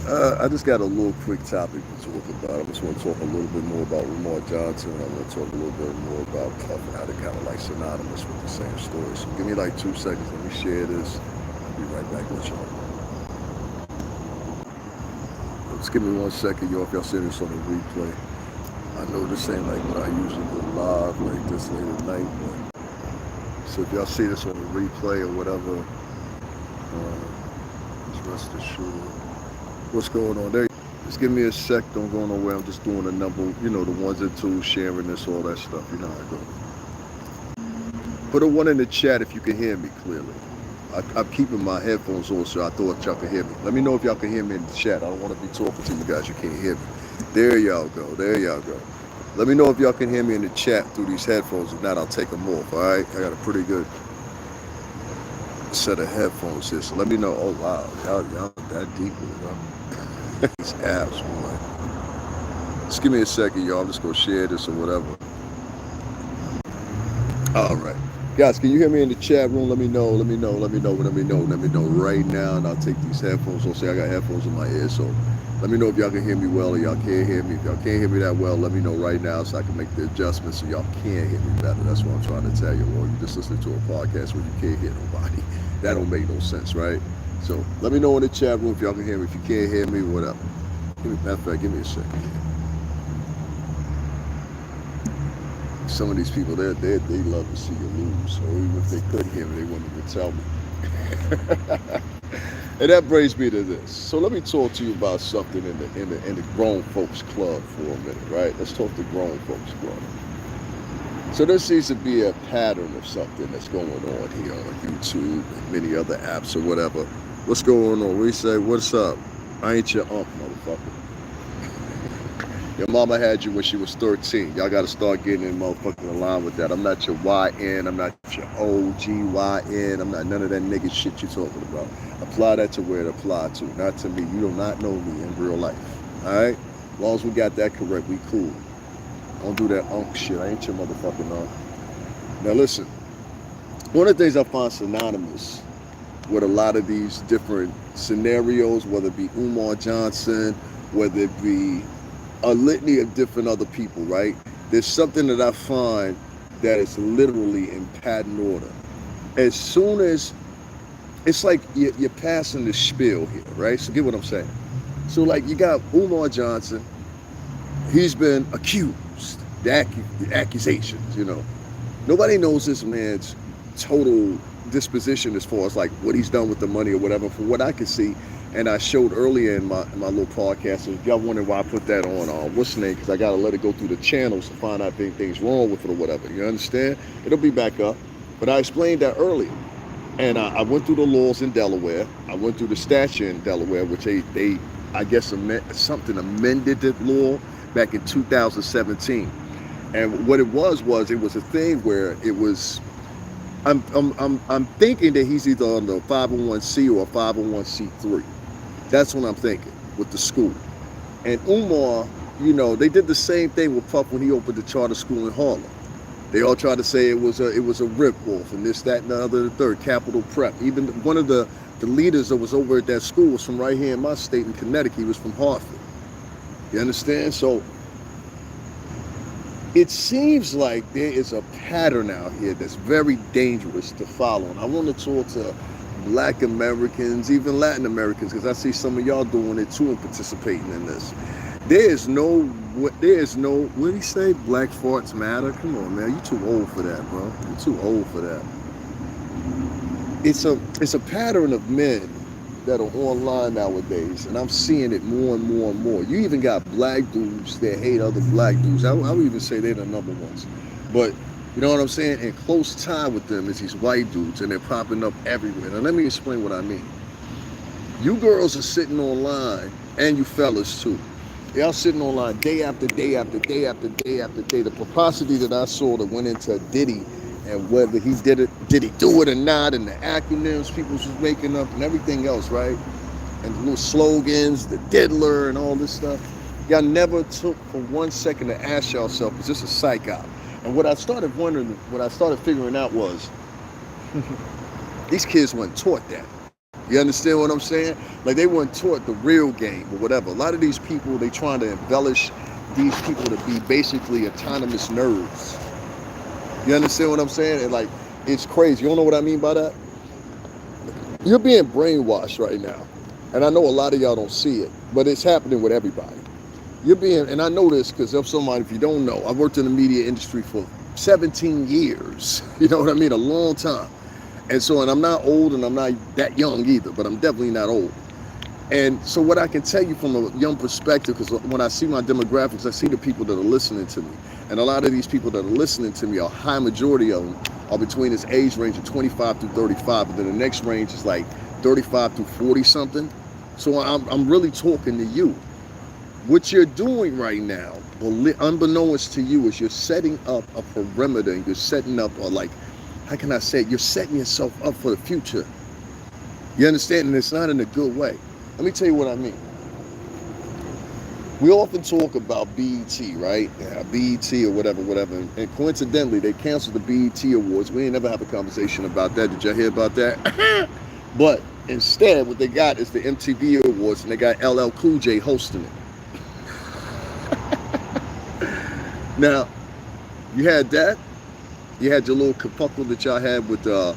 I just got a little quick topic to talk about. I just want to talk a little bit more about Umar Johnson. I want to talk a little bit more about Puff and how they're kind of like synonymous with the same story. So give me like 2 seconds. Let me share this. I'll be right back with y'all. Just give me 1 second, y'all. If y'all see this on the replay, I know this ain't like when I usually go live like this late at night. But, so if y'all see this on the replay or whatever, just rest assured. What's going on there? Just give me a sec. Don't go nowhere. I'm just doing a number, the ones and twos, sharing this, all that stuff. You know how it goes. Put a one in the chat if you can hear me clearly. I'm keeping my headphones on, so I thought y'all could hear me. Let me know if y'all can hear me in the chat. I don't want to be talking to you guys. You can't hear me. There y'all go. There y'all go. Let me know if y'all can hear me in the chat through these headphones. If not, I'll take them off. All right. I got a pretty good set of headphones here. So let me know. Oh wow, y'all that deep with it, these apps, boy. Just give me a second, y'all. I'm just gonna share this or whatever. All right. Guys, can you hear me in the chat room? Let me know. Let me know. Let me know. Let me know. Let me know right now. And I'll take these headphones. I'll say I got headphones in my ear. So let me know if y'all can hear me well or y'all can't hear me. If y'all can't hear me that well, let me know right now so I can make the adjustments so y'all can hear me better. That's what I'm trying to tell you. Or you just listening to a podcast where you can't hear nobody. That don't make no sense, right? So let me know in the chat room if y'all can hear me. If you can't hear me, whatever. Matter of fact, give me a second. Some of these people, they love to see you lose. Or even if they could hear me, they wouldn't even tell me. And that brings me to this. So let me talk to you about something in the grown folks club for a minute, right? Let's talk the grown folks club. So there seems to be a pattern of something that's going on here on YouTube and many other apps or whatever. What's going on? We say, what's up? I ain't your motherfucker. Your mama had you when she was 13. Y'all got to start getting in motherfucking line with that. I'm not your YN. I'm not your OGYN. I'm not none of that nigga shit you're talking about. Apply that to where it applied to, not to me. You do not know me in real life. All right? As long as we got that correct, we cool. Don't do that shit. I ain't your motherfucking unk. Now listen, one of the things I find synonymous with a lot of these different scenarios, whether it be Umar Johnson, whether it be a litany of different other people, right? There's something that I find that is literally in patent order. As soon as, it's like you're passing the spiel here, right? So get what I'm saying. So like you got Umar Johnson, he's been accused, the accusations, Nobody knows this man's total disposition as far as like what he's done with the money or whatever. From what I can see, and I showed earlier in my little podcast, so if y'all wondering why I put that on, what's the name? Because I got to let it go through the channels to find out if anything's wrong with it or whatever. You understand? It'll be back up. But I explained that earlier. And I went through the laws in Delaware. I went through the statute in Delaware, which they I guess, amended the law back in 2017. And what it was it was a thing where it was, I'm thinking that he's either on the 501c or a 501c3. That's what I'm thinking with the school. And Umar, they did the same thing with Puff when he opened the charter school in Harlem. They all tried to say it was a rip-off and this, that, and the other, the third, Capital Prep. Even one of the leaders that was over at that school was from right here in my state in Connecticut. He was from Hartford. You understand? So it seems like there is a pattern out here that's very dangerous to follow. And I want to talk to Black Americans, even Latin Americans, because I see some of y'all doing it too and participating in this. There is no, what do you say? Black farts matter? Come on, man. You too old for that, bro. You're too old for that. It's a pattern of men that are online nowadays, and I'm seeing it more and more and more. You even got black dudes that hate other black dudes. I would even say they're the number ones. But you know what I'm saying? In close tie with them is these white dudes, and they're popping up everywhere. Now let me explain what I mean. You girls are sitting online, and you fellas too. Y'all sitting online day after day after day after day after day. The pomposity that I saw that went into Diddy and whether he did he do it or not, and the acronyms people was making up and everything else, right? And the little slogans, the diddler and all this stuff. Y'all never took for 1 second to ask yourself, is this a psych out? And what I started figuring out was, these kids weren't taught that. You You understand what I'm saying? Like they weren't taught the real game or whatever. A lot of these people, they trying to embellish these people to be basically autonomous nerds. You understand what I'm saying? And like, it's crazy. You don't know what I mean by that? You're being brainwashed right now. And I know a lot of y'all don't see it, but it's happening with everybody. You're being, and I know this because if somebody, if you don't know, I worked in the media industry for 17 years. You know what I mean? A long time. And so, and I'm not old and I'm not that young either, but I'm definitely not old. And so what I can tell you from a young perspective, because when I see my demographics, I see the people that are listening to me. And a lot of these people that are listening to me, a high majority of them are between this age range of 25 through 35, but then the next range is like 35 through 40 something. So I'm really talking to you. What you're doing right now, unbeknownst to you, is you're setting up a perimeter and you're setting up a, like, how can I say it? You're setting yourself up for the future. You understand? And it's not in a good way. Let me tell you what I mean. We often talk about BET, right? Yeah, BET or whatever. And coincidentally, they canceled the BET Awards. We ain't never have a conversation about that. Did y'all hear about that? But instead, what they got is the MTV Awards, and they got LL Cool J hosting it. Now, you had that. You had your little kerfuffle that y'all had with the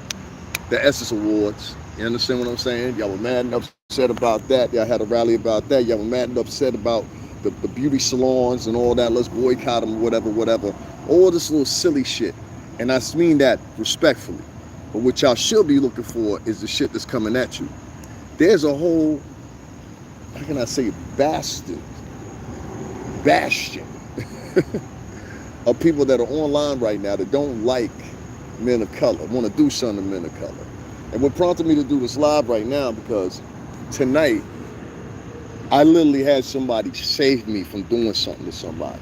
Essence Awards. You understand what I'm saying? Y'all were mad and upset about that. Y'all had a rally about that. Y'all were mad and upset about the beauty salons and all that. Let's boycott them, whatever. All this little silly shit. And I mean that respectfully. But what y'all should be looking for is the shit that's coming at you. There's a whole, how can I say, bastion of people that are online right now that don't like men of color, want to do something to men of color. And what prompted me to do this live right now, because tonight, I literally had somebody save me from doing something to somebody.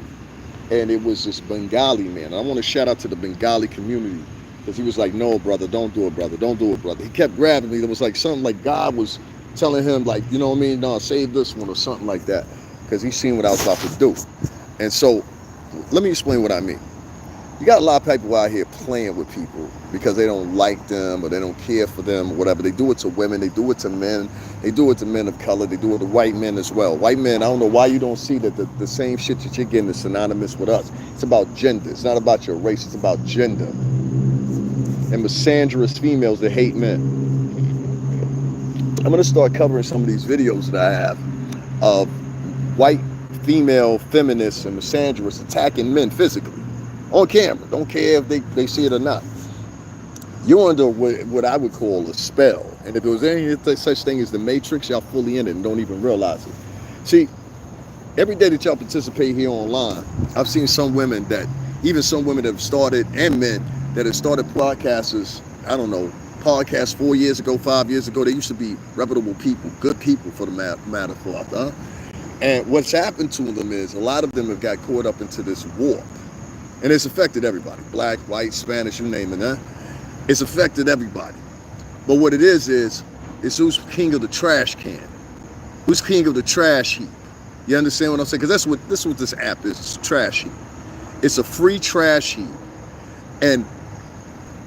And it was this Bengali man. And I want to shout out to the Bengali community, because he was like, no, brother, don't do it, brother. Don't do it, brother. He kept grabbing me. It was like something like God was telling him, like, you know what I mean? No, save this one or something like that, because he seen what I was about to do. And so, let me explain what I mean. You got a lot of people out here playing with people because they don't like them or they don't care for them or whatever. They do it to women, they do it to men, they do it to men of color, they do it to white men as well. White men, I don't know why you don't see that the same shit that you're getting is synonymous with us. It's about gender. It's not about your race, it's about gender. And misandrous females that hate men. I'm gonna start covering some of these videos that I have of white female feminists and misandrous attacking men physically on camera. Don't care if they see it or not. You're under what I would call a spell. And if there was any such thing as the Matrix, y'all fully in it and don't even realize it. See, every day that y'all participate here online, I've seen some women that have started, and men that have started podcasters, I don't know, podcasts 4 years ago, 5 years ago. They used to be reputable people, good people for the matter of huh? And what's happened to them is a lot of them have got caught up into this warp. And it's affected everybody. Black, white, Spanish, you name it, huh? It's affected everybody. But what it is it's who's king of the trash can. Who's king of the trash heap. You understand what I'm saying? Because that's what this app is. It's a trash heap. It's a free trash heap. And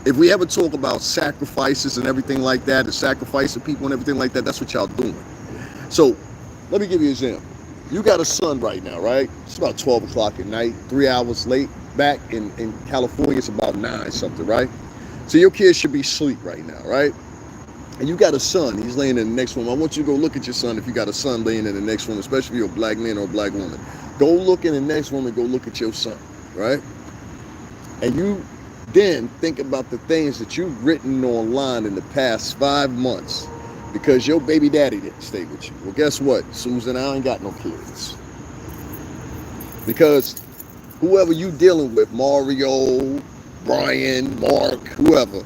if we ever talk about sacrifices and everything like that, the sacrifice of people and everything like that, that's what y'all doing. So let me give you an example. You got a son right now, right? It's about 12 o'clock at night, 3 hours late. Back in California, it's about 9 something, right? So your kid should be asleep right now, right? And you got a son, he's laying in the next room. I want you to go look at your son if you got a son laying in the next room, especially if you're a black man or a black woman. Go look in the next room and go look at your son, right? And you then think about the things that you've written online in the past 5 months because your baby daddy didn't stay with you. Well, guess what, Susan? I ain't got no kids. Because whoever you dealing with, Mario, Brian, Mark, whoever,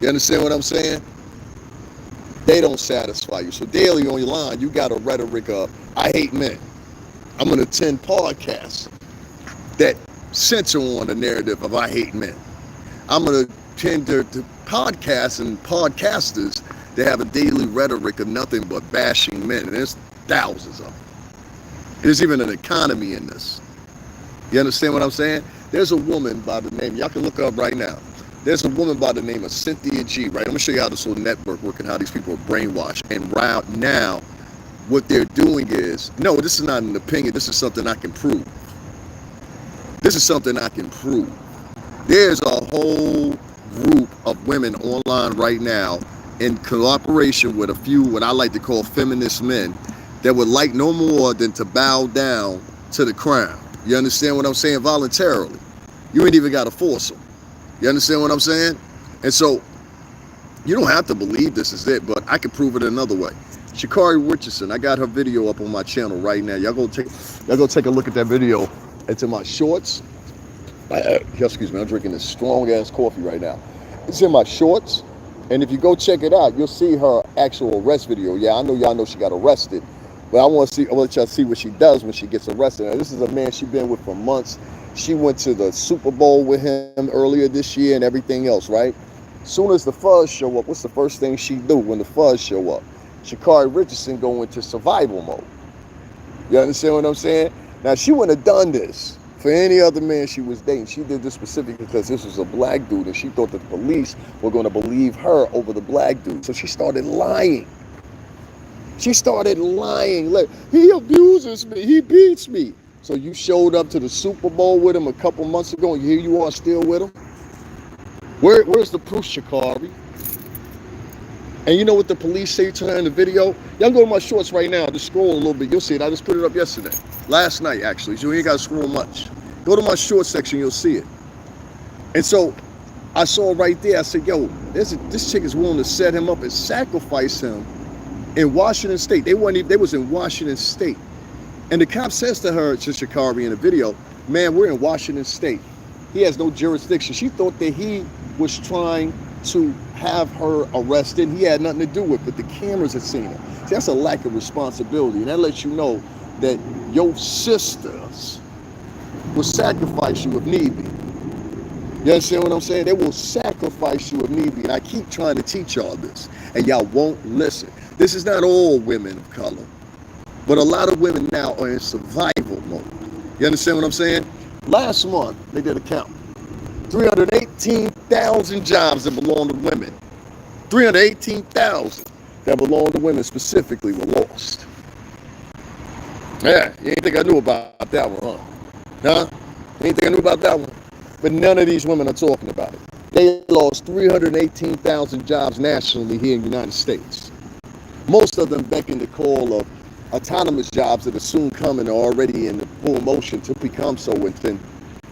you understand what I'm saying? They don't satisfy you. So daily on your line, you got a rhetoric of, I hate men. I'm going to attend podcasts that center on the narrative of I hate men. I'm going to tend to podcasts and podcasters that have a daily rhetoric of nothing but bashing men. And there's thousands of them. There's even an economy in this. You understand what I'm saying? There's a woman by the name, y'all can look her up right now, There's a woman by the name of Cynthia G, right? I'm going to show you how this whole network works and how these people are brainwashed. And right now, what they're doing is, no, this is not an opinion. This is something I can prove. This is something I can prove. There's a whole group of women online right now in cooperation with a few, what I like to call feminist men, that would like no more than to bow down to the crown. You understand what I'm saying? Voluntarily. You ain't even got to force them. You understand what I'm saying? And so, you don't have to believe this is it, but I can prove it another way. Shakari Richardson, I got her video up on my channel right now. Y'all go take a look at that video. It's in my shorts. Excuse me, I'm drinking this strong ass coffee right now. It's in my shorts, and if you go check it out, you'll see her actual arrest video. Yeah, I know y'all know she got arrested, but I want to let y'all see what she does when she gets arrested. Now, this is a man she's been with for months. She went to the Super Bowl with him earlier this year and everything else, right? Soon as the fuzz show up, what's the first thing she do when the fuzz show up? Shakari Richardson go into survival mode. You understand what I'm saying? Now, she wouldn't have done this for any other man she was dating. She did this specifically because this was a black dude, and she thought that the police were going to believe her over the black dude. So she started lying. She started lying. Like, he abuses me. He beats me. So you showed up to the Super Bowl with him a couple months ago, and here you are still with him? Where's the proof, Shakari? And you know what the police say to her in the video? Y'all go to my shorts right now. Just scroll a little bit. You'll see it. I just put it up yesterday. Last night, actually. So you ain't got to scroll much. Go to my shorts section. You'll see it. And so I saw right there. I said, yo, this chick is willing to set him up and sacrifice him in Washington State. They was in Washington State. And the cop says to her, to Shakari in the video, man, we're in Washington State. He has no jurisdiction. She thought that he was trying to have her arrested. He had nothing to do with it, but the cameras had seen it. See, that's a lack of responsibility. And that lets you know that your sisters will sacrifice you if need be. You understand what I'm saying? They will sacrifice you if need be. And I keep trying to teach y'all this, and y'all won't listen. This is not all women of color, but a lot of women now are in survival mode. You understand what I'm saying? Last month, they did a count. 318,000 jobs that belong to women. 318,000 that belong to women specifically were lost. Yeah, you ain't think I knew about that one, huh? Huh? You ain't think I knew about that one? But none of these women are talking about it. They lost 318,000 jobs nationally here in the United States. Most of them beckon the call of autonomous jobs that are soon coming, are already in the full motion to become so within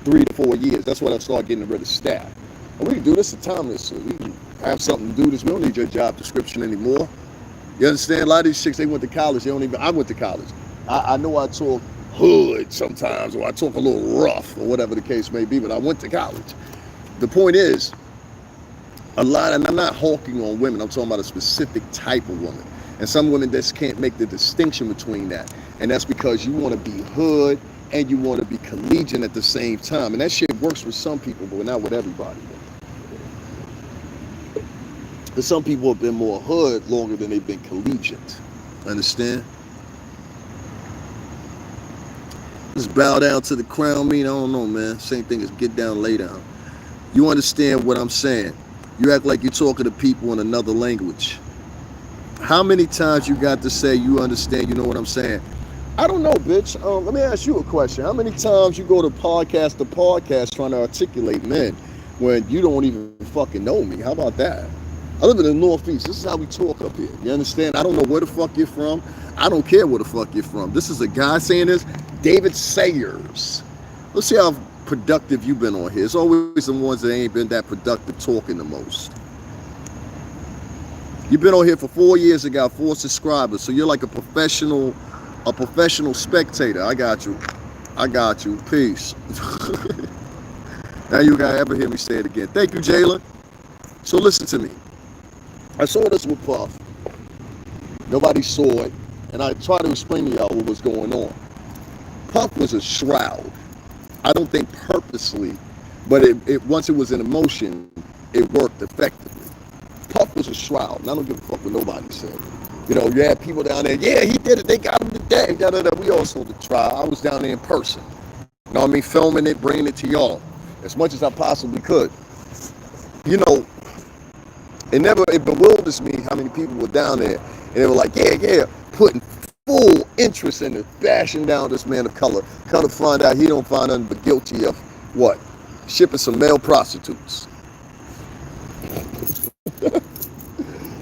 3 to 4 years. That's when I start getting rid of staff. And we can do this autonomously. We can have something to do this. We don't need your job description anymore. You understand? A lot of these chicks, they went to college. They don't even. I went to college. I know I talk hood sometimes, or I talk a little rough, or whatever the case may be, but I went to college. The point is, and I'm not hawking on women. I'm talking about a specific type of woman. And some women just can't make the distinction between that. And that's because you want to be hood and you want to be collegiate at the same time. And that shit works with some people, but not with everybody. Because some people have been more hood longer than they've been collegiate. Understand? Just bow down to the crown mean, I don't know, man. Same thing as get down, lay down. You understand what I'm saying? You act like you're talking to people in another language. How many times you got to say you understand, you know what I'm saying? I don't know, bitch. Let me ask you a question. How many times you go to podcast trying to articulate men when you don't even fucking know me? How about that? I live in the Northeast. This is how we talk up here. You understand? I don't know where the fuck you're from. I don't care where the fuck you're from. This is a guy saying this, David Sayers. Let's see how productive you've been on here. It's always the ones that ain't been that productive talking the most. You've been on here for 4 years and got 4 subscribers, so you're like a professional spectator. I got you. Peace. Now you gotta ever hear me say it again. Thank you, Jalen. So listen to me. I saw this with Puff. Nobody saw it, and I tried to explain to y'all what was going on. Puff was a shroud. I don't think purposely, but once it was in emotion, it worked effectively. Puff was a shroud, and I don't give a fuck what nobody said. You know, you had people down there, yeah, he did it, they got him today, we all saw the trial. I was down there in person. You know what I mean? Filming it, bringing it to y'all as much as I possibly could. You know, it bewilders me how many people were down there and they were like, yeah, putting full interest in it, bashing down this man of color. Come to find out he don't find nothing but guilty of what? Shipping some male prostitutes.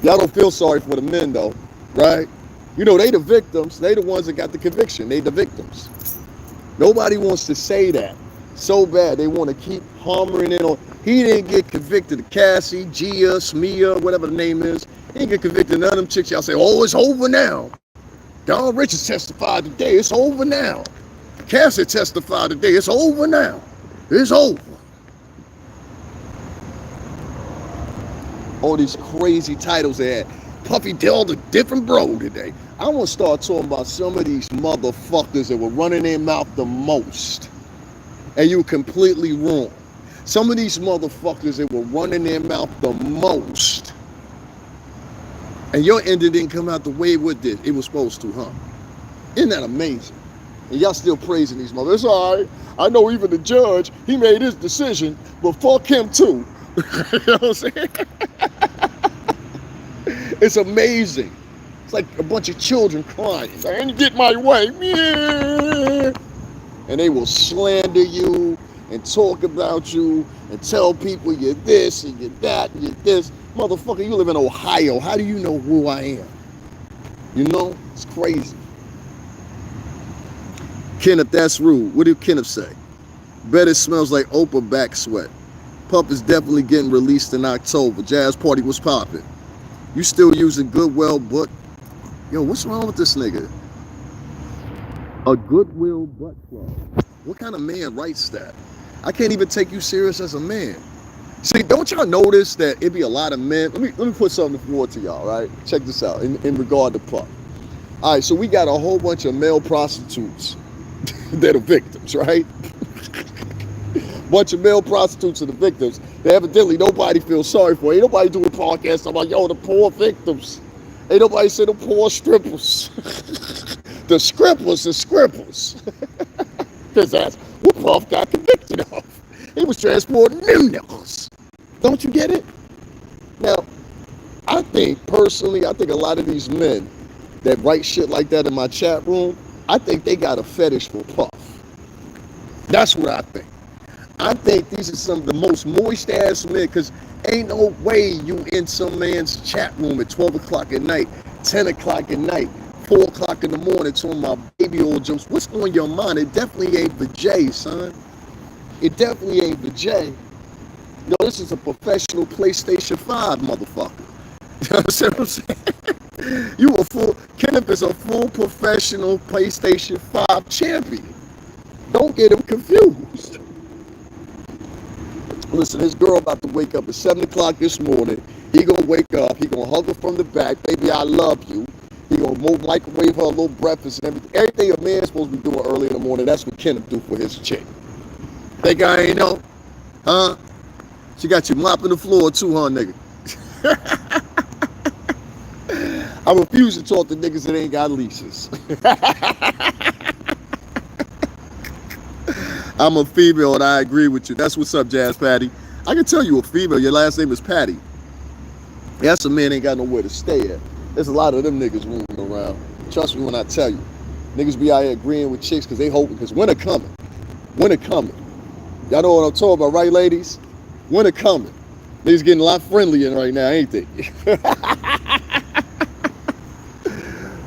Y'all don't feel sorry for the men though, right? You know, they the victims. They the ones that got the conviction. They the victims. Nobody wants to say that so bad. They want to keep hammering in on, he didn't get convicted of Cassie, Gia, Smia, whatever the name is. He didn't get convicted of none of them chicks. Y'all say, oh, it's over now. Don Richards testified today. It's over now. Cassie testified today. It's over now. It's over. All these crazy titles they had. Puffy Dilled a different bro today. I want to start talking about some of these motherfuckers that were running their mouth the most. And you were completely wrong. Some of these motherfuckers that were running their mouth the most. And your end didn't come out the way it was supposed to, huh? Isn't that amazing? And y'all still praising these motherfuckers. It's all right. I know even the judge, he made his decision, but fuck him too. You know what I'm saying? It's amazing. It's like a bunch of children crying. I didn't get my way. And they will slander you and talk about you and tell people you're this and you're that and you're this. Motherfucker, you live in Ohio. How do you know who I am? You know? It's crazy. Kenneth, that's rude. What did Kenneth say? Bet it smells like Oprah back sweat. Pup is definitely getting released in October. Jazz Party was popping. You still using Goodwill butt? Yo, what's wrong with this nigga? A Goodwill butt plug. What kind of man writes that? I can't even take you serious as a man. See, don't y'all notice that it be a lot of men? Let me put something forward to y'all, right? Check this out in regard to Pup. All right, so we got a whole bunch of male prostitutes that are victims, right? Bunch of male prostitutes are the victims. They evidently nobody feels sorry for. Ain't nobody doing podcasts about, yo, the poor victims. Ain't nobody say the poor strippers. The scrippers. Because that's what Puff got convicted of. He was transporting them niggas. Don't you get it? Now, I think a lot of these men that write shit like that in my chat room, I think they got a fetish for Puff. That's what I think. I think these are some of the most moist ass men, because ain't no way you in some man's chat room at 12 o'clock at night, 10 o'clock at night, 4 o'clock in the morning talking about baby oil jokes. What's on your mind? It definitely ain't for Jay, son. It definitely ain't for Jay. No, this is a professional PlayStation 5 motherfucker. You know what I'm saying? Kenneth is a full professional PlayStation 5 champion. Don't get him confused. Listen, this girl about to wake up at 7 o'clock this morning. He gonna wake up. He gonna hug her from the back. Baby, I love you. He gonna microwave her a little breakfast and everything. Everything a man's supposed to be doing early in the morning, that's what Kenneth do for his chick. Think I ain't know? Huh? She got you mopping the floor too, huh, nigga? I refuse to talk to niggas that ain't got leases. I'm a female and I agree with you. That's what's up, Jazz Patty. I can tell you a female, your last name is Patty. That's a man ain't got nowhere to stay at. There's a lot of them niggas roaming around. Trust me when I tell you. Niggas be out here agreeing with chicks because they hoping, because winter coming. Winter coming. Y'all know what I'm talking about, right, ladies? Winter coming. Niggas getting a lot friendlier right now, ain't they?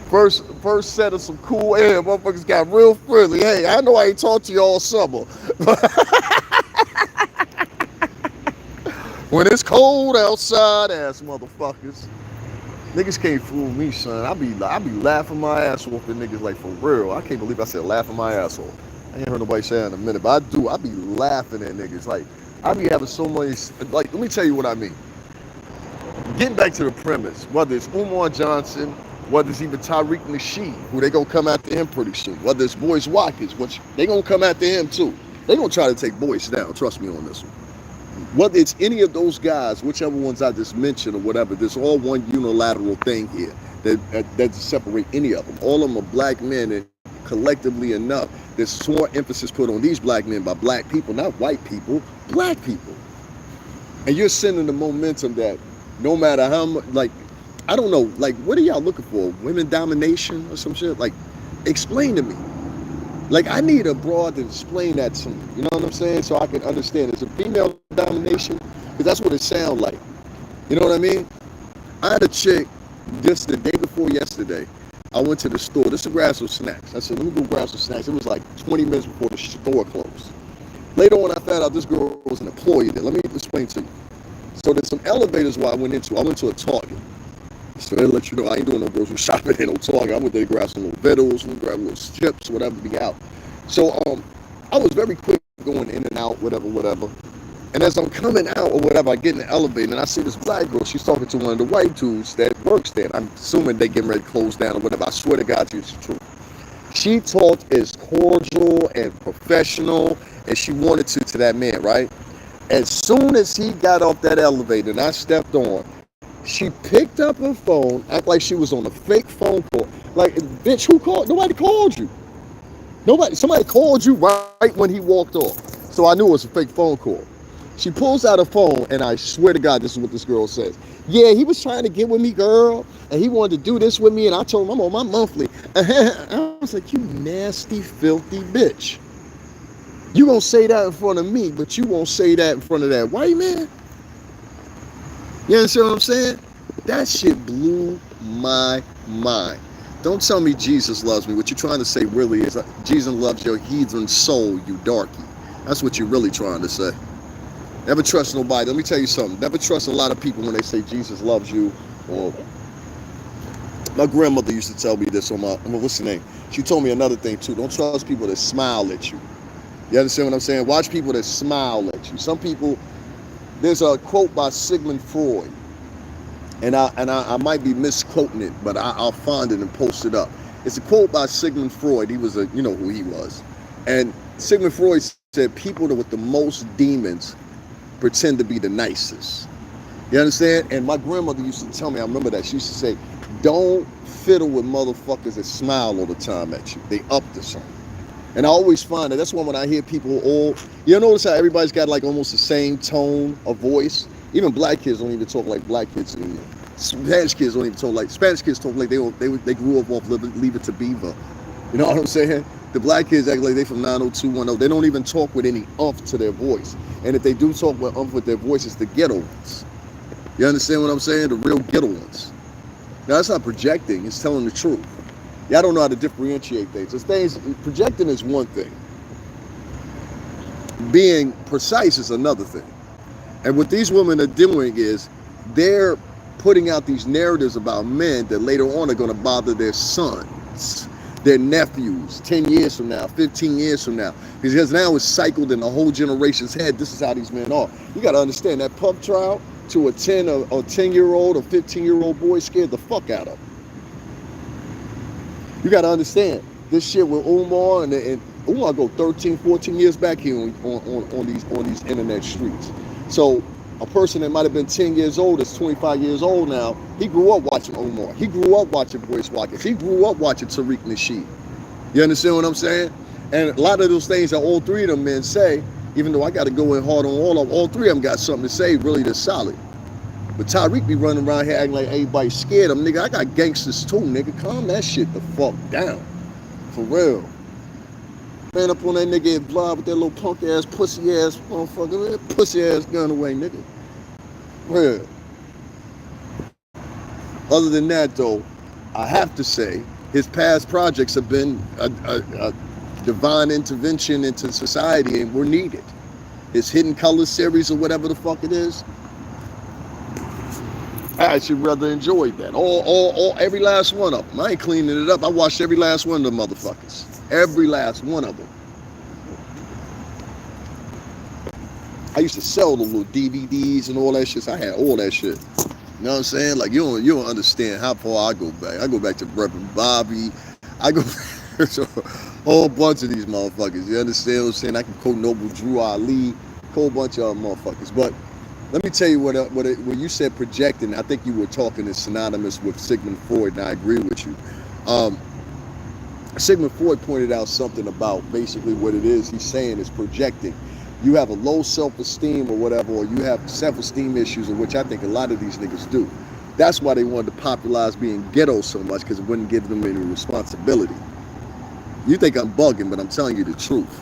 First set of some cool air, motherfuckers got real friendly. Hey, I know I ain't talked to you all summer. When it's cold outside, ass motherfuckers. Niggas can't fool me, son. I be laughing my ass off at niggas, like, for real. I can't believe I said laughing my ass off. I ain't heard nobody say that in a minute, but I do. I be laughing at niggas. Like, I be having so many, like, let me tell you what I mean. Getting back to the premise, whether it's Umar Johnson, whether it's even Tariq Nasheed, who they gonna come after him pretty soon, whether it's Boyce Watkins, which they gonna come after him too. They gonna try to take Boyce down, trust me on this one. Whether it's any of those guys, whichever ones I just mentioned or whatever, there's all one unilateral thing here that separate any of them. All of them are black men, and collectively enough, there's more emphasis put on these black men by black people, not white people, black people. And you're sending the momentum that no matter how much, like, I don't know, like, what are y'all looking for? Women domination or some shit? Like, explain to me. Like, I need a broad to explain that to me. You know what I'm saying? So I can understand. It's a female domination, because that's what it sounds like. You know what I mean? I had a chick just the day before yesterday. I went to the store just to grab some snacks. I said, let me go grab some snacks. It was like 20 minutes before the store closed. Later on, I found out this girl was an employee there. Let me explain to you. So there's some elevators where I went into. I went to a Target. So they'll let you know I ain't doing no grocery shopping in no Target. I went there to grab some little Vittles, grab little chips, whatever to be out. So I was very quick going in and out, whatever. And as I'm coming out or whatever, I get in the elevator and I see this black girl. She's talking to one of the white dudes that works there. And I'm assuming they getting ready to close down or whatever. I swear to God, it's true. She talked as cordial and professional as she wanted to that man, right? As soon as he got off that elevator and I stepped on, she picked up her phone, act like she was on a fake phone call. Like, bitch, who called? Nobody called you. Somebody called you right when he walked off. So I knew it was a fake phone call. She pulls out her phone, and I swear to God, this is what this girl says. Yeah, he was trying to get with me, girl, and he wanted to do this with me, and I told him I'm on my monthly. I was like, you nasty, filthy bitch. You gonna say that in front of me, but you won't say that in front of that white man? You understand what I'm saying? That shit blew my mind. Don't tell me Jesus loves me. What you're trying to say really is Jesus loves your heathen soul, you darky. That's what you're really trying to say. Never trust nobody. Let me tell you something. Never trust a lot of people when they say Jesus loves you. Or my grandmother used to tell me this on what's the name? She told me another thing too. Don't trust people that smile at you. You understand what I'm saying? Watch people that smile at you. Some people, there's a quote by Sigmund Freud, and I might be misquoting it, but I'll find it and post it up. It's a quote by Sigmund Freud. He was you know who he was. And Sigmund Freud said people with the most demons pretend to be the nicest. You understand? And my grandmother used to tell me, I remember that, she used to say, don't fiddle with motherfuckers that smile all the time at you. They up to something. And I always find that. That's why when I hear people you notice how everybody's got like almost the same tone of voice? Even black kids don't even talk like black kids anymore. Spanish kids don't even talk like, Spanish kids talk like they grew up off Leave It to Beaver. You know what I'm saying? The black kids act like they from 90210. They don't even talk with any umph to their voice. And if they do talk with umph with their voice, it's the ghetto ones. You understand what I'm saying? The real ghetto ones. Now, that's not projecting. It's telling the truth. Y'all don't know how to differentiate things. Projecting is one thing. Being precise is another thing. And what these women are doing is they're putting out these narratives about men that later on are going to bother their sons, their nephews, 10 years from now, 15 years from now. Because now it's cycled in a whole generation's head. This is how these men are. You got to understand that pub trial to a 10-year-old or 15-year-old boy scared the fuck out of them. You got to understand this shit with Umar and Umar go 13, 14 years back here on these internet streets. So a person that might have been 10 years old is 25 years old now. He grew up watching Umar. He grew up watching Boyce Watkins. He grew up watching Tariq Nasheed. You understand what I'm saying? And a lot of those things that all three of them men say, even though I got to go in hard on all three of them got something to say really that's solid. But Tariq be running around here acting like everybody's scared of him. Nigga, I got gangsters too, nigga. Calm that shit the fuck down. For real. Man up on that nigga and blah with that little punk ass, pussy ass motherfucker. That pussy ass gun away, nigga. Real. Other than that, though, I have to say, his past projects have been a divine intervention into society and were needed. His Hidden Colors series or whatever the fuck it is, I actually rather enjoyed that. Every last one of them. I ain't cleaning it up. I watched every last one of them motherfuckers. Every last one of them. I used to sell the little DVDs and all that shit. So I had all that shit. You know what I'm saying? Like, you don't understand how far I go back. I go back to Reverend Bobby. I go back to a whole bunch of these motherfuckers. You understand what I'm saying? I can quote Noble Drew Ali, a whole bunch of motherfuckers. But let me tell you when you said projecting, I think you were talking is synonymous with Sigmund Freud, and I agree with you. Sigmund Freud pointed out something about basically what it is he's saying is projecting. you have a low self-esteem or whatever, or you have self-esteem issues, of which I think a lot of these niggas do. That's why they wanted to popularize being ghetto so much, because it wouldn't give them any responsibility. You think I'm bugging, but I'm telling you the truth.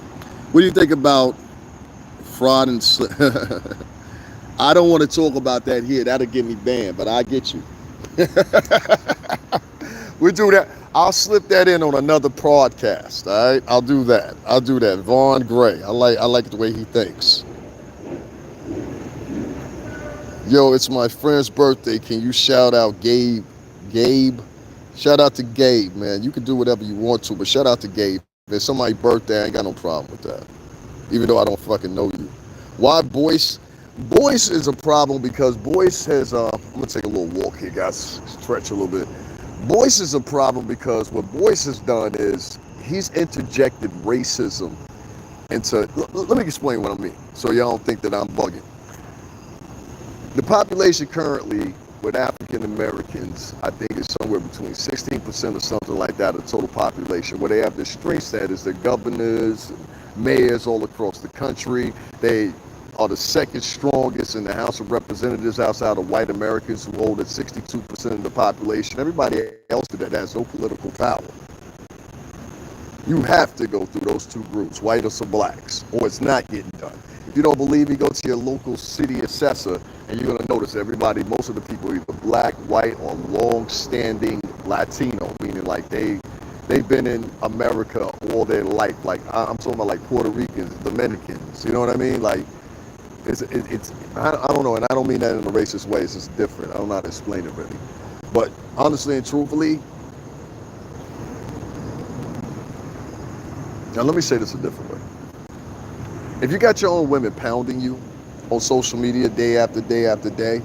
What do you think about fraud and I don't want to talk about that here. That'll get me banned, but I get you. We do that. I'll slip that in on another podcast. All right, I'll do that. Vaughn Gray. I like the way he thinks. Yo, it's my friend's birthday. Can you shout out Gabe? Shout out to Gabe, man. You can do whatever you want to, but shout out to Gabe. If it's somebody's birthday, I ain't got no problem with that. Even though I don't fucking know you. Why Boyce? Boyce is a problem because Boyce has, I'm going to take a little walk here, guys. Stretch a little bit. Boyce is a problem because what Boyce has done is he's interjected racism into, let me explain what I mean so y'all don't think that I'm bugging. The population currently with African Americans, I think is somewhere between 16% or something like that of the total population, where they have the strength status, the governors, mayors all across the country. They are the second strongest in the House of Representatives outside of white Americans, who hold at 62% of the population. Everybody else that has no political power. You have to go through those two groups, whites or blacks, or it's not getting done. If you don't believe me, go to your local city assessor, and you're gonna notice everybody, most of the people are either black, white, or long-standing Latino, meaning like they've been in America all their life. Like I'm talking about like Puerto Ricans, Dominicans, you know what I mean? Like I don't know, and I don't mean that in a racist way. It's just different. I don't know how to explain it really. But honestly and truthfully, now let me say this a different way. If you got your own women pounding you on social media day after day after day,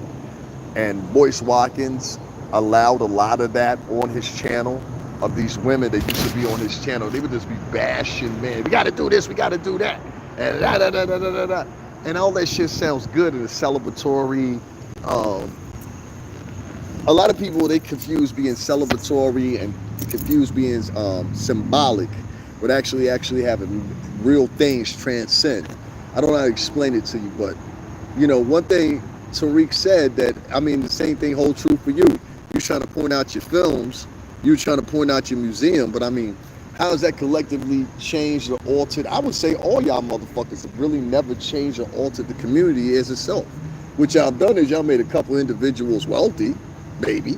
and Boyce Watkins allowed a lot of that on his channel, of these women that used to be on his channel, they would just be bashing, man, we gotta do this, we gotta do that, and da da da da da da. And all that shit sounds good and it's celebratory. A lot of people, they confuse being celebratory and confuse being symbolic with actually having real things transcend. I don't know how to explain it to you, but you know, one thing Tariq said that, I mean, the same thing holds true for you. You're trying to point out your films, you're trying to point out your museum, but I mean, how has that collectively changed or altered? I would say all y'all motherfuckers have really never changed or altered the community as itself. What y'all done is y'all made a couple individuals wealthy, maybe.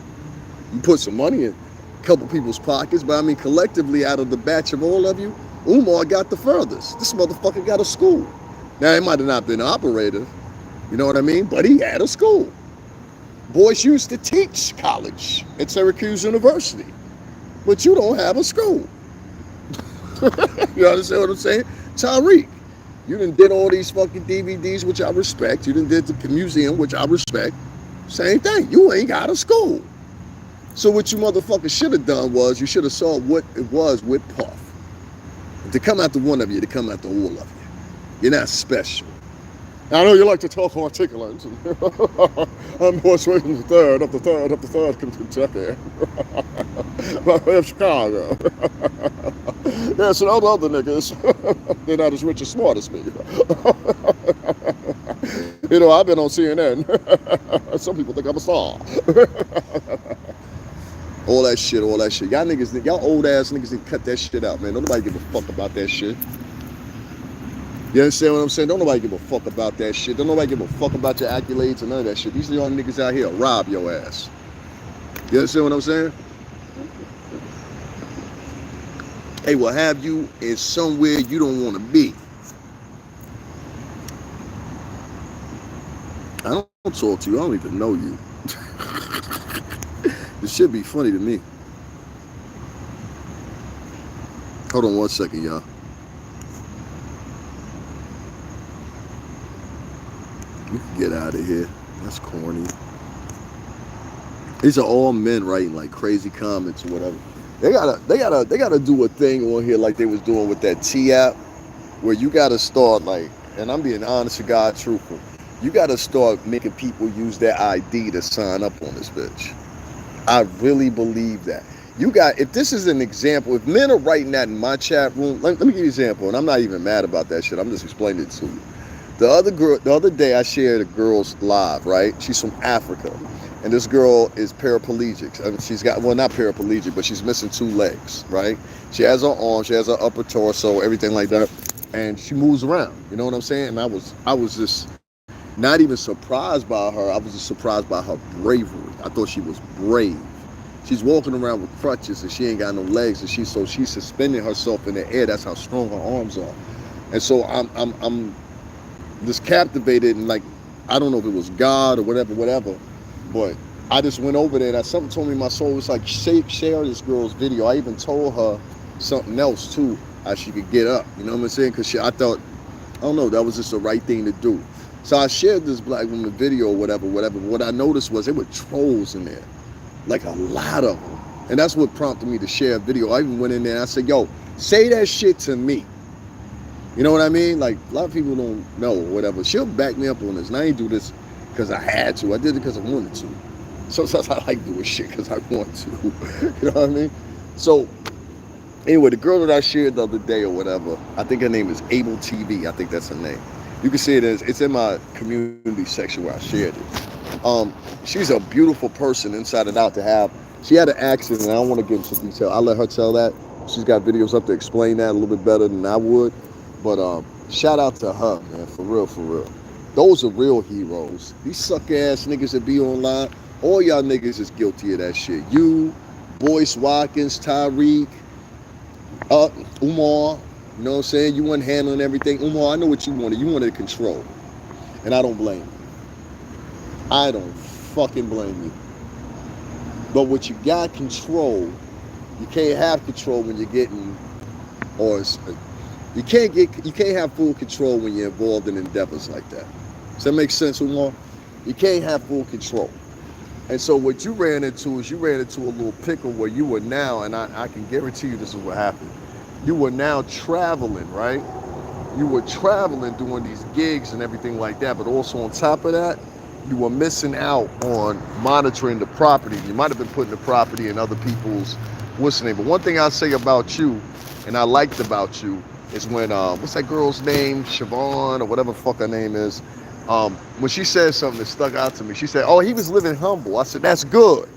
You put some money in a couple people's pockets, but I mean, collectively, out of the batch of all of you, Umar got the furthest. This motherfucker got a school. Now, he might have not been an operator, you know what I mean? But he had a school. Boyce used to teach college at Syracuse University, but you don't have a school. You understand what I'm saying? Tariq, you done did all these fucking DVDs, which I respect. You done did the museum, which I respect. Same thing. You ain't got a school. So what you motherfuckers should have done was you should have saw what it was with Puff. To come after one of you, to come after all of you. You're not special. I know you like to talk articulate. I'm Boyce Watkins the third of the third Kentucky. Of Chicago. Yeah, so all the other niggas, they're not as rich and smart as me. You know, I've been on CNN. Some people think I'm a star. All that shit. Y'all niggas, y'all old ass niggas need to cut that shit out, man. Don't nobody give a fuck about that shit. You understand what I'm saying? Don't nobody give a fuck about that shit. Don't nobody give a fuck about your accolades and none of that shit. These are the only niggas out here to rob your ass. You understand what I'm saying? They will have you in somewhere you don't want to be. I don't talk to you. I don't even know you. This should be funny to me. Hold on one second, y'all. We can get out of here. That's corny. These are all men writing like crazy comments or whatever. They gotta do a thing on here like they was doing with that T app, where you gotta start like, and I'm being honest to God, truthful. You gotta start making people use their ID to sign up on this bitch. I really believe that. If this is an example, if men are writing that in my chat room, let me give you an example, and I'm not even mad about that shit. I'm just explaining it to you. The other day I shared a girl's live, right? She's from Africa. And this girl is paraplegic. I mean, she's got, well, not paraplegic, but she's missing two legs, right? She has her arm, she has her upper torso, everything like that. And she moves around. You know what I'm saying? And I was just not even surprised by her. I was just surprised by her bravery. I thought she was brave. She's walking around with crutches and she ain't got no legs, and she's suspending herself in the air. That's how strong her arms are. And so I'm just captivated, and like, I don't know if it was God or whatever, but I just went over there and something told me in my soul, it's like, share this girl's video. I even told her something else too, how she could get up. You know what I'm saying? Because I thought, I don't know, that was just the right thing to do. So I shared this black woman video or whatever. What I noticed was there were trolls in there, like a lot of them. And that's what prompted me to share a video. I even went in there and I said, yo, say that shit to me. You know what I mean? Like, a lot of people don't know or whatever. She'll back me up on this. And I ain't do this because I had to. I did it because I wanted to. Sometimes I like doing shit because I want to. You know what I mean? So, anyway, the girl that I shared the other day or whatever, I think her name is Able TV. I think that's her name. You can see it as, it's in my community section where I shared it. She's a beautiful person inside and out to have. She had an accident, and I don't want to get into detail. I'll let her tell that. She's got videos up to explain that a little bit better than I would. But shout out to her, man, for real, for real. Those are real heroes. These suck-ass niggas that be online, all y'all niggas is guilty of that shit. You, Boyce Watkins, Tyreek, Umar, you know what I'm saying? You weren't handling everything. Umar, I know what you wanted. You wanted control. And I don't blame you. I don't fucking blame you. But what you got control, you can't have control when you're getting, or you can't have full control when you're involved in endeavors like that. Does that make sense, Umar? You can't have full control. And so what you ran into is you ran into a little pickle where you were now, and I can guarantee you this is what happened. You were now traveling, right? You were traveling doing these gigs and everything like that, but also on top of that, you were missing out on monitoring the property. You might have been putting the property in other people's, what's the name? But one thing I'll say about you, and I liked about you, is when, what's that girl's name? Siobhan, or whatever the fuck her name is. When she said something that stuck out to me, she said, oh, he was living humble. I said, that's good.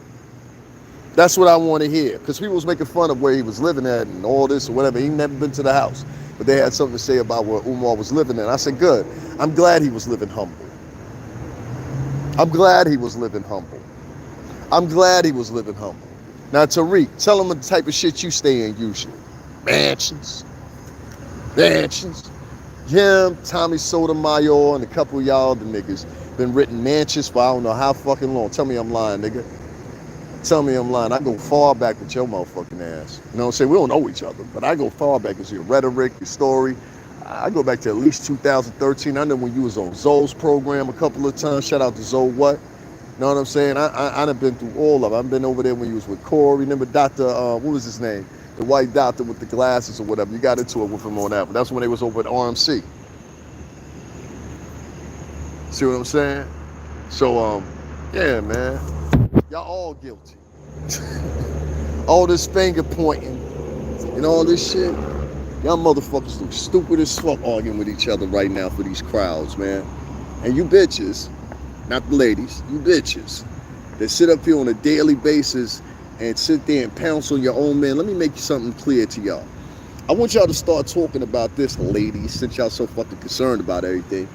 That's what I want to hear. Because people was making fun of where he was living at and all this or whatever. He never been to the house. But they had something to say about where Umar was living at. I said, good. I'm glad he was living humble. I'm glad he was living humble. I'm glad he was living humble. Now, Tariq, tell him the type of shit you stay in usually. Mansions. Him, Tommy Sotomayor, and a couple of y'all other niggas been written mansions for I don't know how fucking long. Tell me I'm lying, nigga. Tell me I'm lying. I go far back with your motherfucking ass. You know what I'm saying? We don't know each other, but I go far back as your rhetoric, your story. I go back to at least 2013. I know when you was on Zoe's program a couple of times. Shout out to Zoe What? You know what I'm saying? I done been through all of it. I've been over there when you was with Corey. Remember Dr., what was his name? The white doctor with the glasses or whatever. You got into it with him on that, but that's when they was over at RMC. See what I'm saying? So, yeah, man. Y'all all guilty. All this finger pointing and all this shit. Y'all motherfuckers look stupid as fuck arguing with each other right now for these crowds, man. And you bitches, not the ladies, you bitches that sit up here on a daily basis and sit there and pounce on your own man. Let me make something clear to y'all. I want y'all to start talking about this, ladies, since y'all so fucking concerned about everything.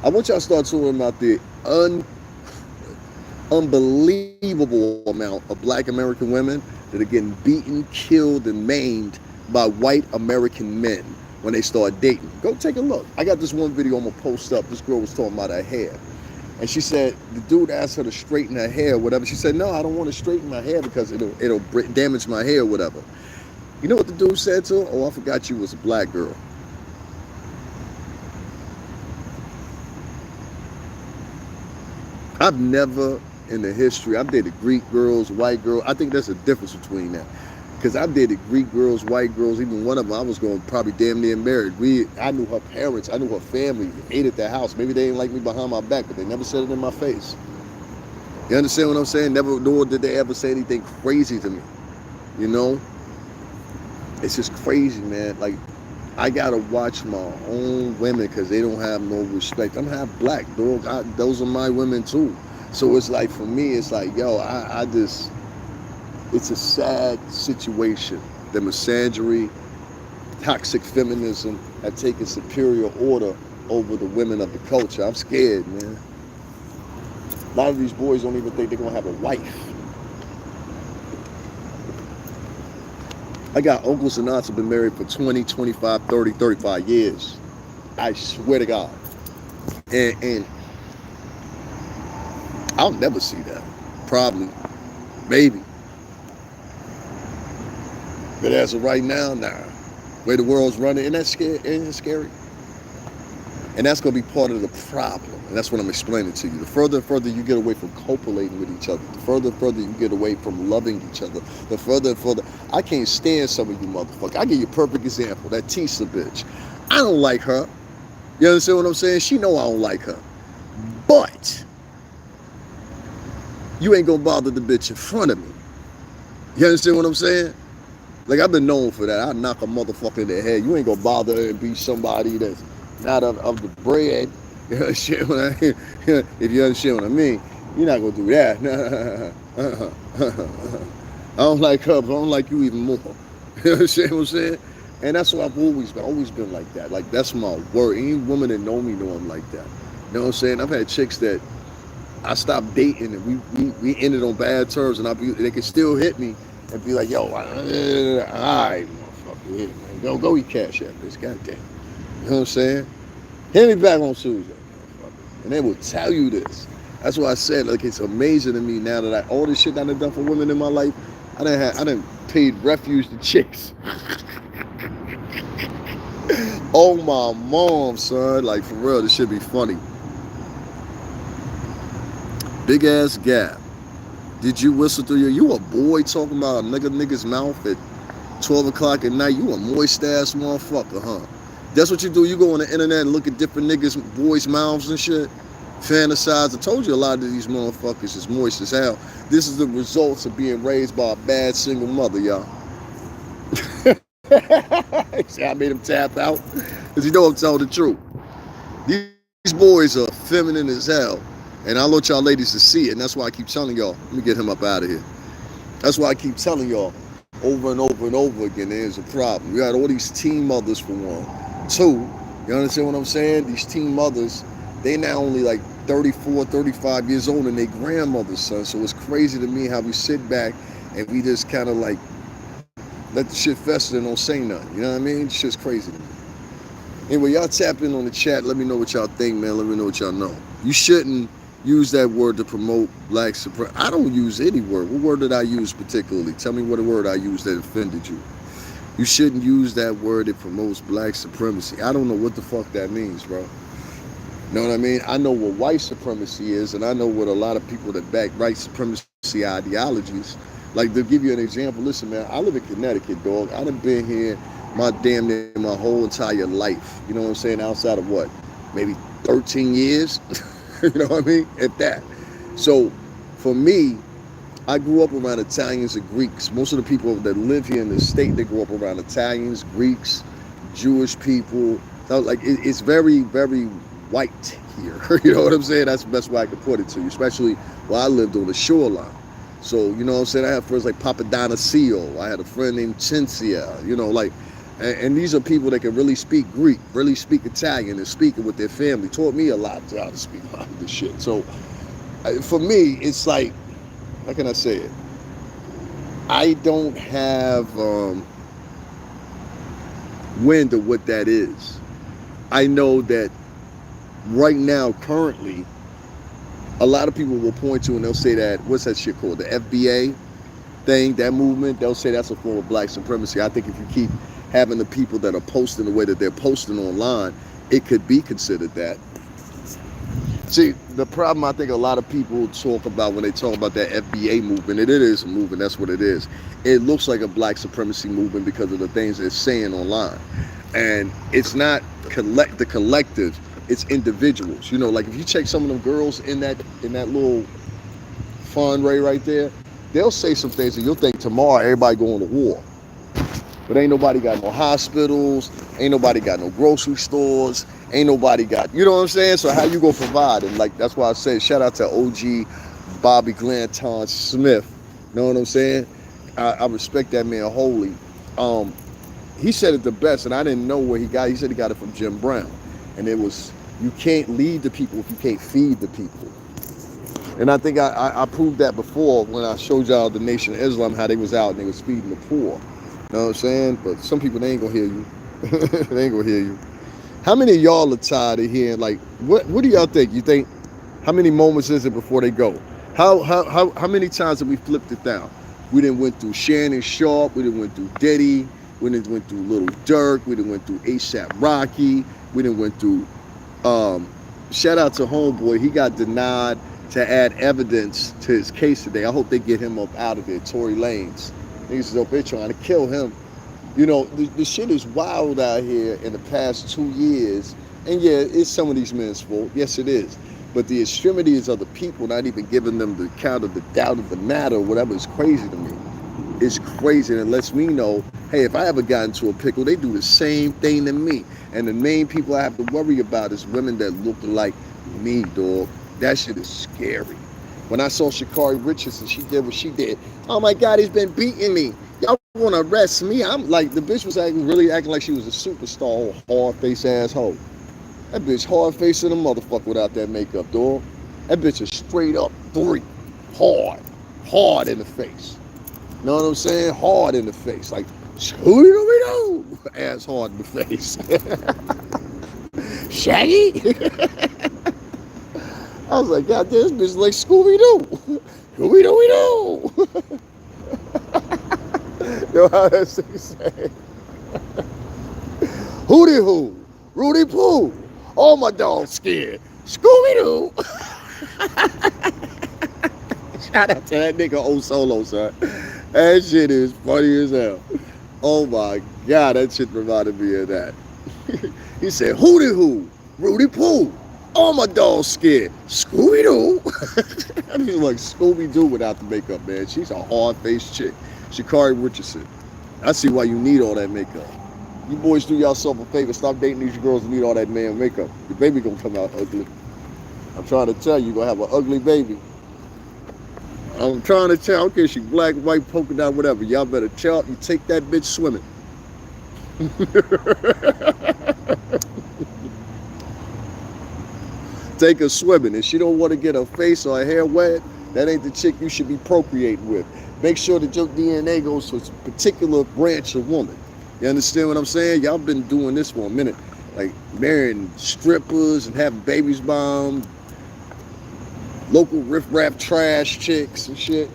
I want y'all to start talking about the unbelievable amount of black American women that are getting beaten, killed, and maimed by white American men when they start dating. Go take a look. I got this one video I'm gonna post up. This girl was talking about her hair. And she said, the dude asked her to straighten her hair or whatever. She said, no, I don't want to straighten my hair because it'll damage my hair or whatever. You know what the dude said to her? Oh, I forgot you was a black girl. I've never in the history, I've dated Greek girls, white girls. I think there's a difference between that. Because I've dated Greek girls, white girls, even one of them, I was going probably damn near married. I knew her parents, I knew her family, ate at their house. Maybe they didn't like me behind my back, but they never said it in my face. You understand what I'm saying? Never, nor did they ever say anything crazy to me. You know? It's just crazy, man. Like, I gotta watch my own women because they don't have no respect. I'm half black, dog. Those are my women too. So it's like for me, it's like, yo, I just, it's a sad situation. The misandry, toxic feminism have taken superior order over the women of the culture. I'm scared, man. A lot of these boys don't even think they're gonna have a wife. I got uncles and aunts who've been married for 20, 25, 30, 35 years. I swear to God. And I'll never see that. Probably. Maybe. But as of right now, nah. Way the world's running, and that's scary. Isn't it scary? And that's going to be part of the problem. And that's what I'm explaining to you. The further and further you get away from copulating with each other, the further and further you get away from loving each other, the further and further. I can't stand some of you motherfuckers. I'll give you a perfect example. That Tisa bitch. I don't like her. You understand what I'm saying? She know I don't like her. But you ain't going to bother the bitch in front of me. You understand what I'm saying? Like, I've been known for that. I knock a motherfucker in the head. You ain't going to bother and be somebody that's not of the bread. You understand what if you understand what I mean, you're not gonna do that. I don't like her, but I don't like you even more. You understand what I'm saying? And that's what I've always been like that. Like, that's my word. Any woman that know me know I'm like that. You know what I'm saying? I've had chicks that I stopped dating and we ended on bad terms, and they can still hit me and be like, yo, all right, motherfucker, hit it, man. Go eat cash at this, goddamn. You know what I'm saying? Hit me back on Tuesday. And they will tell you this. That's why I said, like, it's amazing to me now that all this shit that I done for women in my life, I done paid refuge to chicks. Oh my mom, son. Like, for real, this should be funny. Big ass gap. Did you whistle through you a boy talking about a nigga's mouth at 12 o'clock at night? You a moist ass motherfucker, huh? That's what you do. You go on the internet and look at different niggas' boys' mouths and shit. Fantasize. I told you a lot of these motherfuckers is moist as hell. This is the results of being raised by a bad single mother, y'all. See, I made him tap out because you know I'm telling the truth. These boys are feminine as hell, and I want y'all ladies to see it, and that's why I keep telling y'all. Let me get him up out of here. That's why I keep telling y'all over and over and over again. There's a problem. We got all these teen mothers for one. Two, you understand what I'm saying? These teen mothers, they now only like 34, 35 years old, and they grandmothers, son. So it's crazy to me how we sit back and we just kind of like let the shit fester and don't say nothing. You know what I mean? It's just crazy to me. Anyway, y'all tap in on the chat. Let me know what y'all think, man. Let me know what y'all know. You shouldn't use that word to promote black supremacy. I don't use any word. What word did I use particularly? Tell me what word I used that offended you. You shouldn't use that word that promotes black supremacy. I don't know what the fuck that means, bro. You know what I mean? I know what white supremacy is, and I know what a lot of people that back white supremacy ideologies. Like, to give you an example, listen, man, I live in Connecticut, dog. I done been here my whole entire life. You know what I'm saying? Outside of what? Maybe 13 years? You know what I mean? At that. So, for me, I grew up around Italians and Greeks. Most of the people that live here in the state, they grew up around Italians, Greeks, Jewish people. So, like, it's very, very white here. You know what I'm saying? That's the best way I could put it to you, especially where I lived on the shoreline. So, you know what I'm saying? I had friends like Papadonasio. I had a friend named Cinzia, you know, like, and these are people that can really speak Greek, really speak Italian, and speak it with their family. Taught me a lot how to speak a lot of this shit. So, for me, it's like, how can I say it? I don't have wind of what that is. I know that right now, currently, a lot of people will point to and they'll say that, what's that shit called? The FBA thing, that movement, they'll say that's a form of black supremacy. I think if you keep having the people that are posting the way that they're posting online, it could be considered that. See, the problem I think a lot of people talk about when they talk about that FBA movement, it is a movement, that's what it is. It looks like a black supremacy movement because of the things they're saying online. And it's not the collective, it's individuals. You know, like if you check some of them girls in that little fun ray right there, they'll say some things and you'll think tomorrow everybody going to war. But ain't nobody got no hospitals, ain't nobody got no grocery stores, ain't nobody got, you know what I'm saying? So how you gonna provide? And like, that's why I say shout out to OG Bobby Glanton Smith. You know what I'm saying? I respect that man wholly. Um, he said it the best, and I didn't know where he got it. He said he got it from Jim Brown. And it was, you can't lead the people if you can't feed the people. And I think I proved that before when I showed y'all the Nation of Islam, how they was out and they was feeding the poor. You know what I'm saying? But some people, they ain't gonna hear you. They ain't gonna hear you. How many of y'all are tired of hearing, like, what do y'all think? You think, how many moments is it before they go? How many times have we flipped it down? We done went through Shannon Sharp, we done went through Diddy, we done went through Little Dirk, we done went through ASAP Rocky, we done went through, shout out to Homeboy, he got denied to add evidence to his case today. I hope they get him up out of there, Tory Lanez. Niggas is up there trying to kill him. You know, the shit is wild out here in the past 2 years. And yeah, it's some of these men's fault. Yes, it is. But the extremities of the people not even giving them the count of the doubt of the matter or whatever is crazy to me. It's crazy, and it lets me know, hey, if I ever got into a pickle, they do the same thing to me. And the main people I have to worry about is women that look like me, dog. That shit is scary. When I saw Shakari Richardson, she did what she did. Oh my God, he's been beating me. Y'all want to arrest me? I'm like, the bitch was really acting like she was a superstar, hard-faced asshole. That bitch hard-faced in a motherfucker without that makeup, dog. That bitch is straight up freak. Hard in the face. You know what I'm saying? Hard in the face. Like, Scooby-Doo, ass hard in the face. Shaggy? I was like, God, this bitch like Scooby-Doo. Scooby-Doo. Yo, how that thing say? Hootie hoo, Rudy Poo. All my dogs scared. Scooby-Doo. Shout out to that nigga O Solo, son. That shit is funny as hell. Oh my God, that shit reminded me of that. He said, Hootie hoo, Rudy Poo. All my dogs scared. Scooby-Doo. He's like Scooby-Doo without the makeup, man. She's a hard-faced chick. Shakari Richardson. I see why you need all that makeup. You boys do yourself a favor. Stop dating these girls who need all that man makeup. Your baby gonna come out ugly. I'm trying to tell you, you're gonna have an ugly baby. I'm trying to tell, I don't care if she black, white, polka dot, whatever. Y'all better tell, you take that bitch swimming. Take her swimming. If she don't want to get her face or her hair wet, that ain't the chick you should be procreating with. Make sure that your DNA goes to a particular branch of woman. You understand what I'm saying? Y'all been doing this for a minute. Like marrying strippers and having babies by them. Local riff-raff trash chicks and shit.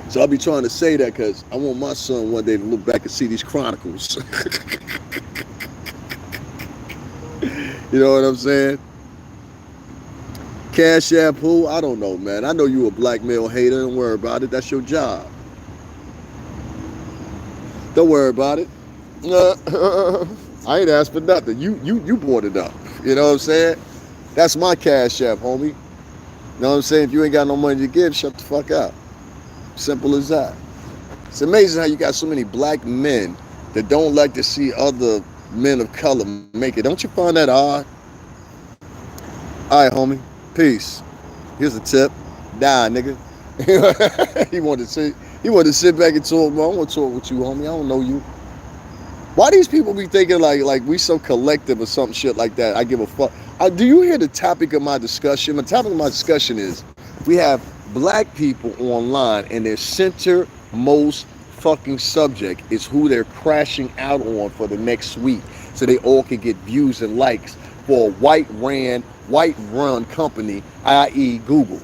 So I'll be trying to say that because I want my son one day to look back and see these chronicles. You know what I'm saying? Cash App who? I don't know, man. I know you a black male hater. Don't worry about it. That's your job. Don't worry about it. I ain't asked for nothing. You brought it up. You know what I'm saying? That's my Cash App, homie. You know what I'm saying? If you ain't got no money to give, shut the fuck up. Simple as that. It's amazing how you got so many black men that don't like to see other men of color make it. Don't you find that odd? All right, homie. Peace. Here's a tip. Nah, nigga. He wanted to sit back and talk. Well, I want to talk with you, homie. I don't know you. Why these people be thinking like we so collective or some shit like that? I give a fuck. Do you hear the topic of my discussion? The topic of my discussion is we have black people online and their centermost fucking subject is who they're crashing out on for the next week so they all can get views and likes for a white-run company, i.e. Google,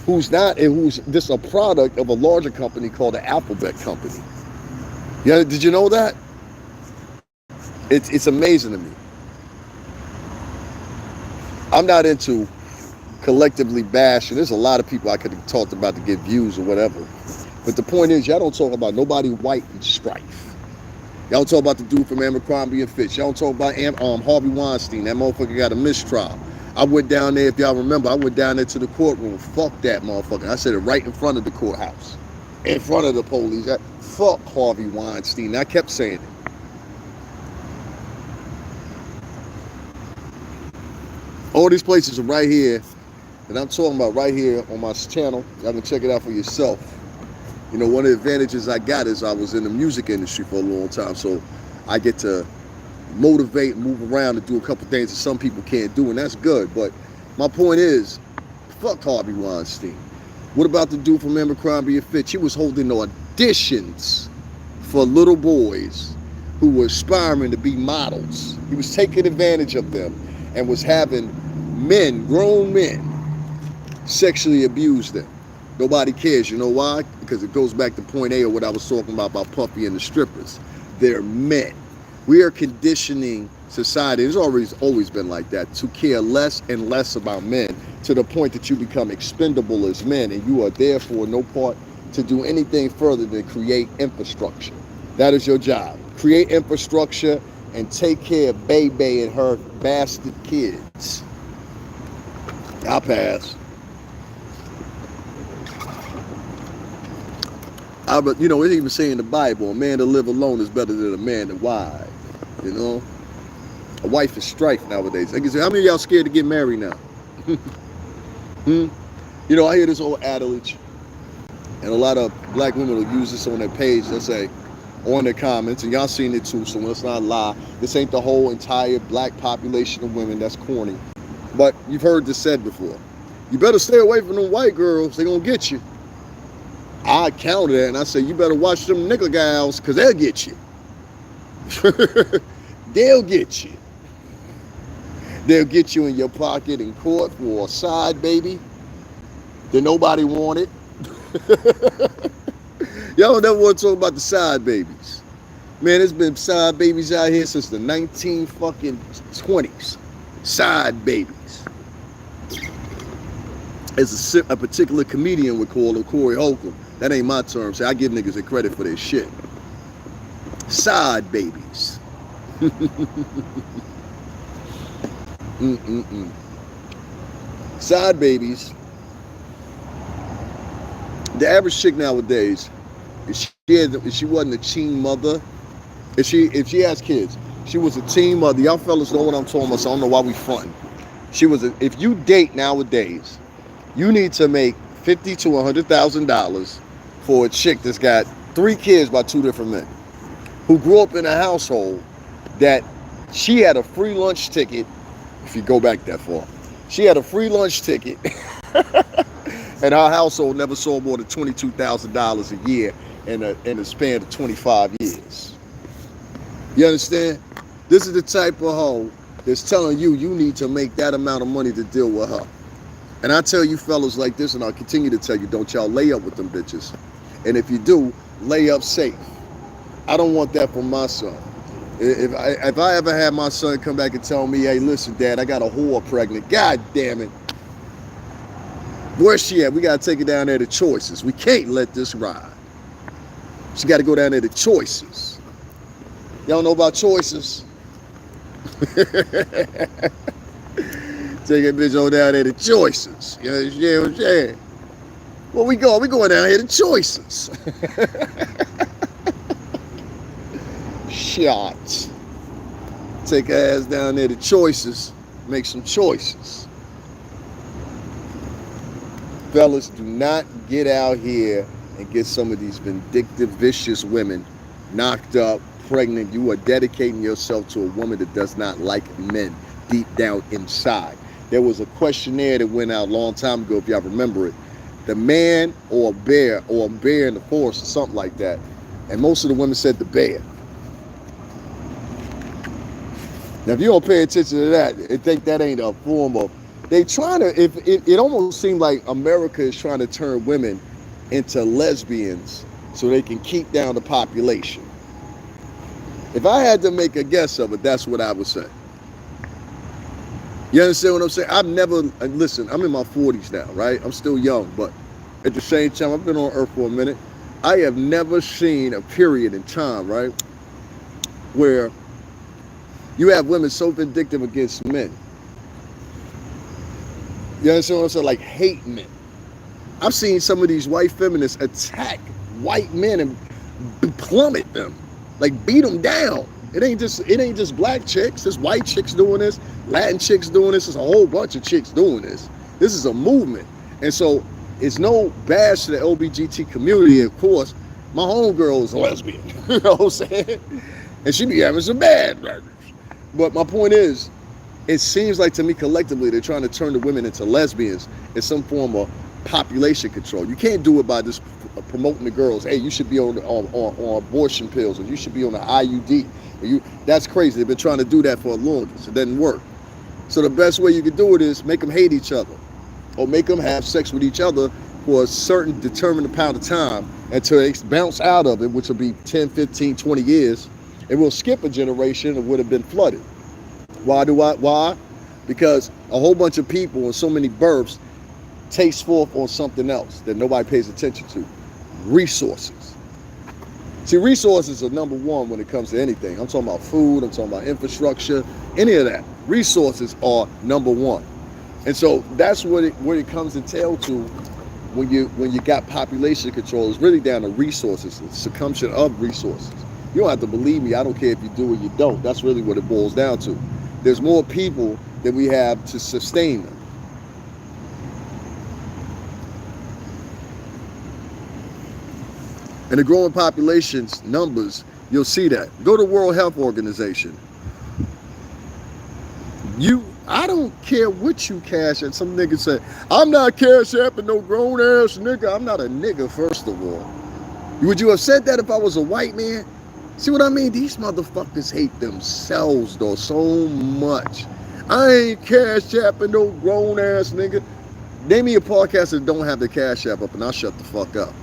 who's just a product of a larger company called the Alphabet Company. Yeah, did you know that? It's amazing to me. I'm not into collectively bashing. There's a lot of people I could have talked about to get views or whatever. But the point is, y'all don't talk about nobody white in strife. Y'all don't talk about the dude from Abercrombie and Fitch. Y'all don't talk about Harvey Weinstein. That motherfucker got a mistrial. I went down there, if y'all remember, I went down there to the courtroom. Fuck that motherfucker. I said it right in front of the courthouse. in front of the police. Fuck Harvey Weinstein. I kept saying it. All these places are right here, and I'm talking about right here on my channel. Y'all can check it out for yourself. You know, one of the advantages I got is I was in the music industry for a long time, so I get to motivate and move around and do a couple things that some people can't do, and that's good. But my point is, fuck Harvey Weinstein. What about the dude from Abercrombie & Fitch? He was holding auditions for little boys who were aspiring to be models. He was taking advantage of them and was having men, grown men, sexually abuse them. Nobody cares. You know why? Because it goes back to point A, or what I was talking about Puffy and the strippers. They're men. We are conditioning society, it's always been like that, to care less and less about men, to the point that you become expendable as men, and you are therefore no part to do anything further than create infrastructure. That is your job. Create infrastructure and take care of Baby and her bastard kids. I'll pass. But you know, it even say in the Bible, a man to live alone is better than a man to wife. You know, a wife is strife nowadays. Like I said, how many of y'all scared to get married now? You know, I hear this old adage, and a lot of black women will use this on their page. They'll say, on their comments, and y'all seen it too, so let's not lie. This ain't the whole entire black population of women. That's corny. But you've heard this said before. You better stay away from them white girls. They're going to get you. I counter that and I say, you better watch them nigga gals, because they'll get you. They'll get you. They'll get you in your pocket in court for a side baby that nobody wanted. Y'all never want to talk about the side babies. Man, there's been side babies out here since the 1920s. Side babies. As a particular comedian would call him, Corey Holcomb. That ain't my term. So I give niggas the credit for their shit. Side babies. Side babies. The average chick nowadays, if she wasn't a teen mother, if she has kids, she was a teen mother. Y'all fellas know what I'm talking about, so I don't know why we fronting. If you date nowadays, you need to make $50,000 to $100,000 for a chick that's got 3 kids by 2 different men, who grew up in a household that she had a free lunch ticket. If you go back that far, she had a free lunch ticket, and our household never saw more than $22,000 a year in a span of 25 years. You understand? This is the type of hoe that's telling you need to make that amount of money to deal with her. And I tell you fellas like this, and I'll continue to tell you, don't y'all lay up with them bitches. And if you do, lay up safe. I don't want that for my son. If I ever had my son come back and tell me, hey, listen, Dad, I got a whore pregnant. God damn it. Where's she at? We got to take her down there to Choices. We can't let this ride. She got to go down there to Choices. Y'all know about Choices? Take that bitch on down there to Choices. You understand what I'm saying? Well, we going down here to Choices. Shots. Take her ass down there to Choices. Make some choices. Fellas, do not get out here and get some of these vindictive, vicious women knocked up, pregnant. You are dedicating yourself to a woman that does not like men deep down inside. There was a questionnaire that went out a long time ago, if y'all remember it. The man or a bear in the forest or something like that. And most of the women said the bear. Now, if you don't pay attention to that, I think that ain't a form of... They trying to... It almost seemed like America is trying to turn women into lesbians so they can keep down the population. If I had to make a guess of it, that's what I would say. You understand what I'm saying? I've never... Listen, I'm in my 40s now, right? I'm still young, but at the same time, I've been on Earth for a minute. I have never seen a period in time, right, where you have women so vindictive against men. You understand what I'm saying? Like hate men. I've seen some of these white feminists attack white men and plummet them, like beat them down. It ain't just black chicks. There's white chicks doing this, Latin chicks doing this. There's a whole bunch of chicks doing this. This is a movement. And so it's no bash to the LBGT community. Of course, my homegirl is a lesbian. You know what I'm saying? And she be having some bad burgers. But my point is, it seems like to me collectively they're trying to turn the women into lesbians in some form of population control. You can't do it by just promoting the girls. Hey, you should be on abortion pills, or you should be on the IUD. That's crazy. They've been trying to do that for the longest. It doesn't work. So the best way you can do it is make them hate each other, or make them have sex with each other for a certain determined amount of time until they bounce out of it, which will be 10, 15, 20 years, and we'll skip a generation of would have been flooded. Why? Because a whole bunch of people and so many births takes forth on something else that nobody pays attention to. Resources. See, resources are number one when it comes to anything. I'm talking about food, I'm talking about infrastructure, any of that. Resources are number one. And so that's what it comes to tail to when you got population control. It's really down to resources, the circumvention of resources. You don't have to believe me. I don't care if you do or you don't. That's really what it boils down to. There's more people than we have to sustain them. And the growing population's numbers, you'll see that. Go to World Health Organization. I don't care what you cash at. Some nigga say, I'm not cash apping no grown ass nigga. I'm not a nigga, first of all. Would you have said that if I was a white man? See what I mean? These motherfuckers hate themselves though so much. I ain't cash apping no grown ass nigga. Name me a podcast that don't have the cash app up and I'll shut the fuck up.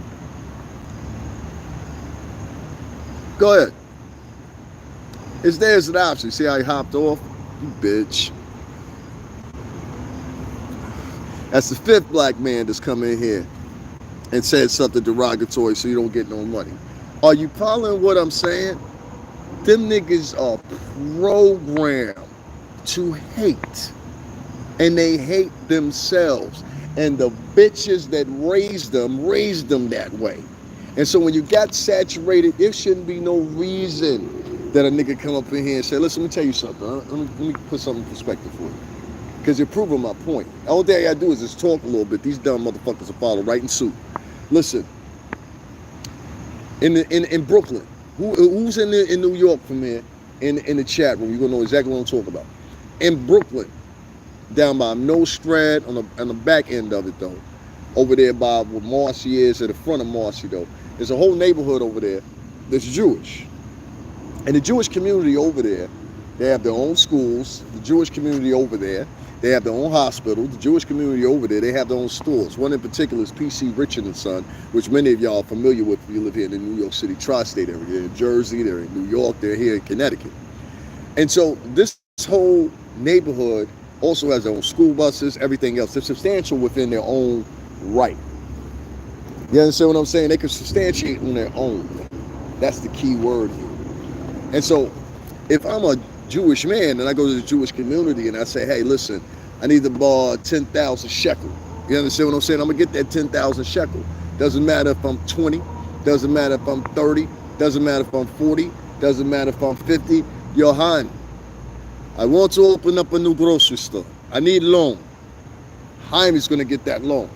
Go ahead. It's there as an option. See how he hopped off? You bitch. That's the fifth black man that's come in here and said something derogatory so you don't get no money. Are you following what I'm saying? Them niggas are programmed to hate. And they hate themselves. And the bitches that raised them that way. And so when you got saturated, there shouldn't be no reason that a nigga come up in here and say, listen, let me tell you something. Let me put something in perspective for you. Because you're proving my point. All thing I gotta do is just talk a little bit. These dumb motherfuckers will follow right in suit. Listen, in Brooklyn, who's in New York from here in the chat room? You're gonna know exactly what I'm talking about. In Brooklyn, down by Nostrad on the back end of it though, over there by where Marcy is, at the front of Marcy though, there's a whole neighborhood over there that's Jewish. And the Jewish community over there, they have their own schools. The Jewish community over there, they have their own hospital. The Jewish community over there, they have their own stores. One in particular is Shakari Richardson, which many of y'all are familiar with if you live here in the New York City tri-state area. They're in Jersey, they're in New York, they're here in Connecticut. And so this whole neighborhood also has their own school buses, everything else. They're substantial within their own right. You understand what I'm saying? They can substantiate on their own. That's the key word here. And so if I'm a Jewish man and I go to the Jewish community and I say, hey, listen, I need to borrow 10,000 shekel. You understand what I'm saying? I'm going to get that 10,000 shekel. Doesn't matter if I'm 20. Doesn't matter if I'm 30. Doesn't matter if I'm 40. Doesn't matter if I'm 50. Yo, hon, I want to open up a new grocery store. I need a loan. Haim is going to get that loan.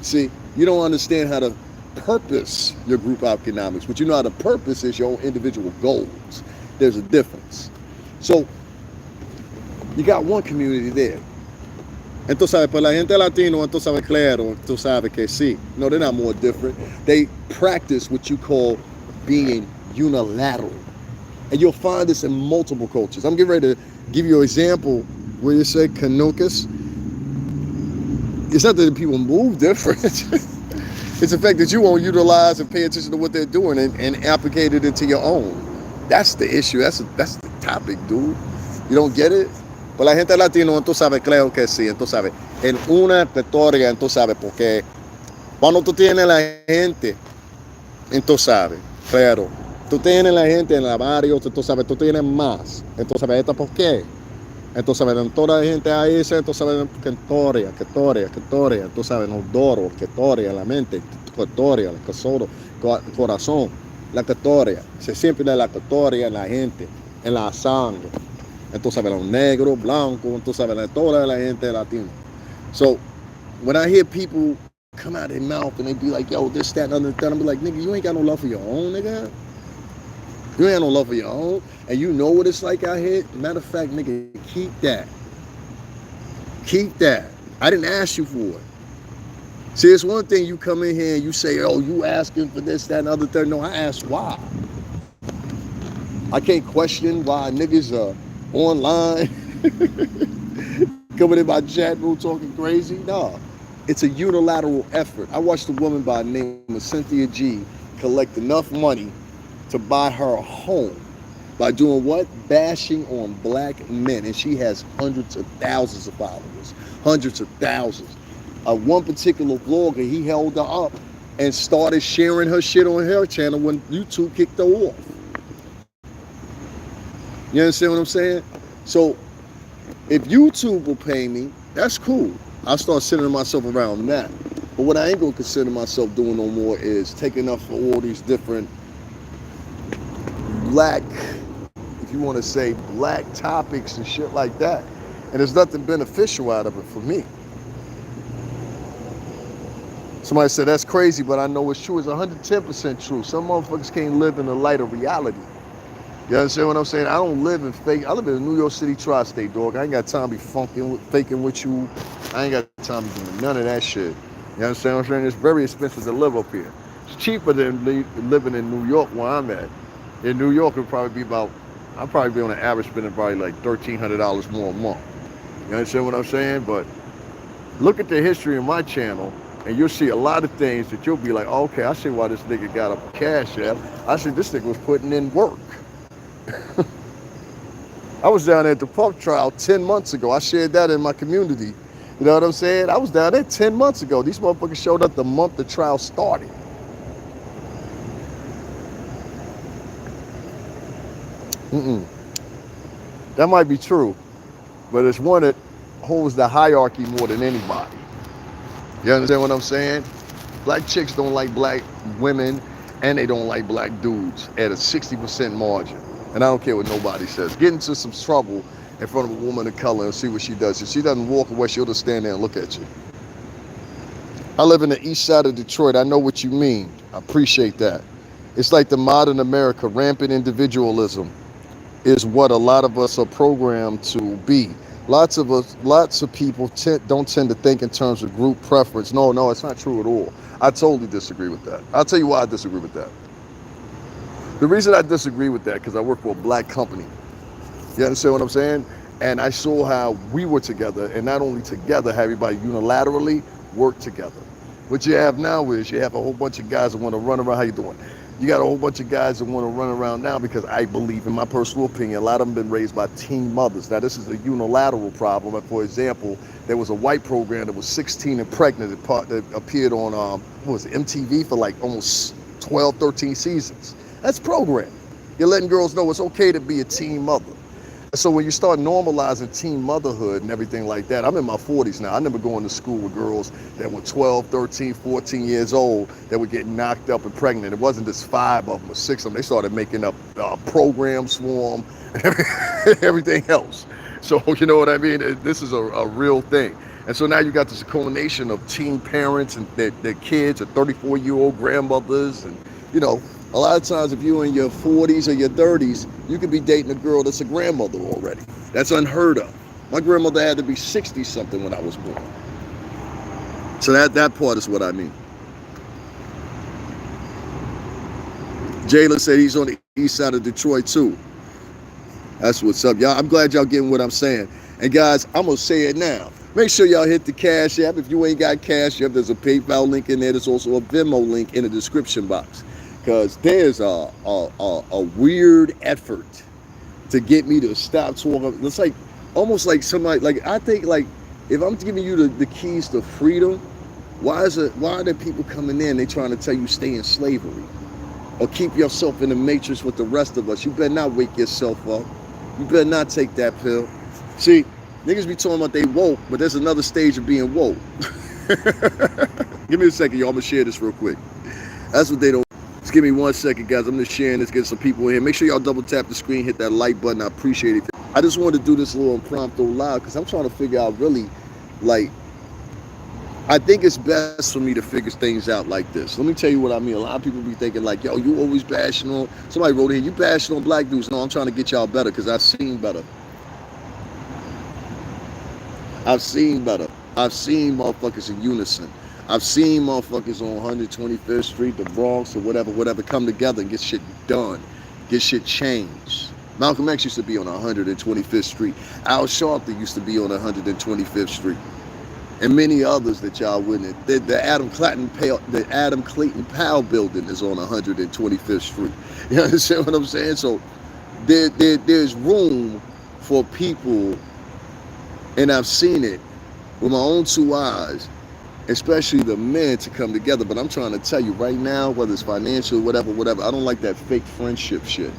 See, you don't understand how to purpose your group economics, but you know how to purpose is your own individual goals. There's a difference. So, you got one community there. Entonces, para la gente latino, entonces, claro, tú sabes que sí. No, they're not more different. They practice what you call being unilateral. And you'll find this in multiple cultures. I'm getting ready to give you an example where you say Canucas. It's not that people move different. It's the fact that you won't utilize and pay attention to what they're doing and applicate it into your own. That's the issue. That's the topic, dude. You don't get it? Pues la gente latino, tú sabes, creo que sí. Tú sabes, en una historia, tú sabes, porque cuando tú tienes la gente, tú sabes, claro, tú tienes la gente en la barrio, tú sabes, tú tienes más. Entonces, ¿sabes esto por qué? Entonces, en toda la gente ahí, tú sabes, que historia, tú sabes, no doro, que historia, la mente, que historia, que solo, corazón. La historia. Se siempre da la historia en la gente, en la sangre. Entonces, los negros, blancos, entonces, toda la gente latina. So, when I hear people come out of their mouth and they be like, yo, this, that, and other thing, I'm like, nigga, you ain't got no love for your own, nigga. You ain't got no love for your own. And you know what it's like out here. Matter of fact, nigga, keep that. Keep that. I didn't ask you for it. See, it's one thing you come in here and you say, oh, you asking for this, that, and other thing. No, I asked why. I can't question why niggas are online coming in my chat room talking crazy. No, it's a unilateral effort. I watched a woman by the name of Cynthia G collect enough money to buy her a home by doing what? Bashing on black men. And she has hundreds of thousands of followers. Hundreds of thousands. One particular vlogger, he held her up and started sharing her shit on her channel when YouTube kicked her off. You understand what I'm saying? So if YouTube will pay me, that's cool. I'll start centering myself around that. But what I ain't gonna consider myself doing no more is taking up for all these different black, if you want to say black topics and shit like that. And there's nothing beneficial out of it for me. Somebody said, that's crazy, but I know it's true. It's 110% true. Some motherfuckers can't live in the light of reality. You understand what I'm saying? I don't live in fake. I live in the New York City tri-state, dog. I ain't got time to be faking with you. I ain't got time to do none of that shit. You understand what I'm saying? It's very expensive to live up here. It's cheaper than living in New York where I'm at. In New York, it'd probably be about, I'd probably be on an average spending probably like $1,300 more a month. You understand what I'm saying? But look at the history of my channel, and you'll see a lot of things that you'll be like, oh, okay, I see why this nigga got a cash app. I see this nigga was putting in work. I was down there at the pump trial 10 months ago. I shared that in my community. You know what I'm saying? I was down there 10 months ago. These motherfuckers showed up the month the trial started. That might be true, but it's one that holds the hierarchy more than anybody. You understand what I'm saying? Black chicks don't like black women, and they don't like black dudes at a 60% margin. And I don't care what nobody says. Get into some trouble in front of a woman of color and see what she does. If she doesn't walk away, she'll just stand there and look at you. I live in the east side of Detroit. I know what you mean. I appreciate that. It's like the modern America. Rampant individualism is what a lot of us are programmed to be. Lots of people don't tend to think in terms of group preference. No, it's not true at all. I totally disagree with that. I'll tell you why I disagree with that. The reason I disagree with that, because I work for a black company. You understand what I'm saying? And I saw how we were together, and not only together, how everybody unilaterally work together. What you have now is you have a whole bunch of guys that want to run around. How you doing? You got a whole bunch of guys that want to run around now because I believe, in my personal opinion, a lot of them been raised by teen mothers. Now, this is a unilateral problem. For example, there was a white program that was 16 and pregnant that appeared on, what was it, MTV for like almost 12, 13 seasons. That's programming. You're letting girls know it's okay to be a teen mother. So when you start normalizing teen motherhood and everything like that, I'm in my 40s now. I remember going to school with girls that were 12, 13, 14 years old that would get knocked up and pregnant. It wasn't just 5 of them or 6 of them. They started making up programs for them and everything else. So, you know what I mean? This is a real thing. And so now you got this culmination of teen parents and their kids are 34-year-old grandmothers. And, you know, a lot of times if you're in your 40s or your 30s, you could be dating a girl that's a grandmother already. That's unheard of. My grandmother had to be 60-something when I was born. So that part is what I mean. Jayla said he's on the east side of Detroit too. That's what's up, y'all. I'm glad y'all getting what I'm saying. And guys, I'm going to say it now. Make sure y'all hit the Cash App. If you ain't got Cash App, there's a PayPal link in there. There's also a Venmo link in the description box. Because there's a weird effort to get me to stop talking. It's like almost like somebody, like I think like if I'm giving you the keys to freedom, why are there people coming in, they trying to tell you stay in slavery or keep yourself in the matrix with the rest of us? You better not wake yourself up. You better not take that pill. See, niggas be talking about they woke, but there's another stage of being woke. Give me a second, y'all. I'm gonna share this real quick. That's what they don't. Just give me 1 second, guys. I'm just sharing this, get some people in here. Make sure y'all double tap the screen, hit that like button. I appreciate it. I just wanted to do this little impromptu live because I'm trying to figure out really, like, I think it's best for me to figure things out like this. Let me tell you what I mean. A lot of people be thinking like, yo, you always bashing on, somebody wrote in, you bashing on black dudes. No, I'm trying to get y'all better because I've seen better. I've seen better. I've seen motherfuckers in unison. I've seen motherfuckers on 125th Street, the Bronx, or whatever, come together and get shit done, get shit changed. Malcolm X used to be on 125th Street. Al Sharpton used to be on 125th Street. And many others that y'all wouldn't. The Adam Clayton Powell building is on 125th Street. You understand what I'm saying? So there's room for people, and I've seen it with my own 2 eyes, especially the men, to come together. But I'm trying to tell you right now, whether it's financial, whatever, I don't like that fake friendship shit.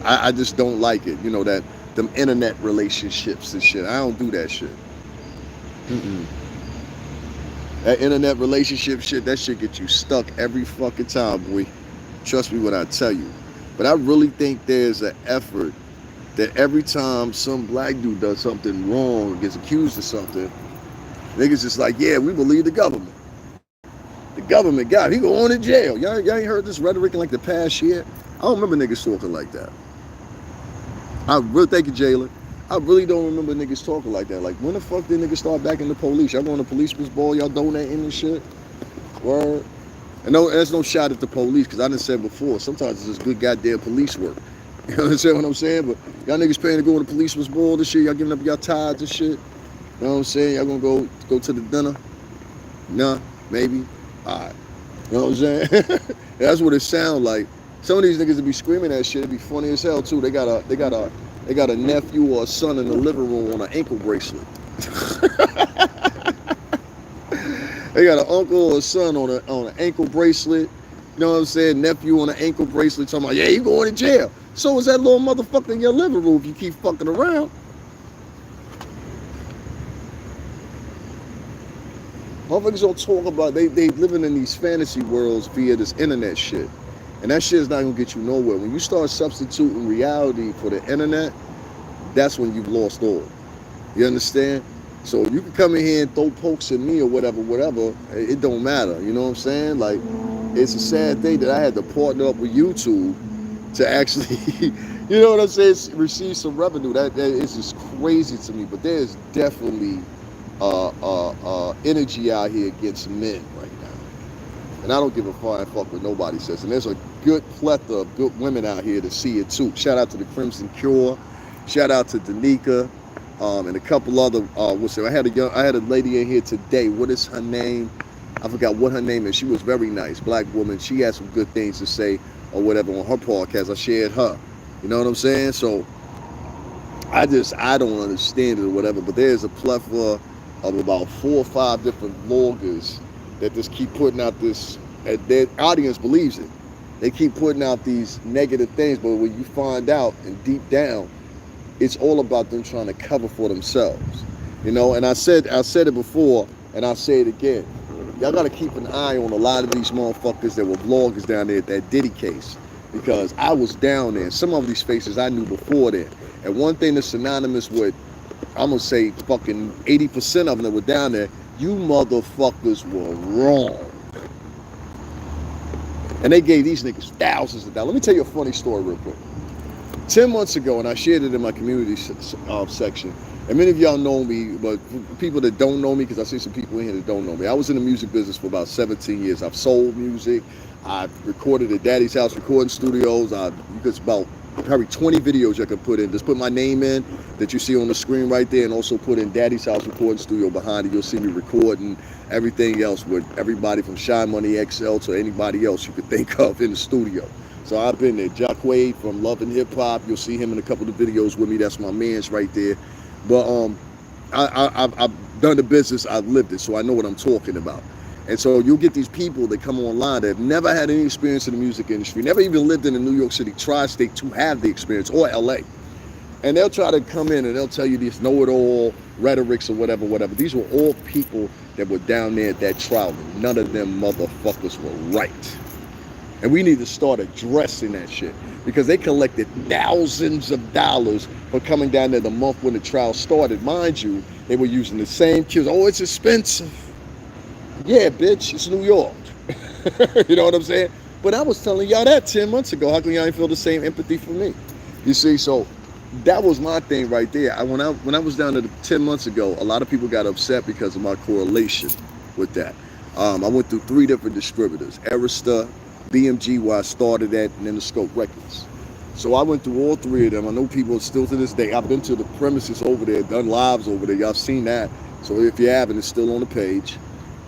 I just don't like it. You know, that them internet relationships and shit. I don't do that shit. That internet relationship shit, that shit get you stuck every fucking time, boy. Trust me when I tell you. But I really think there's an effort that every time some black dude does something wrong, gets accused of something, niggas just like, yeah, we believe the government. The government got him. He go on to jail. Y'all ain't heard this rhetoric in like the past year? I don't remember niggas talking like that. I really, thank you, Jalen. I really don't remember niggas talking like that. Like, when the fuck did niggas start backing the police? Y'all going to policeman's ball? Y'all donating and shit? Word. And no, there's no shot at the police, because I done said before, sometimes it's just good goddamn police work. You understand what I'm saying? But y'all niggas paying to go to the policeman's ball and shit. Y'all giving up y'all tithes and shit. You know what I'm saying? Y'all gonna go to the dinner? Nah, maybe. All right. You know what I'm saying? That's what it sound like. Some of these niggas that be screaming that shit, it be funny as hell too. They got a nephew or a son in the living room on an ankle bracelet. They got an uncle or a son on an ankle bracelet. You know what I'm saying? Nephew on an ankle bracelet talking about, yeah, you going to jail. So is that little motherfucker in your living room if you keep fucking around. Motherfuckers don't talk about, they living in these fantasy worlds via this internet shit. And that shit is not gonna get you nowhere. When you start substituting reality for the internet, that's when you've lost all. You understand? So you can come in here and throw pokes at me or whatever, it don't matter. You know what I'm saying? Like, it's a sad thing that I had to partner up with YouTube to actually, you know what I'm saying, receive some revenue. That is just crazy to me. But there's definitely energy out here against men right now. And I don't give a flying fuck what nobody says. And there's a good plethora of good women out here to see it too. Shout out to the Crimson Cure. Shout out to Danica, and a couple other. I had a lady in here today. What is her name? I forgot what her name is. She was very nice, black woman. She had some good things to say or whatever on her podcast. I shared her. You know what I'm saying? So I don't understand it or whatever. But there's a plethora of about 4 or 5 different vloggers that just keep putting out this. Their audience believes it. They keep putting out these negative things, but when you find out and deep down, it's all about them trying to cover for themselves. You know, and I said it before, and I'll say it again. Y'all got to keep an eye on a lot of these motherfuckers that were vloggers down there at that Diddy case, because I was down there. Some of these faces I knew before then. And one thing that's synonymous with, I'm going to say fucking 80% of them that were down there, you motherfuckers were wrong. And they gave these niggas thousands of dollars. Let me tell you a funny story real quick. 10 months ago, and I shared it in my community section, and many of y'all know me, but people that don't know me, because I see some people in here that don't know me, I was in the music business for about 17 years. I've sold music. I've recorded at Daddy's House Recording Studios. It's about probably 20 videos I can put in. Just put my name in that you see on the screen right there, and also put in Daddy's House Recording Studio behind it. You'll see me recording everything else with everybody from Shy Money XL to anybody else you could think of in the studio. So I've been there. Jack Wade from Love and Hip Hop. You'll see him in a couple of the videos with me. That's my man's right there. But I've done the business. I've lived it, so I know what I'm talking about. And so you'll get these people that come online that have never had any experience in the music industry, never even lived in the New York City tri-state to have the experience, or LA. And they'll try to come in and they'll tell you these know-it-all rhetorics or whatever. These were all people that were down there at that trial, and none of them motherfuckers were right. And we need to start addressing that shit because they collected thousands of dollars for coming down there the month when the trial started. Mind you, they were using the same cues. Oh, it's expensive. Yeah, bitch, it's New York. You know what I'm saying? But I was telling y'all that 10 months ago. How come y'all ain't feel the same empathy for me? You see, so that was my thing right there. When I was down there 10 months ago, a lot of people got upset because of my correlation with that. I went through 3 different distributors: Arista, BMG, where I started at, and then the Scope Records. So I went through all 3 of them. I know people still to this day. I've been to the premises over there, done lives over there. Y'all seen that. So if you haven't, it's still on the page.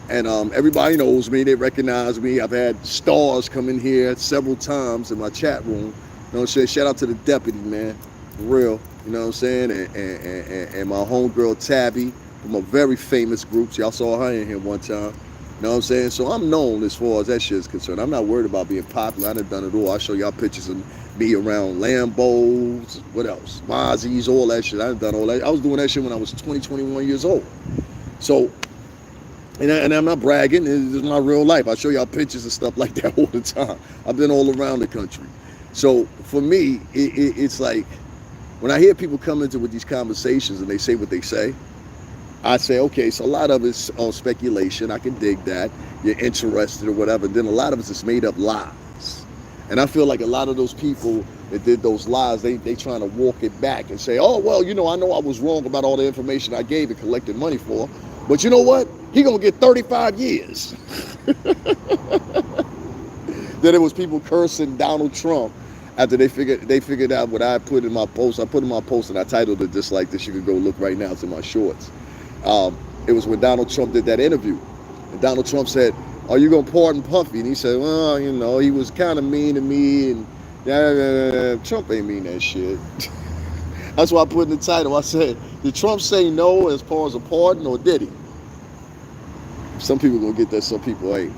And everybody knows me. They recognize me. I've had stars come in here several times in my chat room. You know what I'm saying? Shout out to the deputy, man. For real. You know what I'm saying? And my homegirl, Tabby, from a very famous group. Y'all saw her in here one time. You know what I'm saying? So I'm known as far as that shit is concerned. I'm not worried about being popular. I done done it all. I'll show y'all pictures of me around Lambos, what else? Mozzie's, all that shit. I done done all that. I was doing that shit when I was 20, 21 years old. So, and I'm not bragging. It's my real life. I show y'all pictures and stuff like that all the time. I've been all around the country. So for me, it's like when I hear people come into with these conversations and they say what they say, I say, okay, so a lot of it's on speculation. I can dig that. You're interested or whatever. Then a lot of it's just made up lies. And I feel like a lot of those people that did those lies, they trying to walk it back and say, oh, well, you know I was wrong about all the information I gave and collected money for. But you know what? He gonna get 35 years. Then it was people cursing Donald Trump after they figured out what I put in my post. I put in my post and I titled it just like this. You can go look right now. It's in my shorts. It was when Donald Trump did that interview. And Donald Trump said, are you going to pardon Puffy? And he said, well, you know, he was kind of mean to me. And Trump ain't mean that shit. That's why I put in the title. I said, did Trump say no as far as a pardon, or did he? Some people going to get that, some people ain't.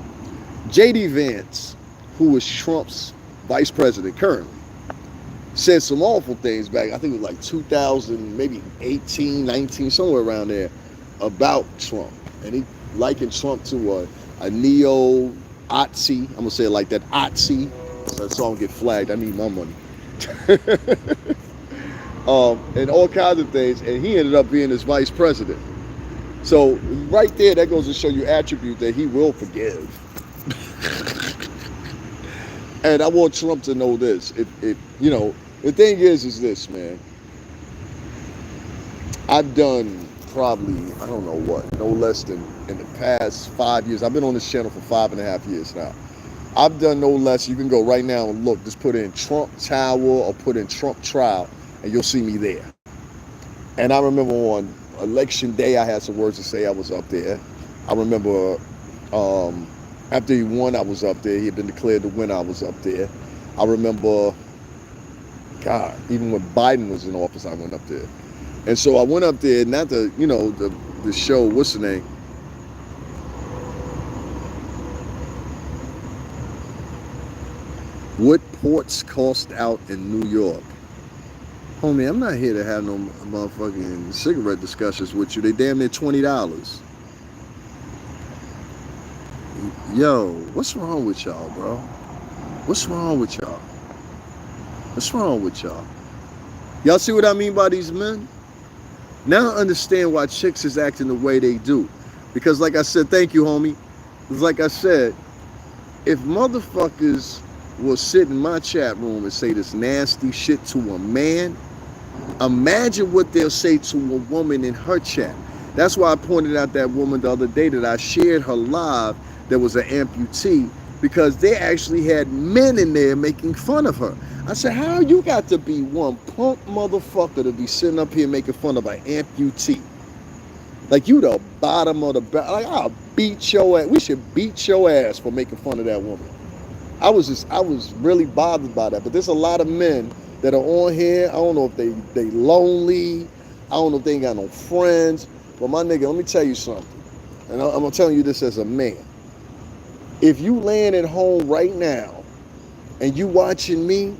J.D. Vance, who was Trump's vice president currently, said some awful things back, I think it was like 2000, maybe 18, 19, somewhere around there, about Trump. And he likened Trump to a neo-Otzi. I'm going to say it like that, Otzi. So that song get flagged. I need my money. And all kinds of things. And he ended up being his vice president. So right there, that goes to show you attribute that he will forgive. And I want Trump to know this. You know, the thing is this, man. I've done probably, I don't know what, no less than in the past 5 years. I've been on this channel for 5.5 years now. I've done no less. You can go right now and look. Just put in Trump Tower or put in Trump trial, and you'll see me there. And I remember on election day, I had some words to say. I was up there. I remember after he won, I was up there. He had been declared the winner. I was up there. I remember, God, even when Biden was in office, I went up there. And so I went up there, not the, you know, the show, what's the name? What ports cost out in New York? Homie, I'm not here to have no motherfucking cigarette discussions with you. They damn near $20. Yo, what's wrong with y'all, bro? What's wrong with y'all? What's wrong with y'all? Y'all see what I mean by these men? Now I understand why chicks is acting the way they do. Because like I said, thank you, homie. Like I said, if motherfuckers will sit in my chat room and say this nasty shit to a man, imagine what they'll say to a woman in her chat. That's why I pointed out that woman the other day that I shared her live that was an amputee, because they actually had men in there making fun of her. I said, how you got to be one punk motherfucker to be sitting up here making fun of an amputee? Like you the bottom of the barrel. Like I'll beat your ass. We should beat your ass for making fun of that woman. I was really bothered by that. But there's a lot of men that are on here. I don't know if they lonely. I don't know if they ain't got no friends. But my nigga, let me tell you something. And I'm telling you this as a man. If you laying at home right now and you watching me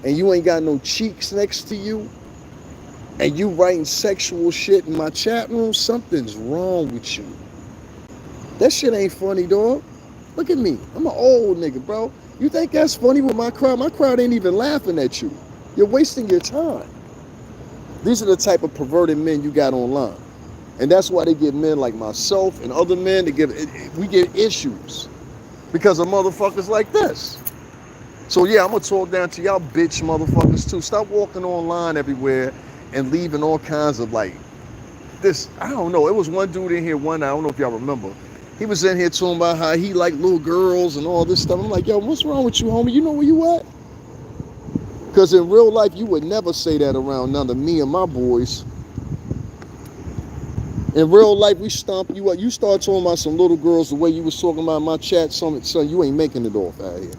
and you ain't got no cheeks next to you and you writing sexual shit in my chat room, something's wrong with you. That shit ain't funny, dog. Look at me. I'm an old nigga, bro. You think that's funny with my crowd? My crowd ain't even laughing at you. You're wasting your time. These are the type of perverted men you got online. And that's why they get men like myself and other men, we get issues because of motherfuckers like this. So yeah, I'm gonna talk down to y'all bitch motherfuckers too. Stop walking online everywhere and leaving all kinds of like this. I don't know. It was one dude in here one night. I don't know if y'all remember. He was in here talking about how he liked little girls and all this stuff. I'm like, yo, what's wrong with you, homie? You know where you at? Because in real life, you would never say that around none of me and my boys. In real life, we stomp you up. You start talking about some little girls the way you was talking about in my chat, son, you ain't making it off out here.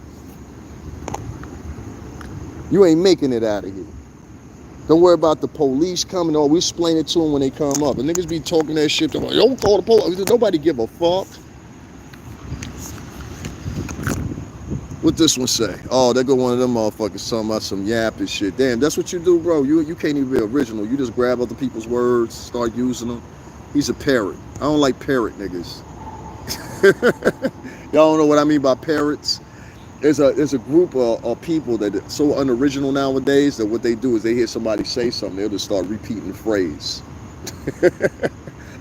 You ain't making it out of here. Don't worry about the police coming. Or we explain it to them when they come up. And niggas be talking that shit. Like, don't call the police. Nobody give a fuck. What this one say? Oh, there go one of them motherfuckers talking about some yap and shit. Damn, that's what you do, bro. You can't even be original. You just grab other people's words, start using them. He's a parrot. I don't like parrot niggas. Y'all don't know what I mean by parrots? There's a group of people that are so unoriginal nowadays that what they do is they hear somebody say something, they'll just start repeating the phrase.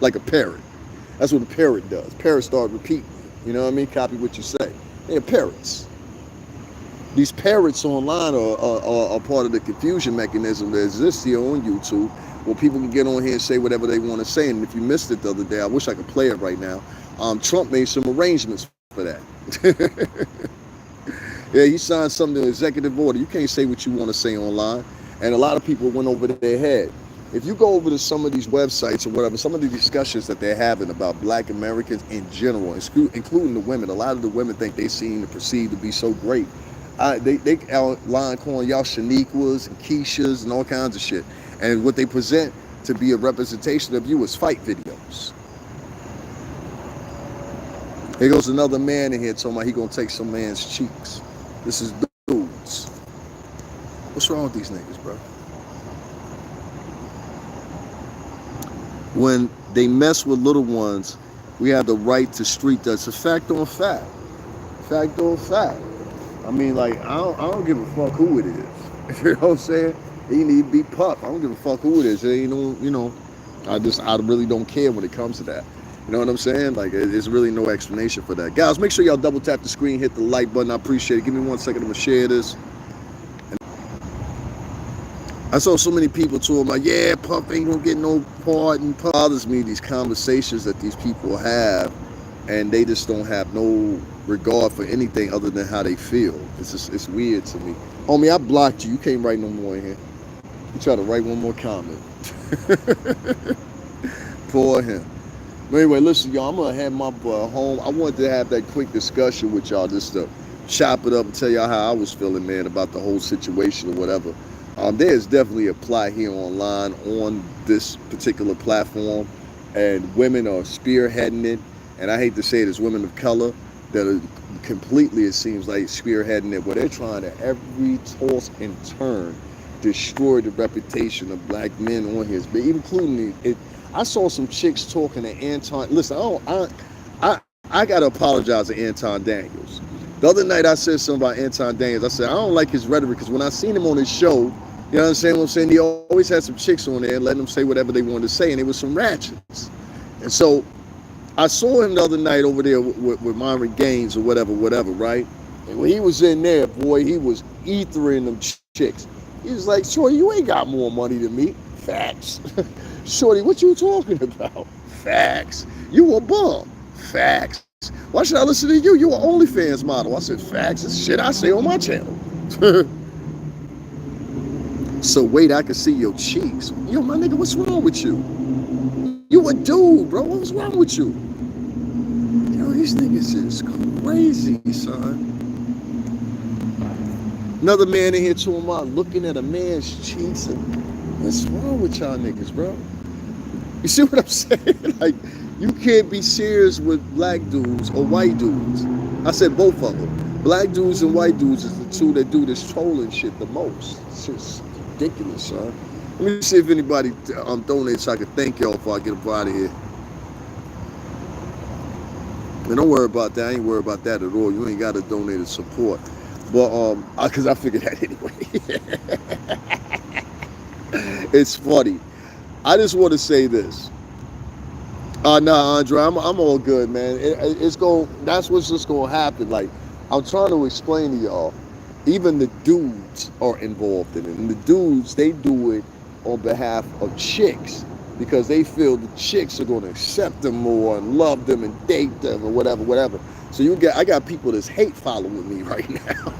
Like a parrot. That's what a parrot does. Parrots start repeating. You know what I mean? Copy what you say. They're parrots. These parrots online are part of the confusion mechanism that exists here on YouTube, where people can get on here and say whatever they want to say. And if you missed it the other day, I wish I could play it right now. Trump made some arrangements for that. Yeah, he signed something, executive order. You can't say what you want to say online. And a lot of people went over their head. If you go over to some of these websites or whatever, some of the discussions that they're having about black Americans in general, including the women, a lot of the women think they seem to perceive to be so great. They outline calling y'all Shaniquas and Keishas and all kinds of shit. And what they present to be a representation of you is fight videos. Here goes another man in here talking about he gonna take some man's cheeks. This is dudes. What's wrong with these niggas, bro? When they mess with little ones, we have the right to street that. It's a fact on fact. Fact on fact. I mean, like, I don't give a fuck who it is. You know what I'm saying? He need to be puffed. I don't give a fuck who it is. I really don't care when it comes to that. You know what I'm saying? Like, there's really no explanation for that. Guys, make sure y'all double tap the screen, hit the like button. I appreciate it. Give me 1 second. I'm going to share this. I saw so many people talking about, yeah, Puff ain't going to get no part. And Puff bothers me, these conversations that these people have, and they just don't have no regard for anything other than how they feel. It's weird to me. Homie, I blocked you. You can't write no more in here. You try to write one more comment. Poor him. But anyway, listen, y'all, I'm going to have my home. I wanted to have that quick discussion with y'all just to chop it up and tell y'all how I was feeling, man, about the whole situation or whatever. There's definitely a plot here online on this particular platform, and women are spearheading it. And I hate to say it, as women of color that are completely, it seems like, spearheading it, where they're trying to every toss and turn destroy the reputation of black men on here, but including it. I saw some chicks talking to Anton. Listen, I gotta apologize to Anton Daniels. The other night I said something about Anton Daniels. I said I don't like his rhetoric because when I seen him on his show, you know what I'm saying? He always had some chicks on there and letting them say whatever they wanted to say, and it was some ratchets. And so I saw him the other night over there with Myron Gaines or whatever, right? And when he was in there, boy, he was ethering them chicks. He was like, Shorty, you ain't got more money than me. Facts. Shorty, what you talking about? Facts. You a bum. Facts. Why should I listen to you? You an OnlyFans model. I said, facts. It's shit I say on my channel. So wait, I can see your cheeks. Yo, my nigga, what's wrong with you? You a dude, bro. What's wrong with you? Yo, these niggas is crazy, son. Another man in here talking about looking at a man's cheeks and what's wrong with y'all niggas, bro? You see what I'm saying? Like, you can't be serious with black dudes or white dudes. I said both of them. Black dudes and white dudes is the two that do this trolling shit the most. It's just ridiculous, son. Let me see if anybody donates so I can thank y'all before I get up out of here. And don't worry about that. I ain't worried about that at all. You ain't got to donate to support. But because I figured that anyway. It's funny. I just want to say this. Nah, Andre, I'm all good, man. It's going. That's what's just going to happen. Like, I'm trying to explain to y'all. Even the dudes are involved in it, and the dudes, they do it on behalf of chicks because they feel the chicks are going to accept them more and love them and date them or whatever, whatever. So I got people that's hate following me right now.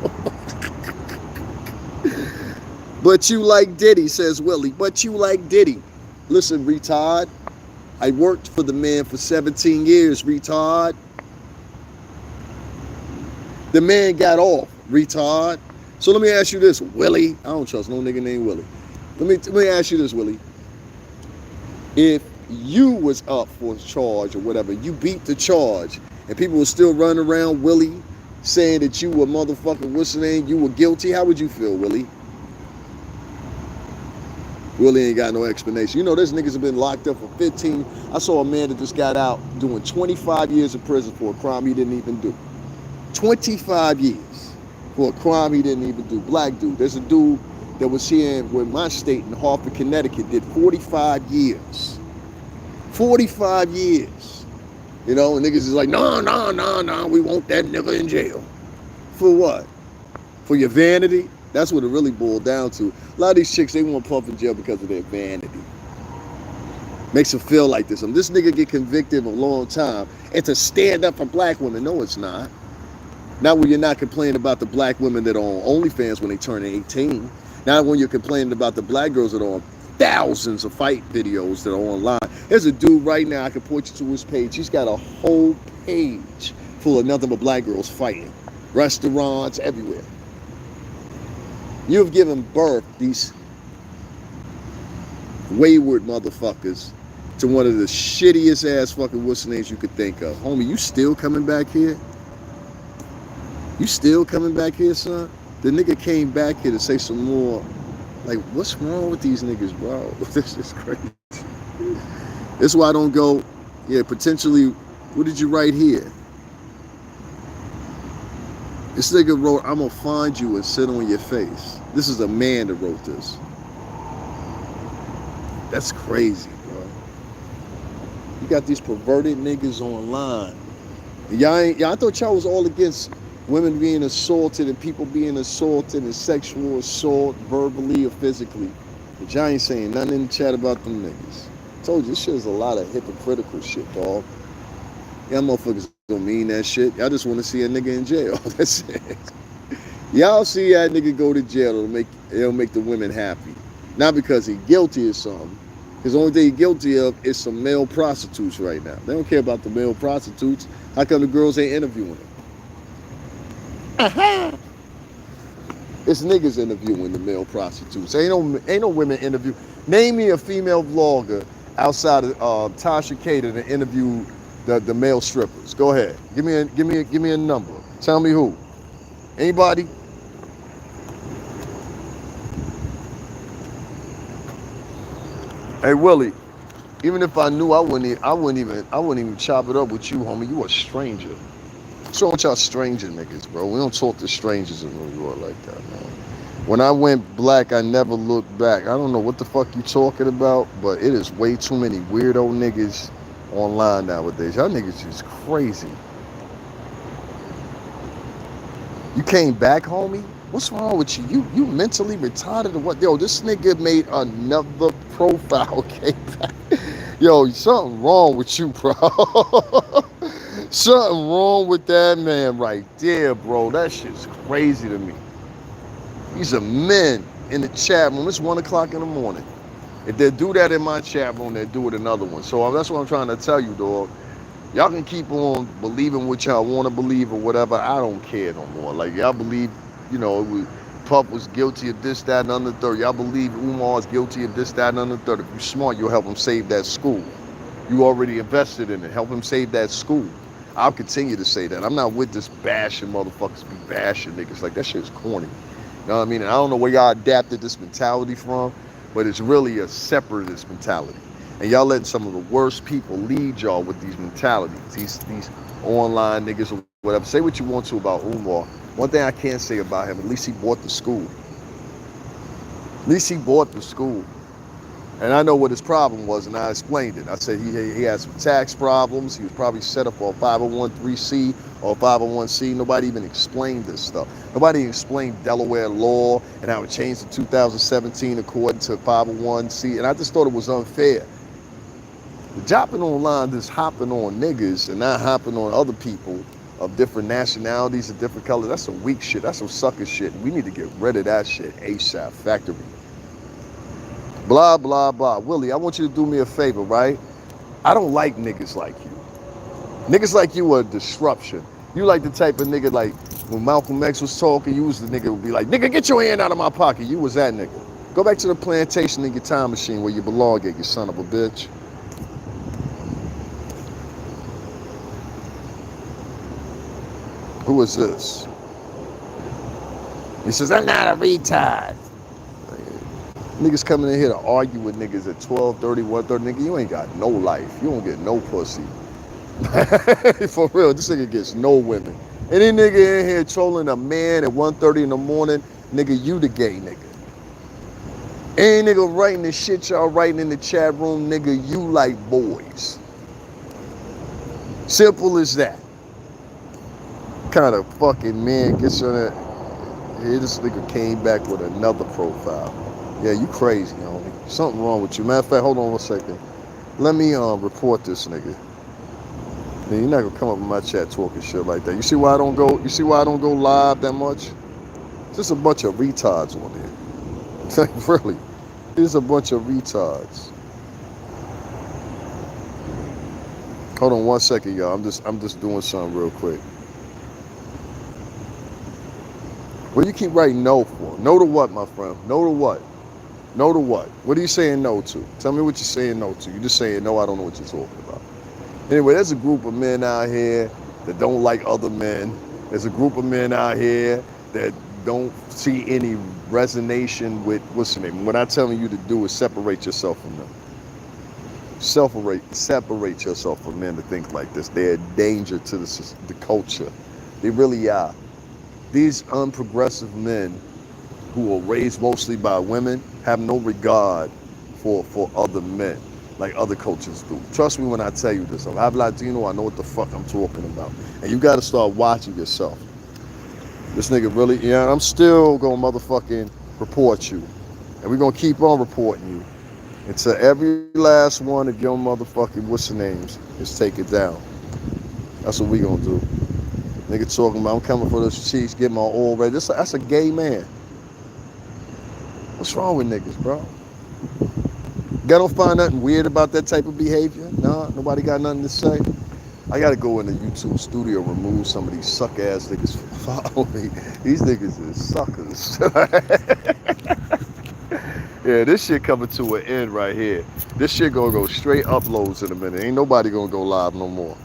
But you like Diddy, says Willie. But you like Diddy. Listen, retard. I worked for the man for 17 years, retard. The man got off, retard. So let me ask you this, Willie. I don't trust no nigga named Willie. Let me ask you this, Willie. If you was up for a charge or whatever, you beat the charge, and people were still running around, Willie, saying that you were motherfucking, what's the name, you were guilty, how would you feel, Willie? Willie ain't got no explanation. You know, there's niggas have been locked up for 15. I saw a man that just got out doing 25 years in prison for a crime he didn't even do. 25 years for a crime he didn't even do. Black dude. There's a dude that was here in my state in Hartford, Connecticut, did 45 years. 45 years. You know, and niggas is like, no, we want that nigga in jail. For what? For your vanity? That's what it really boiled down to. A lot of these chicks, they want Puff in jail because of their vanity. Makes them feel like this. This nigga get convicted a long time. And to stand up for black women. No, it's not. Not when you're not complaining about the black women that are on OnlyFans when they turn 18. Not when you're complaining about the black girls that are on thousands of fight videos that are online. There's a dude right now, I can point you to his page. He's got a whole page full of nothing but black girls fighting. Restaurants, everywhere. You have given birth, these wayward motherfuckers, to one of the shittiest ass fucking what's names you could think of. Homie, you still coming back here? You still coming back here, son? The nigga came back here to say some more. Like, what's wrong with these niggas, bro? This is crazy. This is why I don't go, yeah, potentially, what did you write here? This nigga wrote, I'm gonna find you and sit on your face. This is a man that wrote this. That's crazy, bro. You got these perverted niggas online. I thought y'all was all against women being assaulted and people being assaulted and sexual assault, verbally or physically. But y'all ain't saying nothing in the chat about them niggas. I told you, this shit is a lot of hypocritical shit, dog. Y'all motherfuckers don't mean that shit. Y'all just want to see a nigga in jail. That's it. Y'all see that nigga go to jail, it'll make the women happy. Not because he's guilty of something. Because the only thing he's guilty of is some male prostitutes right now. They don't care about the male prostitutes. How come the girls ain't interviewing them? It's niggas interviewing the male prostitutes. Ain't no women interview. Name me a female vlogger outside of Tasha Cater to interview the male strippers. Go ahead. Give me a number. Tell me who. Anybody? Hey Willie, even if I knew, I wouldn't even chop it up with you, homie. You a stranger. What's wrong with y'all stranger niggas, bro? We don't talk to strangers in New York like that, man. When I went black, I never looked back. I don't know what the fuck you talking about, but it is way too many weirdo niggas online nowadays. Y'all niggas is crazy. You came back, homie? What's wrong with you? You mentally retarded or what? Yo, this nigga made another profile, came back. Yo, something wrong with you, bro. Something wrong with that man right there, bro. That shit's crazy to me. These are men in the chat room. It's 1 o'clock in the morning. If they do that in my chat room, they'll do it in another one. So that's what I'm trying to tell you, dog. Y'all can keep on believing what y'all want to believe or whatever. I don't care no more. Like, y'all believe, Puff was guilty of this, that, and the third. Y'all believe Umar is guilty of this, that, and the third. If you're smart, you'll help him save that school. You already invested in it. Help him save that school. I'll continue to say that. I'm not with this bashing motherfuckers be bashing niggas. Like, that shit's corny. You know what I mean? And I don't know where y'all adapted this mentality from, but it's really a separatist mentality. And y'all letting some of the worst people lead y'all with these mentalities, these online niggas or whatever. Say what you want to about Umar. One thing I can't say about him, at least he bought the school. At least he bought the school. And I know what his problem was, and I explained it. I said he had some tax problems. He was probably set up for a 501c or 501c. Nobody even explained this stuff. Nobody explained Delaware law and how it changed in 2017 according to 501c. And I just thought it was unfair. The jumping online, just hopping on niggas and not hopping on other people of different nationalities and different colors, that's some weak shit. That's some sucker shit. We need to get rid of that shit ASAP. Factory. Blah, blah, blah. Willie, I want you to do me a favor, right? I don't like niggas like you. Niggas like you are a disruption. You like the type of nigga like when Malcolm X was talking, you was the nigga who would be like, nigga, get your hand out of my pocket. You was that nigga. Go back to the plantation in your time machine where you belong at, you son of a bitch. Who is this? He says, I'm not a retard. Niggas coming in here to argue with niggas at 12:30, 1:30. Nigga, you ain't got no life. You don't get no pussy. For real, this nigga gets no women. Any nigga in here trolling a man at 1:30 in the morning, nigga, you the gay nigga. Any nigga writing the shit y'all writing in the chat room, nigga, you like boys. Simple as that. Kind of fucking man gets on that. Here, this nigga came back with another profile. Yeah, you crazy, homie. Something wrong with you. Matter of fact, hold on one second. Let me report this nigga. Man, you're not gonna come up in my chat talking shit like that. You see why I don't go? You see why I don't go live that much? Just a bunch of retards on there. Like, really, there's a bunch of retards. Hold on one second, y'all. I'm just doing something real quick. What do you keep writing no for? No to what, my friend? No to what? No to what? What are you saying no to? Tell me what you're saying no to. You're just saying no, I don't know what you're talking about. Anyway, there's a group of men out here that don't like other men. There's a group of men out here that don't see any resonation with, what's the name? What I'm telling you to do is separate yourself from them. Separate yourself from men that think like this. They're a danger to the culture. They really are. These unprogressive men who are raised mostly by women have no regard for other men like other cultures do. Trust me when I tell you this. I'm Latino, I know what the fuck I'm talking about. And you gotta start watching yourself. This nigga really, yeah, I'm still gonna motherfucking report you. And we're gonna keep on reporting you until every last one of your motherfucking what's the names is taken down. That's what we gonna do. Nigga talking about I'm coming for those cheeks, get my oil ready. That's a gay man. What's wrong with niggas, bro? Y'all don't find nothing weird about that type of behavior? Nah, nobody got nothing to say. I gotta go in the YouTube studio and remove some of these suck-ass niggas from following me. These niggas is suckers. Yeah, this shit coming to an end right here. This shit gonna go straight uploads in a minute. Ain't nobody gonna go live no more.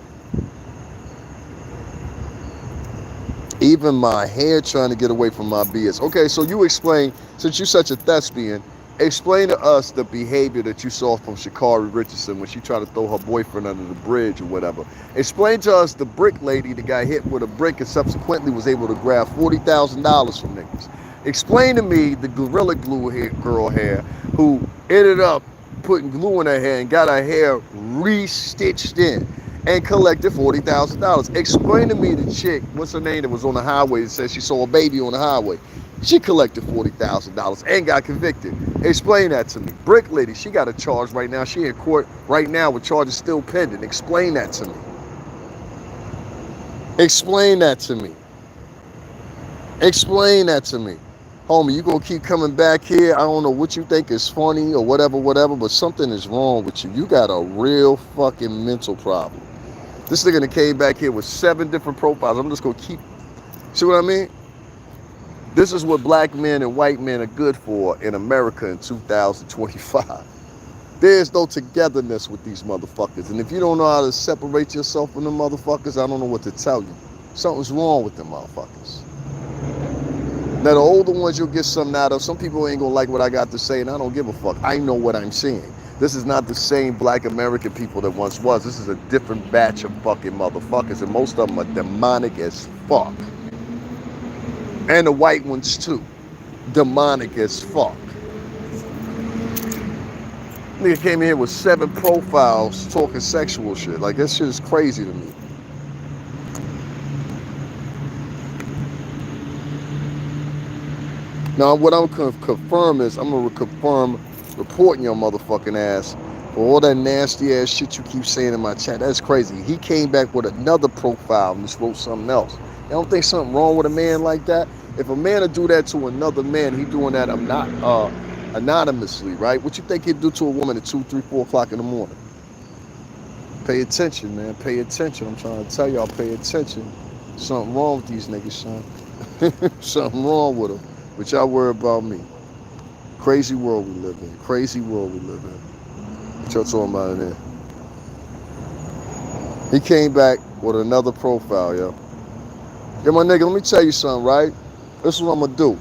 Even my hair trying to get away from my BS. Okay, so you explain, since you're such a thespian, explain to us the behavior that you saw from Shakari Richardson when she tried to throw her boyfriend under the bridge or whatever. Explain to us the brick lady that got hit with a brick and subsequently was able to grab $40,000 from niggas. Explain to me the Gorilla Glue girl hair who ended up putting glue in her hair and got her hair re-stitched in and collected $40,000. Explain to me the chick, what's her name, that was on the highway that said she saw a baby on the highway. She collected $40,000 and got convicted. Explain that to me. Brick lady, she got a charge right now. She in court right now with charges still pending. Explain that to me. Explain that to me. Explain that to me. Homie, you gonna keep coming back here. I don't know what you think is funny or whatever, but something is wrong with you. You got a real fucking mental problem. This nigga came back here with 7 different profiles. I'm just gonna keep, see what I mean? This is what black men and white men are good for in America in 2025. There's no togetherness with these motherfuckers. And if you don't know how to separate yourself from them motherfuckers, I don't know what to tell you. Something's wrong with them motherfuckers. Now, the older ones you'll get something out of. Some people ain't gonna like what I got to say, and I don't give a fuck. I know what I'm seeing. This is not the same black American people that once was. This is a different batch of fucking motherfuckers, and most of them are demonic as fuck. And the white ones too. Demonic as fuck. Nigga came in here with 7 profiles talking sexual shit. Like, that shit is crazy to me. Now, what I'm gonna confirm is, I'm gonna confirm reporting your motherfucking ass for all that nasty ass shit you keep saying in my chat. That's crazy. He came back with another profile and just wrote something else. I don't think something wrong with a man like that. If a man would do that to another man, he doing that anonymously, right? What you think he'd do to a woman at 2, 3, 4 o'clock in the morning? Pay attention, man. Pay attention. I'm trying to tell y'all, pay attention. Something wrong with these niggas, son. Something wrong with them. But y'all worry about me. Crazy world we live in. Crazy world we live in. What y'all talking about in there? He came back with another profile, yo. Yo, my nigga, let me tell you something, right? This is what I'm gonna do.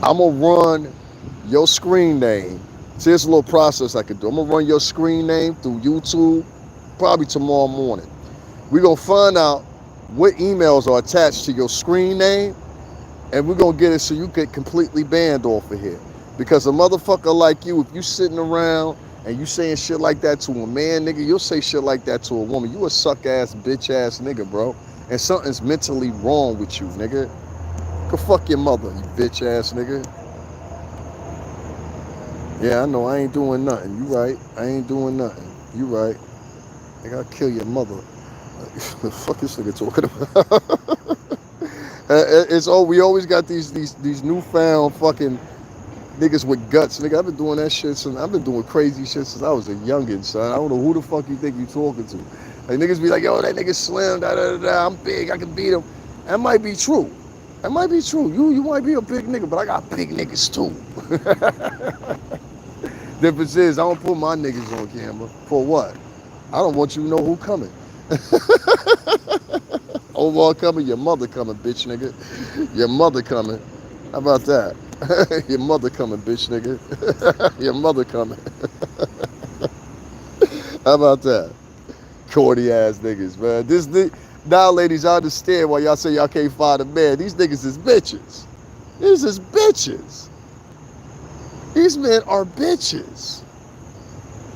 I'm gonna run your screen name. See, it's a little process I can do. I'm gonna run your screen name through YouTube probably tomorrow morning. We're gonna find out what emails are attached to your screen name, and we're gonna get it so you get completely banned off of here. Because a motherfucker like you, if you sitting around and you saying shit like that to a man, nigga, you'll say shit like that to a woman. You a suck ass, bitch ass nigga, bro. And something's mentally wrong with you, nigga. Go fuck your mother, you bitch ass nigga. Yeah, I know, I ain't doing nothing. You right. I ain't doing nothing. You right. I gotta kill your mother. The fuck this nigga talking about? We always got these newfound fucking niggas with guts. Nigga, I've been doing that shit since, I've been doing crazy shit since I was a youngin', son. I don't know who the fuck you think you talking to. Like, niggas be like, yo, that nigga slim, da da da, I'm big, I can beat him. That might be true. That might be true. You might be a big nigga, but I got big niggas too. Difference is, I don't put my niggas on camera. For what? I don't want you to know who coming. Omar coming, your mother coming, bitch nigga. Your mother coming. How about that? Your mother coming, bitch nigga. Your mother coming. How about that? Corny ass niggas, man. Now, ladies, I understand why y'all say y'all can't find a man. These niggas is bitches. These is bitches. These men are bitches.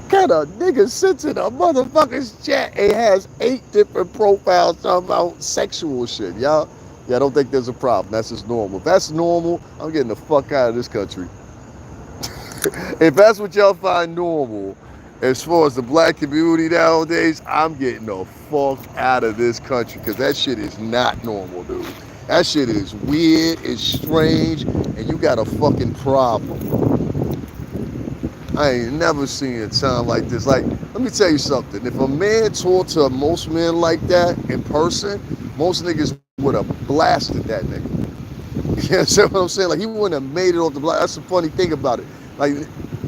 Kind of nigga sits in a motherfucker's chat and has 8 different profiles talking about sexual shit. Y'all don't think there's a problem. That's just normal. If that's normal, I'm getting the fuck out of this country. If that's what y'all find normal, as far as the black community nowadays, I'm getting the fuck out of this country, because that shit is not normal, dude. That shit is weird, it's strange, and you got a fucking problem. I ain't never seen a time like this. Like, let me tell you something. If a man talked to most men like that in person, most niggas would have blasted that nigga. You understand what I'm saying? Like, he wouldn't have made it off the block. That's the funny thing about it. Like,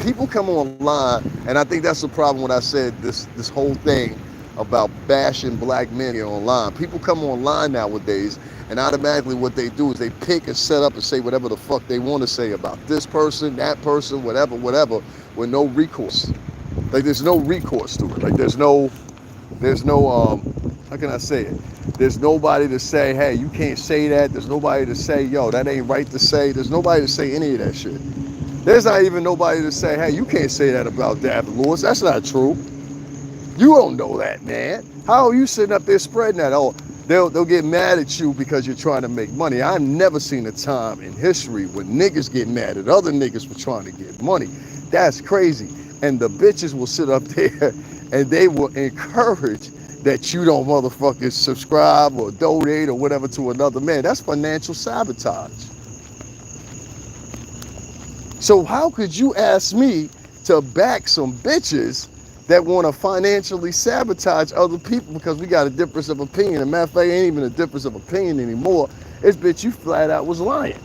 people come online, and I think that's the problem when I said this whole thing about bashing black men here online. People come online nowadays, and automatically what they do is they pick and set up and say whatever the fuck they want to say about this person, that person, whatever, with no recourse. Like, there's no recourse to it. Like, there's no how can I say it? There's nobody to say, hey, you can't say that. There's nobody to say, yo, that ain't right to say. There's nobody to say any of that shit. There's not even nobody to say, hey, you can't say that about David Lewis. That's not true. You don't know that, man. How are you sitting up there spreading that? Oh, they'll get mad at you because you're trying to make money. I've never seen a time in history when niggas get mad at other niggas for trying to get money. That's crazy. And the bitches will sit up there and they will encourage that you don't motherfucking subscribe or donate or whatever to another man. That's financial sabotage. So how could you ask me to back some bitches that want to financially sabotage other people because we got a difference of opinion? And matter of fact, it ain't even a difference of opinion anymore. This bitch you flat out was lying.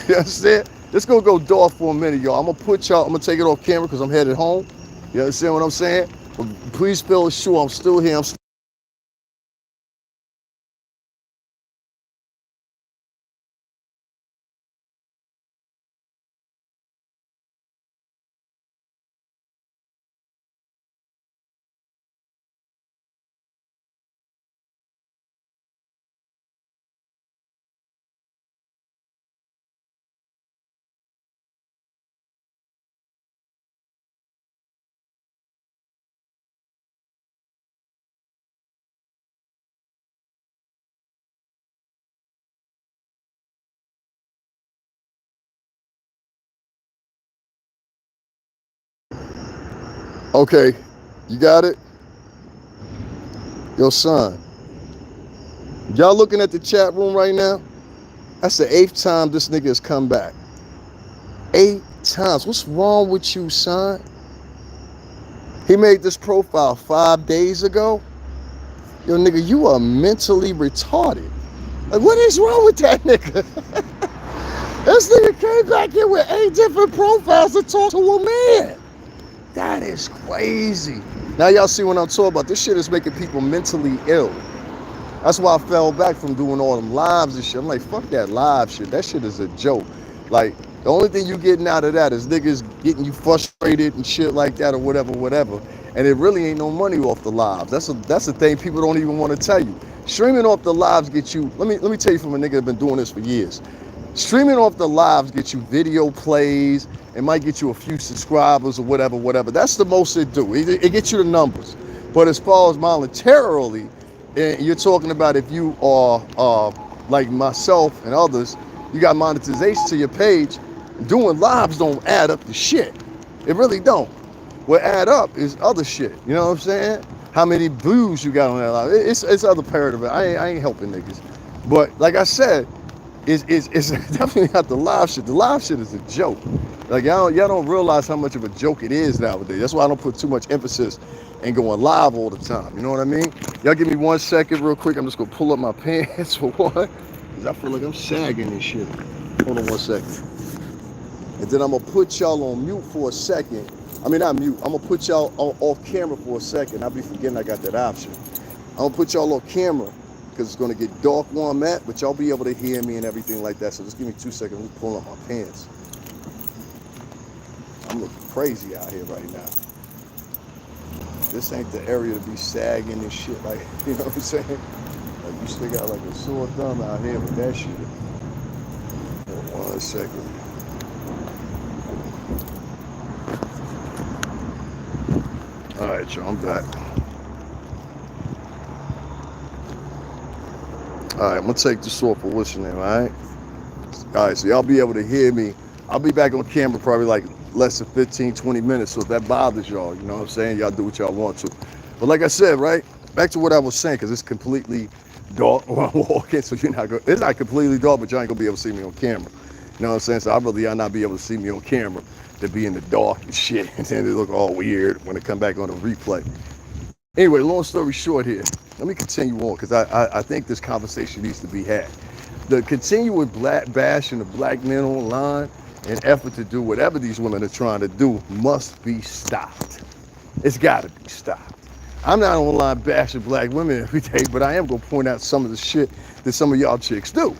You understand? Let's go dark for a minute, y'all. I'm gonna take it off camera because I'm headed home. You understand what I'm saying? But please feel assured I'm still here. I'm Okay, you got it? Yo, son, y'all looking at the chat room right now? That's the 8th time this nigga has come back. 8 times. What's wrong with you, son? He made this profile 5 days ago. Yo, nigga, you are mentally retarded. Like, what is wrong with that nigga? This nigga came back here with 8 different profiles to talk to a man. That is crazy. Now y'all see what I'm talking about. This shit is making people mentally ill. That's why I fell back from doing all them lives and shit. I'm like, fuck that live shit. That shit is a joke. Like, the only thing you getting out of that is niggas getting you frustrated and shit like that or whatever. And it really ain't no money off the lives. That's the thing people don't even want to tell you. Streaming off the lives get you, let me tell you from a nigga that been doing this for years. Streaming off the lives get you video plays. It might get you a few subscribers or whatever. That's the most it do. It gets you the numbers. But as far as monetarily, you're talking about if you are like myself and others, you got monetization to your page. Doing lives don't add up to shit. It really don't. What add up is other shit. You know what I'm saying? How many views you got on that live? It's other part of it. I ain't helping niggas. But like I said, it's definitely not the live shit. The live shit is a joke. Like y'all don't realize how much of a joke it is nowadays. That's why I don't put too much emphasis in going live all the time. You know what I mean? Y'all give me 1 second real quick. I'm just gonna pull up my pants for one. Cause I feel like I'm sagging and shit. Hold on 1 second. And then I'm gonna put y'all on mute for a second. I mean, not mute. I'm gonna put y'all off camera for a second. I'll be forgetting I got that option. I'm gonna put y'all on camera because it's gonna get dark where I'm at, but y'all be able to hear me and everything like that. So just give me 2 seconds. Let me pull up my pants. I'm looking crazy out here right now. This ain't the area to be sagging and shit. Like, you know what I'm saying? Like, you still got like a sore thumb out here with that shit. Hold on 1 second. All right, y'all, I'm back. All right, I'm gonna take this off for listening, all right? All right, so y'all be able to hear me. I'll be back on camera probably like less than 15, 20 minutes. So if that bothers y'all, you know what I'm saying? Y'all do what y'all want to. But like I said, right? Back to what I was saying, because it's completely dark when I'm walking, so you're not gonna, it's not completely dark, but y'all ain't gonna be able to see me on camera. You know what I'm saying? So I'd rather y'all not be able to see me on camera than be in the dark and shit, and then it look all weird when it come back on the replay. Anyway, long story short here, let me continue on, because I think this conversation needs to be had. The continuous bashing of black men online and effort to do whatever these women are trying to do must be stopped. It's got to be stopped. I'm not online bashing black women every day, but I am going to point out some of the shit that some of y'all chicks do.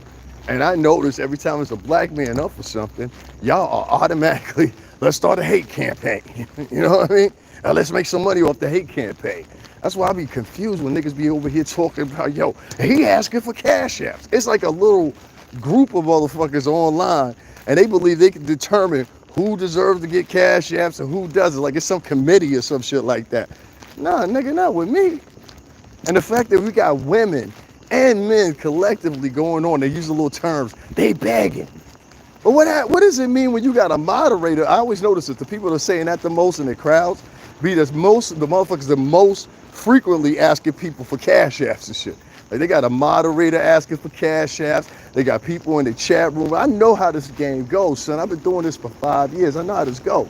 And I notice every time it's a black man up for something, y'all are automatically, let's start a hate campaign. You know what I mean? Now let's make some money off the hate campaign. That's why I be confused when niggas be over here talking about, yo, he asking for cash apps. It's like a little group of motherfuckers online, and they believe they can determine who deserves to get cash apps and who doesn't. Like it's some committee or some shit like that. Nah, nigga, not with me. And the fact that we got women and men collectively going on, they use the little terms, they begging. But what does it mean when you got a moderator? I always notice that the people that are saying that the most in the crowds be the motherfuckers the most frequently asking people for cash apps and shit. Like they got a moderator asking for cash apps. They got people in the chat room. I know how this game goes, son. I've been doing this for 5 years. I know how this goes.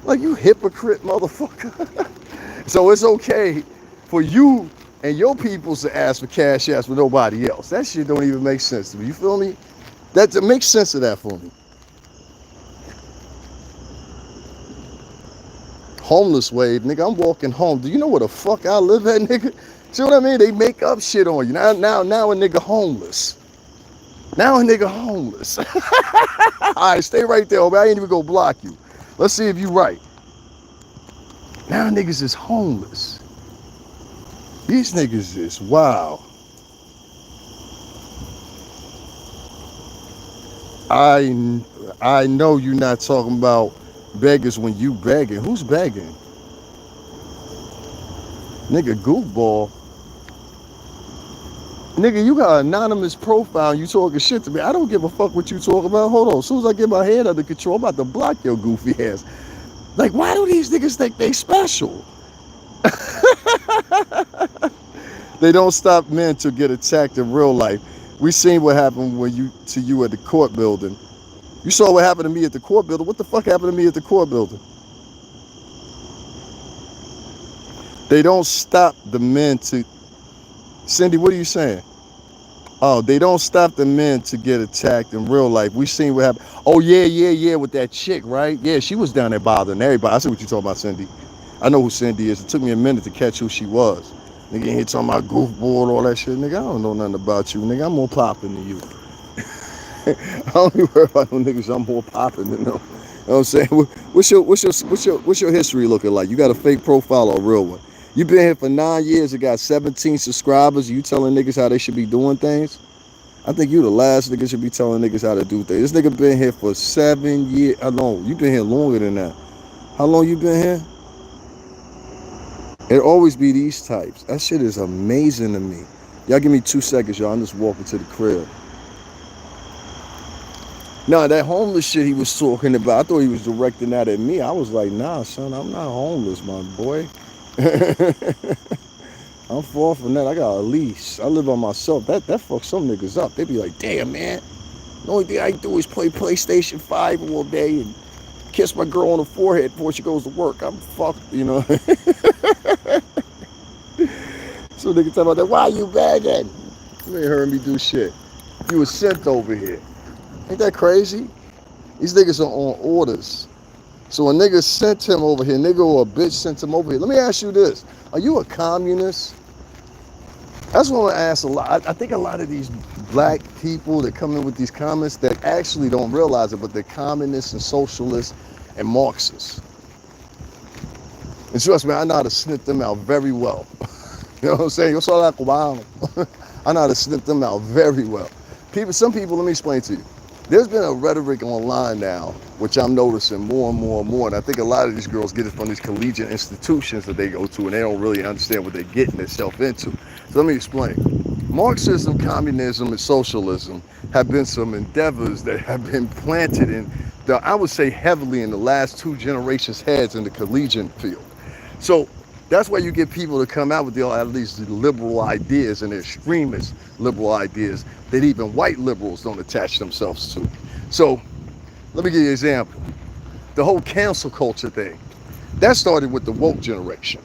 Like you hypocrite motherfucker. So it's okay for you and your peoples to ask for cash apps with nobody else. That shit don't even make sense to me. You feel me? That makes sense of that for me. Homeless wave, nigga. I'm walking home. Do you know where the fuck I live at, nigga? See what I mean? They make up shit on you. Now a nigga homeless. Now a nigga homeless. All right, stay right there, homie. I ain't even gonna block you. Let's see if you right. Now niggas is homeless. These niggas is wow. I know you're not talking about beggars when you begging. Who's begging? Nigga, goofball. Nigga, you got an anonymous profile and you talking shit to me. I don't give a fuck what you talking about. Hold on. As soon as I get my head under control, I'm about to block your goofy ass. Like, why do these niggas think they special? They don't stop men to get attacked in real life. We seen what happened to you at the court building. You saw what happened to me at the court building. What the fuck happened to me at the court building? They don't stop the men to... Cindy, what are you saying? Oh, they don't stop the men to get attacked in real life. We seen what happened. Oh, yeah, with that chick, right? Yeah, she was down there bothering everybody. I see what you're talking about, Cindy. I know who Cindy is. It took me a minute to catch who she was. Nigga ain't here talking about goofball, all that shit. Nigga, I don't know nothing about you. Nigga, I'm more popping than you. I don't even worry about no niggas. I'm more popping than them. You know what I'm saying? What's your history looking like? You got a fake profile or a real one? You been here for 9 years and got 17 subscribers. You telling niggas how they should be doing things? I think you the last nigga should be telling niggas how to do things. This nigga been here for 7 years. How long? You been here longer than that. How long you been here? It always be these types. That shit is amazing to me. Y'all give me 2 seconds, y'all. I'm just walking to the crib. Nah, that homeless shit he was talking about, I thought he was directing that at me. I was like, nah, son, I'm not homeless, my boy. I'm far from that. I got a lease. I live by myself. That fucks some niggas up. They be like, damn, man. The only thing I do is play PlayStation 5 all day and kiss my girl on the forehead before she goes to work. I'm fucked, you know. So niggas talk about that. Why you begging? You ain't heard me do shit. You was sent over here. Ain't that crazy? These niggas are on orders. So a nigga sent him over here, nigga or a bitch sent him over here. Let me ask you this. Are you a communist? That's what I ask a lot. I think a lot of these black people that come in with these comments that actually don't realize it, but they're communists and socialists and Marxists. And trust me, I know how to sniff them out very well. You know what I'm saying? Yo soy cubano. I know how to sniff them out very well. Some people, let me explain to you. There's been a rhetoric online now, which I'm noticing more and more and more. And I think a lot of these girls get it from these collegiate institutions that they go to, and they don't really understand what they're getting themselves into. So let me explain. Marxism, communism, and socialism have been some endeavors that have been planted in, I would say heavily in the last 2 generations' heads in the collegiate field. So that's why you get people to come out with at least liberal ideas and extremist liberal ideas that even white liberals don't attach themselves to. So let me give you an example. The whole cancel culture thing, that started with the woke generation.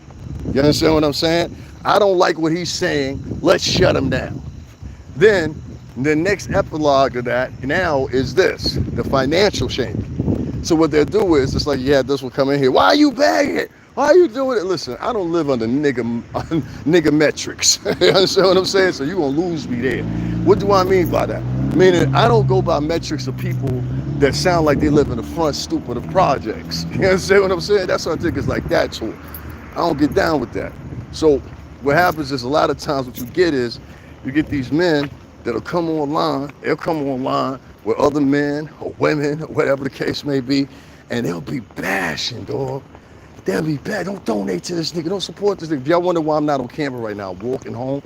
You understand what I'm saying? I don't like what he's saying. Let's shut him down. Then the next epilogue of that now is this, the financial shaming. So what they'll do is, it's like, yeah, this will come in here. Why are you begging? Why are you doing it? Listen, I don't live under nigga metrics. You understand what I'm saying? So you're going to lose me there. What do I mean by that? Meaning, I don't go by metrics of people that sound like they live in the front stoop of the projects. You understand what I'm saying? That's what I think is like that too. I don't get down with that. So what happens is a lot of times what you get is, you get these men that'll come online. They'll come online with other men or women or whatever the case may be, and they'll be bashing, dog. They'll be bad. Don't donate to this nigga. Don't support this nigga. If y'all wonder why I'm not on camera right now, I'm walking home.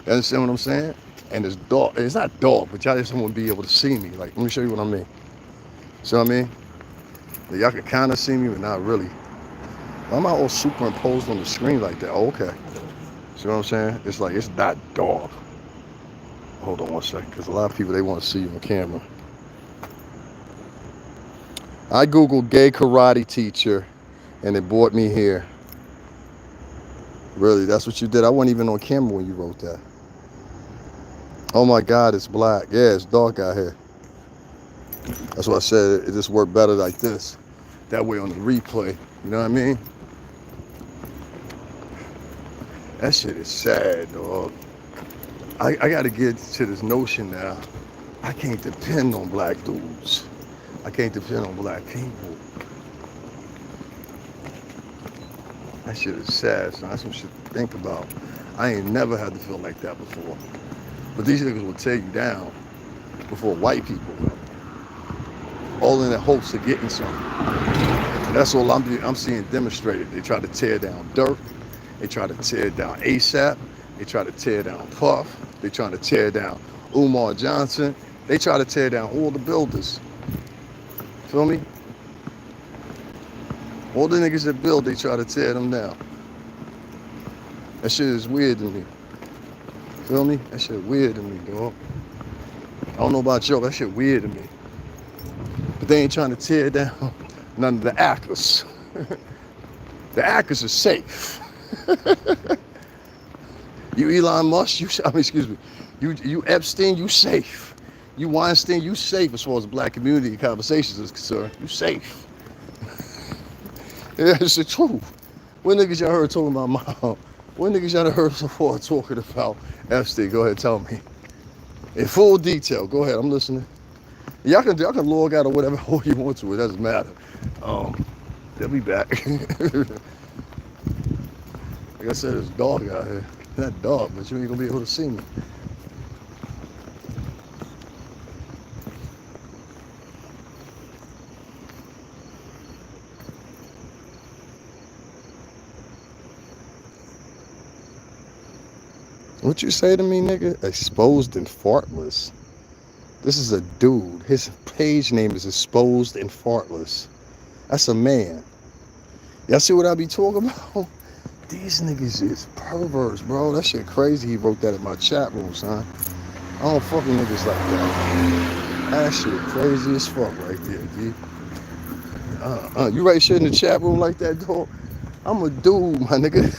You understand what I'm saying? And it's dark. It's not dark, but y'all just won't be able to see me. Like, let me show you what I mean. See what I mean? Y'all can kind of see me, but not really. Why am I all superimposed on the screen like that? Oh, okay. See what I'm saying? It's like, it's not dark. Hold on one second, because a lot of people, they want to see you on camera. I Googled gay karate teacher, and it brought me here. Really, that's what you did? I wasn't even on camera when you wrote that. Oh my God, it's black. Yeah, it's dark out here. That's why I said it just worked better like this. That way on the replay, you know what I mean? That shit is sad, dog. I got to get to this notion now. I can't depend on black dudes. I can't depend on black people. That shit is sad, son. That's some shit to think about. I ain't never had to feel like that before. But these niggas will tear you down before white people will. All in the hopes of getting something. And that's all I'm seeing demonstrated. They try to tear down Dirk. They try to tear down ASAP. They try to tear down Puff. They try to tear down Umar Johnson. They try to tear down all the builders. Feel me? All the niggas that build, they try to tear them down. That shit is weird to me. Feel me? That shit weird to me, dog. I don't know about y'all, that shit weird to me. But they ain't trying to tear down none of the actors. The actors are safe. You Elon Musk, you Epstein, you safe. You Weinstein, you safe as far as the black community conversations is concerned. You safe. Yeah, it's the truth. When niggas y'all heard talking about mom? When niggas y'all heard so far talking about Epstein? Go ahead, tell me. In full detail. Go ahead, I'm listening. Y'all can log out or whatever hole you want to. It doesn't matter. They'll be back. Like I said, it's dark out here. Not dark, but you ain't gonna be able to see me. What you say to me, nigga? Exposed and fartless. This is a dude. His page name is Exposed and Fartless. That's a man. Y'all see what I be talking about? These niggas is perverts, bro. That shit crazy. He wrote that in my chat room, son. I don't fucking niggas like that. That shit crazy as fuck right there, G. You write shit in the chat room like that, dog? I'm a dude, my nigga.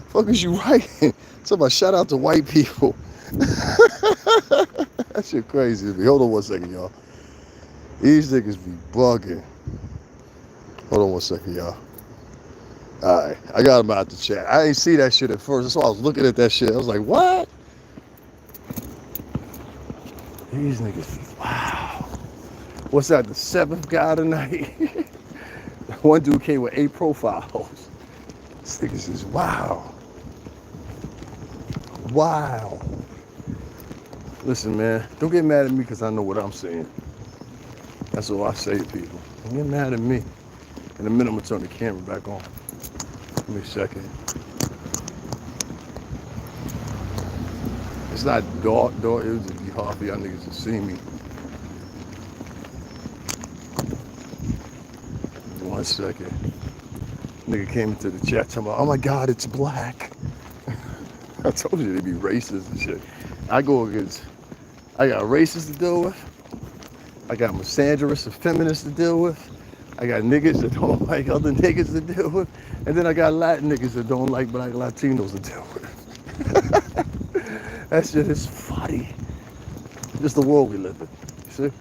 Fuck is you writing? Somebody shout out to white people. That shit crazy to me. Hold on one second, y'all. These niggas be bugging. Hold on one second, y'all. Alright, I got him out the chat. I didn't see that shit at first. So I was looking at that shit. I was like, what? These niggas, wow. What's that, the 7th guy tonight? One dude came with 8 profiles. This niggas is wow. Wow. Listen, man, don't get mad at me because I know what I'm saying. That's all I say to people. Don't get mad at me. In a minute, I'm going to turn the camera back on. Give me a second. It's not dark. It would just be hard for y'all niggas to see me. 1 second. Nigga came into the chat talking about, oh my God, it's black. I told you they'd be racist and shit. I got racists to deal with. I got misandrous and feminists to deal with. I got niggas that don't like other niggas to deal with. And then I got Latin niggas that don't like black Latinos to deal with. That shit is funny. Just the world we live in. You see?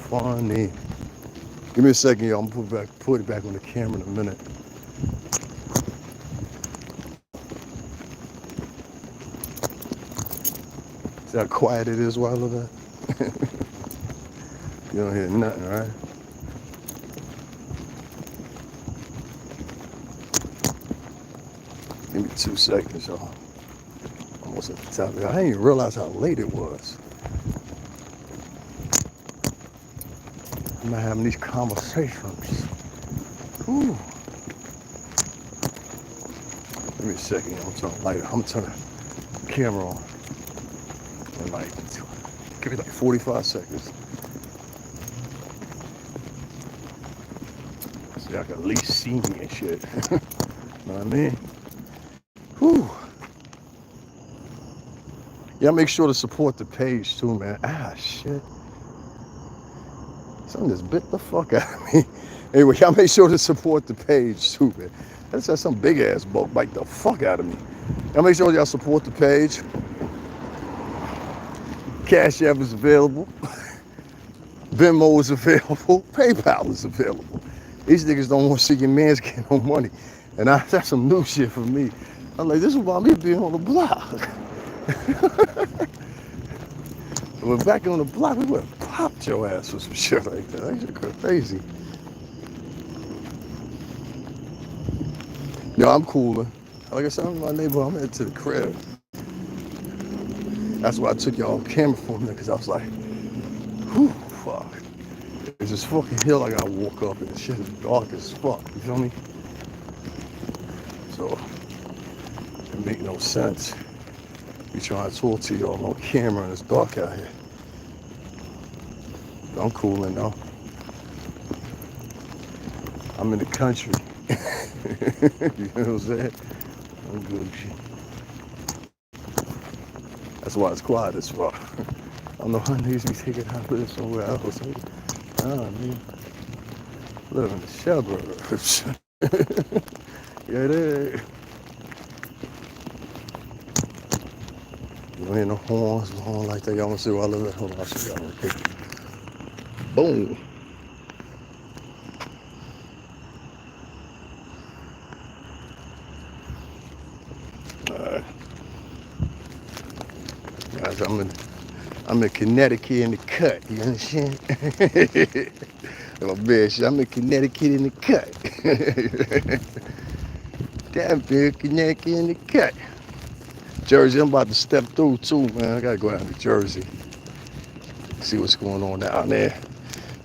Funny. Give me a second, y'all. I'm gonna put it back on the camera in a minute. See how quiet it is while I look at? You don't hear nothing, right? Give me 2 seconds, y'all. Almost at the top of it. I didn't even realize how late it was. I'm not having these conversations. Whew. Give me a second, y'all. I'm turning the camera on. And like, give me like 45 seconds. So y'all can at least see me and shit. Know what I mean? Whew. Y'all make sure to support the page too, man. Ah, shit. Something just bit the fuck out of me. Anyway, y'all make sure to support the page too, man. That's just some big ass bug bite the fuck out of me. Y'all make sure y'all support the page. Cash App is available. Venmo is available. PayPal is available. These niggas don't want to see your man's getting no money. And that's some new shit for me. I'm like, this is about me being on the block. We're back on the block. We would have popped your ass for some shit like that. That shit crazy. Yo, I'm cooling. Like I said, I'm in my neighborhood. I'm headed to the crib. That's why I took y'all on camera for a minute, because I was like, whew, fuck. There's this fucking hill I gotta walk up, and the shit is dark as fuck. You feel me? So, it make no sense. Be trying to talk to y'all on camera, and it's dark out here. But I'm cooling though. I'm in the country. You know what I'm saying? I'm good. That's why it's quiet as fuck. I don't know how niggas be thinking I live somewhere else. Man. Live in the suburbs. Yeah, they. You ain't no horns, no horn like that. Y'all wanna see where I live at? Hold on, I'll show y'all real quick. Boom. Alright. Guys, I'm in Connecticut in the cut, you understand? Oh bitch, I'm in Connecticut in the cut. Damn big Connecticut in the cut. Jersey, I'm about to step through too, man. I gotta go out to Jersey. See what's going on down there.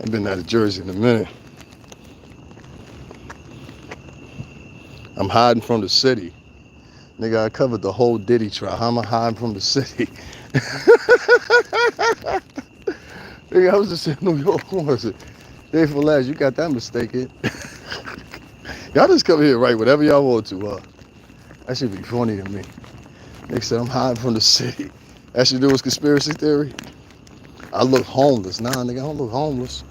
I've been out of Jersey in a minute. I'm hiding from the city. Nigga, I covered the whole Diddy trial. How am I hiding from the city? Nigga, I was just in New York. What was it? Day for last. You got that mistaken. Y'all just come here, right? Whatever y'all want to. That should be funny to me. Nigga said I'm hiding from the city. That should do with conspiracy theory. I look homeless. Nah, nigga, I don't look homeless.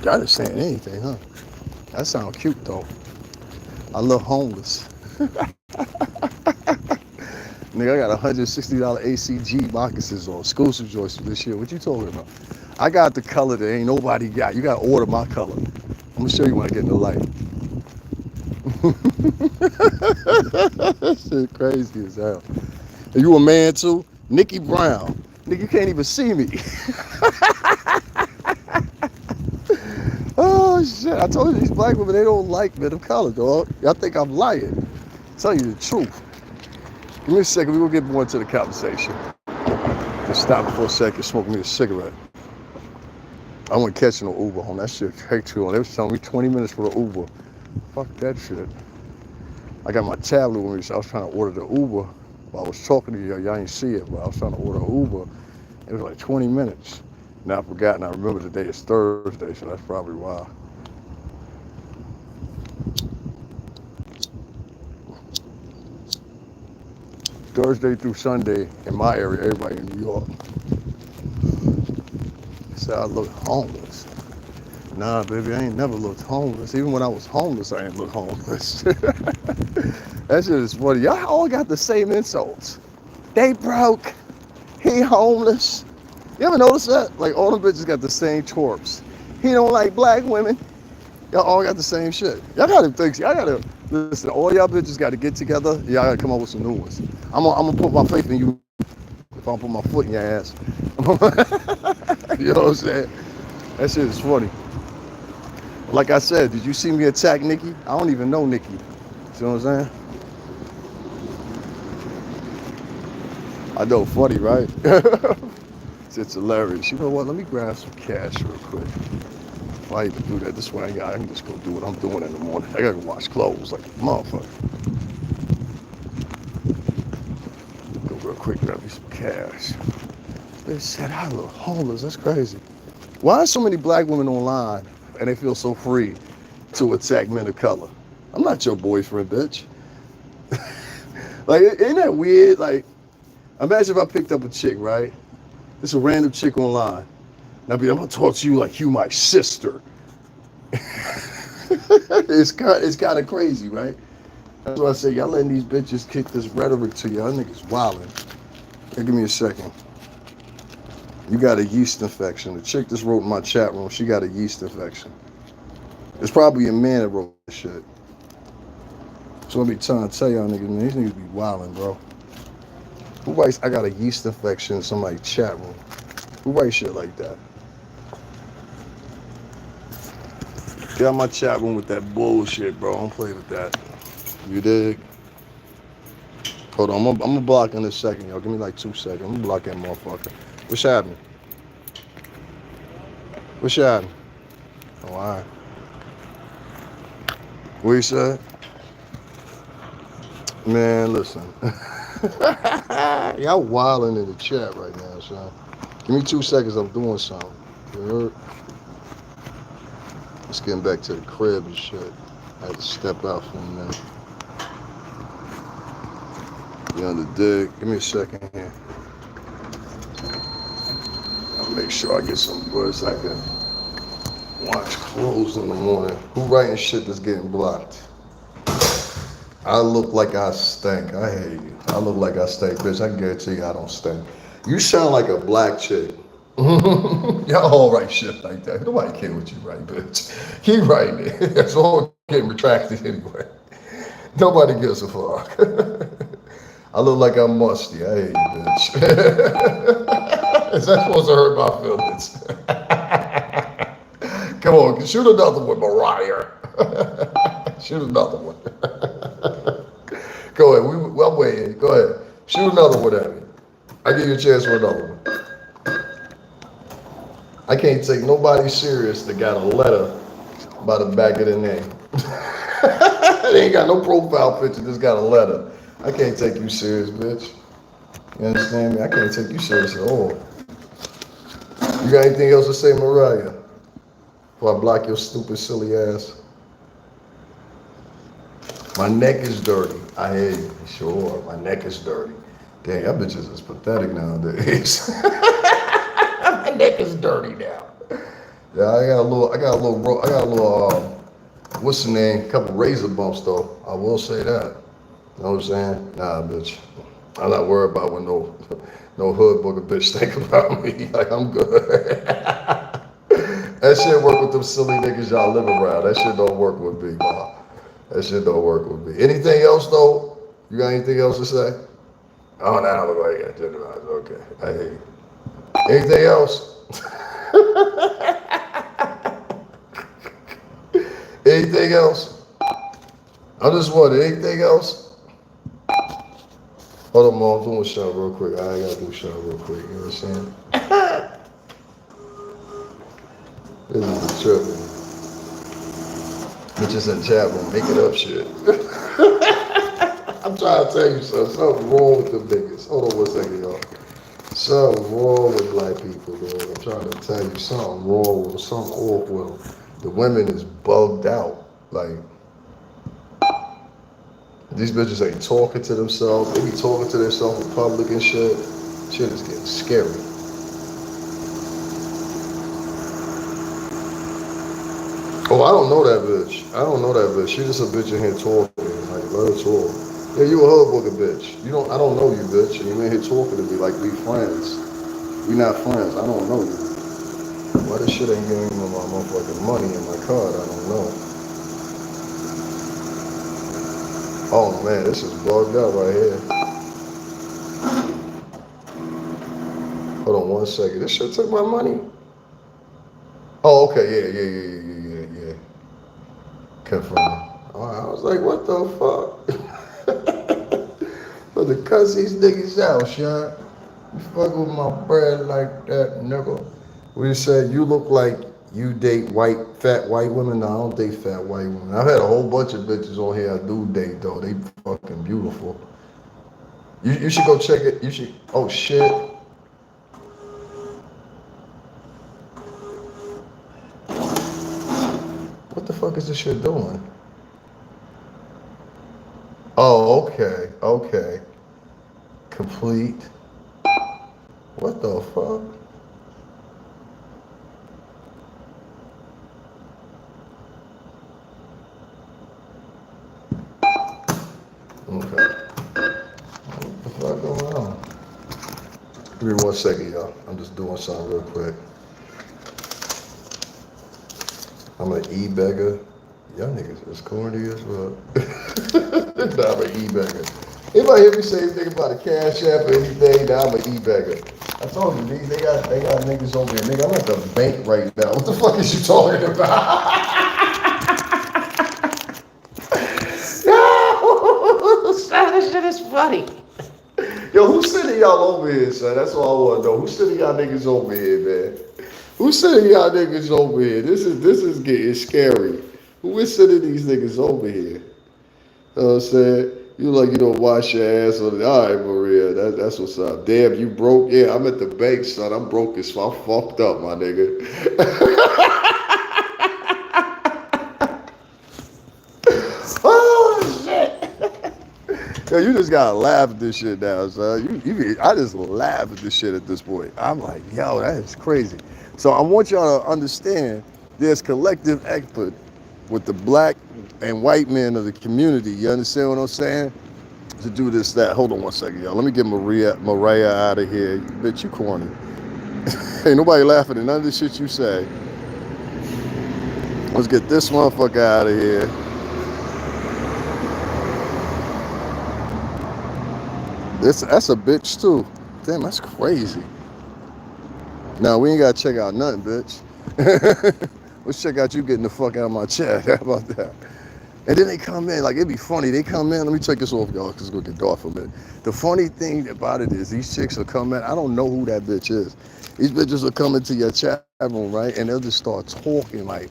Y'all just saying anything, huh? That sound cute, though. I look homeless. Nigga, I got $160 ACG moccasins on. Exclusive joints for this year. What you talking about? I got the color that ain't nobody got. You got to order my color. I'm going to show you when I get in the light. That shit crazy as hell. Are you a man, too? Nikki Brown. Nigga, you can't even see me. Oh, shit. I told you these black women, they don't like men of color, dog. Y'all think I'm lying. I'll tell you the truth. Give me a second. We're going to get more into the conversation. Just stop for a second, smoke me a cigarette. I wasn't catching no Uber home. That shit takes too long. They was telling me 20 minutes for the Uber. Fuck that shit. I got my tablet with me, so I was trying to order the Uber. While I was talking to you, y'all ain't see it, but I was trying to order an Uber. It was like 20 minutes. Now I forgot, and I remember the day is Thursday, so that's probably why. Thursday through Sunday in my area, everybody in New York. Said I look homeless. Nah, baby, I ain't never looked homeless. Even when I was homeless, I ain't look homeless. That shit is funny. Y'all all got the same insults. They broke. He homeless. You ever notice that? Like, all them bitches got the same twerps. He don't like black women. Y'all all got the same shit. Y'all gotta think. Y'all gotta listen. All y'all bitches gotta get together. Y'all gotta come up with some new ones. I'm gonna put my faith in you. If I put my foot in your ass. You know what I'm saying? That shit is funny. Like I said, did you see me attack Nikki? I don't even know Nikki. See what I'm saying? I know, funny, right? It's hilarious. You know what? Let me grab some cash real quick. If I even do that, this way I can just go do what I'm doing in the morning. I gotta go wash clothes like a motherfucker. Go real quick, grab me some cash. They said I look homeless. That's crazy. Why are so many black women online and they feel so free to attack men of color? I'm not your boyfriend, bitch. Like, ain't that weird? Like, imagine if I picked up a chick, right? It's a random chick online. Now, I'm gonna talk to you like you my sister. It's kind of crazy, right? That's why I say y'all letting these bitches kick this rhetoric to y'all niggas wildin'. Hey, give me a second. You got a yeast infection. The chick just wrote in my chat room, she got a yeast infection. It's probably a man that wrote this shit. So I be trying to tell y'all niggas, man, these niggas be wildin', bro. Who writes, I got a yeast infection in somebody's chat room? Who writes shit like that? Get out my chat room with that bullshit, bro. Don't play with that. You dig? Hold on, I'm gonna block in a second, y'all. Give me like 2 seconds. I'm gonna block that motherfucker. What's happening? What's happening? Oh, all right. What you said? Man, listen. Y'all wilding in the chat right now, son. Give me 2 seconds. I'm doing something. You heard? Just getting back to the crib and shit. I had to step out for a minute. You on the dig? Give me a second here. I'll make sure I get some words I can watch clothes in the morning. Who writing shit that's getting blocked? I look like I stink. I hate you. I look like I stink, bitch. I guarantee you I don't stink. You sound like a black chick. Y'all all write shit like that. Nobody care what you write, bitch. He writing it. That's all getting retracted anyway. Nobody gives a fuck. I look like I'm musty. I hate you, bitch. Is that supposed to hurt my feelings? Come on, shoot another one, Mariah. Shoot another one. Go ahead. I'm waiting. Go ahead. Shoot another one at me. I give you a chance for another one. I can't take nobody serious that got a letter by the back of their name. They ain't got no profile picture, just got a letter. I can't take you serious, bitch. You understand me? I can't take you serious at all. You got anything else to say, Mariah? Before I block your stupid, silly ass. My neck is dirty. I hear you. Sure, my neck is dirty. Dang, that bitches is pathetic nowadays. My neck is dirty now. Yeah, I got a little, what's the name? A couple razor bumps though. I will say that. You know what I'm saying? Nah, bitch. I'm not worried about when no hood booger bitch think about me. Like, I'm good. That shit work with them silly niggas y'all live around. That shit don't work with me, ma. That shit don't work with me. Anything else though? You got anything else to say? Oh, now I look like I generalized. Okay. I hate you. Anything else? Anything else? I'm just wondering, anything else? Hold on, Mom, I'm doing a shot real quick. I gotta do a shot real quick, you know what I'm saying? This is the trip, man. Bitches in chat room making up shit. I'm trying to tell you something wrong with them niggas. Hold on 1 second, y'all. Something wrong with black people, dog. I'm trying to tell you something wrong with them, something off with them. The women is bugged out. Like, these bitches ain't talking to themselves. They be talking to themselves in public and shit. Shit is getting scary. Oh, I don't know that bitch. She just a bitch in here talking. Like, let her talk. Yeah, you a hood booger bitch. I don't know you, bitch. And you in here talking to me like we friends. We not friends. I don't know you. Why this shit ain't giving me my motherfucking money in my card? I don't know. Oh man, this is bugged out right here. Hold on 1 second. This shit took my money. Oh, okay. Yeah. Confirm. I was like, what the fuck? For the cuss these niggas out, Sean. You fucking with my bread like that, nigga. We said you look like you date fat white women. No, I don't date fat white women. I've had a whole bunch of bitches on here I do date though. They fucking beautiful. You should go check it. You should. Oh shit. What the fuck is this shit doing? Oh, okay. Complete. What the fuck? Okay. What the fuck going on? Give me 1 second, y'all. I'm just doing something real quick. I'm an e-beggar. Y'all niggas is corny as well. Nah, I'm an e-beggar. Anybody hear me say anything about a cash app or anything? Nah, I'm an e-beggar. I told you, niggas, they got niggas over here. Nigga, I'm at the bank right now. What the fuck is you talking about? Yo, this shit is funny. Yo, who's sending y'all over here, son? That's all I want to know. Who's sending y'all niggas over here, man? Who's sending y'all niggas over here? This is getting scary. Who is sending these niggas over here? You know what I'm saying? You like you don't wash your ass on it. All right, Maria, that's what's up. Damn, you broke? Yeah, I'm at the bank, son. I'm broke as fuck. I'm fucked up, my nigga. Yo, you just gotta laugh at this shit now, son. I just laugh at this shit at this point. I'm like, yo, that is crazy. So I want y'all to understand there's collective effort with the black and white men of the community. You understand what I'm saying? To do this, that. Hold on one second, y'all. Let me get Mariah out of here. Bitch, you corny. Ain't nobody laughing at none of the shit you say. Let's get this motherfucker out of here. That's a bitch too. Damn, that's crazy. No, we ain't gotta check out nothing, bitch. Let's check out you getting the fuck out of my chat. How about that? And then they come in, like it'd be funny. They come in. Let me take this off, y'all, because it's gonna get dark for a minute. The funny thing about it is these chicks will come in. I don't know who that bitch is. These bitches will come into your chat room, right? And they'll just start talking like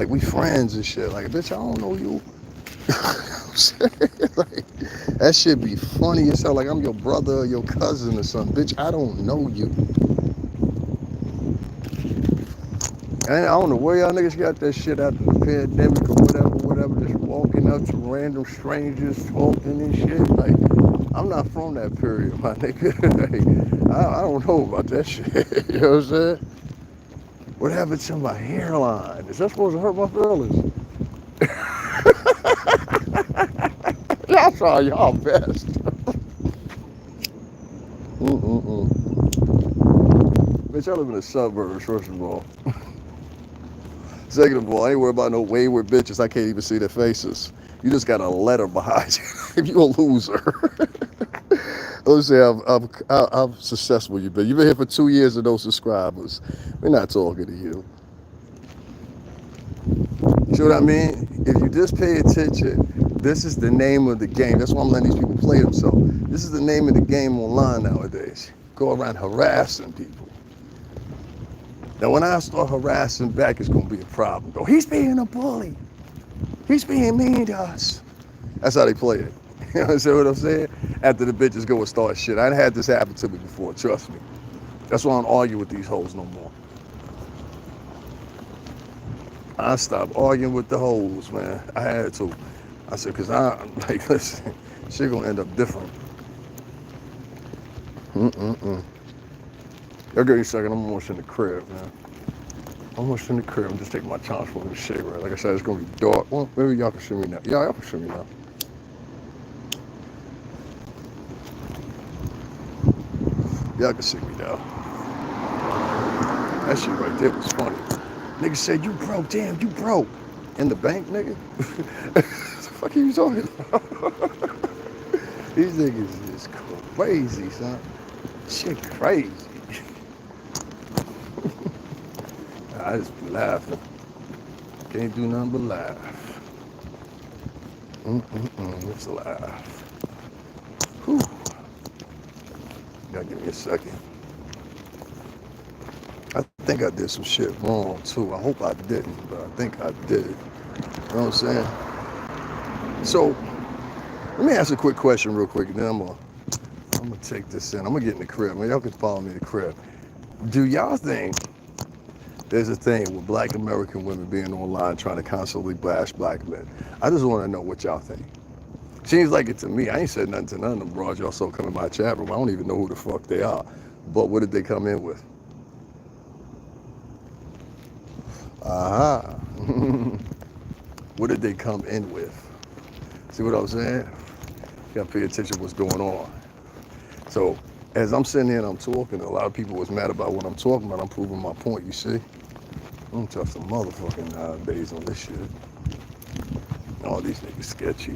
we friends and shit. Like, bitch, I don't know you. Like, that shit be funny as hell. Like I'm your brother or your cousin or something. Bitch, I don't know you. And I don't know where y'all niggas got that shit after the pandemic or whatever, just walking up to random strangers talking and shit. Like, I'm not from that period, my nigga. Like, I don't know about that shit. You know what I'm saying? What happened to my hairline? Is that supposed to hurt my feelings? Y'all try y'all best. Bitch, I live in the suburbs, first of all. Second of all, I ain't worried about no wayward bitches. I can't even see their faces. You just got a letter behind you. If you a loser. Let's say how successful you've been. You've been here for 2 years and no subscribers. We're not talking to you. You see what I mean? If you just pay attention, this is the name of the game. That's why I'm letting these people play themselves. This is the name of the game online nowadays. Go around harassing people. Now, when I start harassing back, it's going to be a problem. Go, he's being a bully. He's being mean to us. That's how they play it. You understand what I'm saying? After the bitches go and start shit. I had this happen to me before, trust me. That's why I don't argue with these hoes no more. I stopped arguing with the hoes, man. I had to. I said, because like, listen, shit gonna end up different. Y'all give me a second, I'm almost in the crib, man. Almost in the crib. I'm just taking my time for the shit, right? Like I said, it's gonna be dark. Well, maybe y'all can see me now. Yeah, y'all can see me now. Y'all can see me now. That shit right there was funny. Nigga said, you broke, damn, you broke. In the bank, nigga? What the fuck are you talking about? These niggas is crazy, son. Shit crazy. I just be laughing. Can't do nothing but laugh. Let's laugh. Whew. Y'all give me a second. I think I did some shit wrong too. I hope I didn't, but I think I did. You know what I'm saying? So, let me ask a quick question real quick, and then I'm gonna take this in. I'm gonna get in the crib. Man, y'all can follow me in the crib. Do y'all think there's a thing with black American women being online trying to constantly bash black men? I just want to know what y'all think. Seems like it to me. I ain't said nothing to none of them broads y'all saw come in my chat room. I don't even know who the fuck they are. But what did they come in with? Aha. What did they come in with? See what I'm saying? You gotta pay attention to what's going on. So, as I'm sitting here and I'm talking, a lot of people was mad about what I'm talking about. I'm proving my point, you see? I'm tough some motherfucking nowadays on this shit. All these niggas sketchy.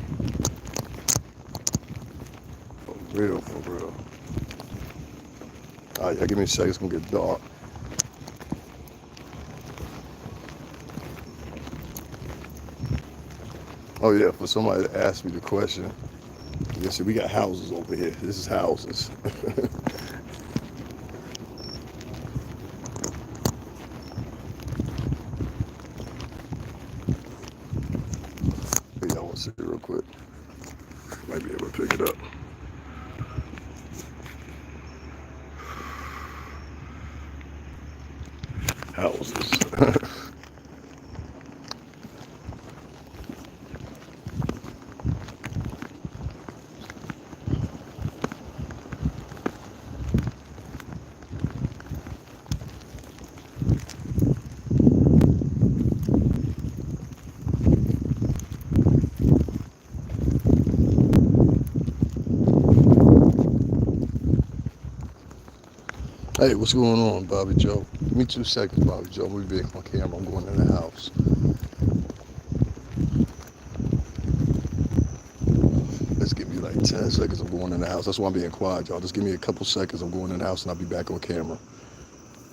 For real, for real. All right, y'all give me a second, it's gonna get dark. Oh yeah, for somebody to ask me the question. You see, we got houses over here. This is houses. Hey, y'all want to see it real quick? Might be able to pick it up. Houses. Hey, what's going on, Bobby Joe? Give me 2 seconds, Bobby Joe. We'll be back on camera. I'm going in the house. Let's give me like 10 seconds. I'm going in the house. That's why I'm being quiet, y'all. Just give me a couple seconds. I'm going in the house and I'll be back on camera.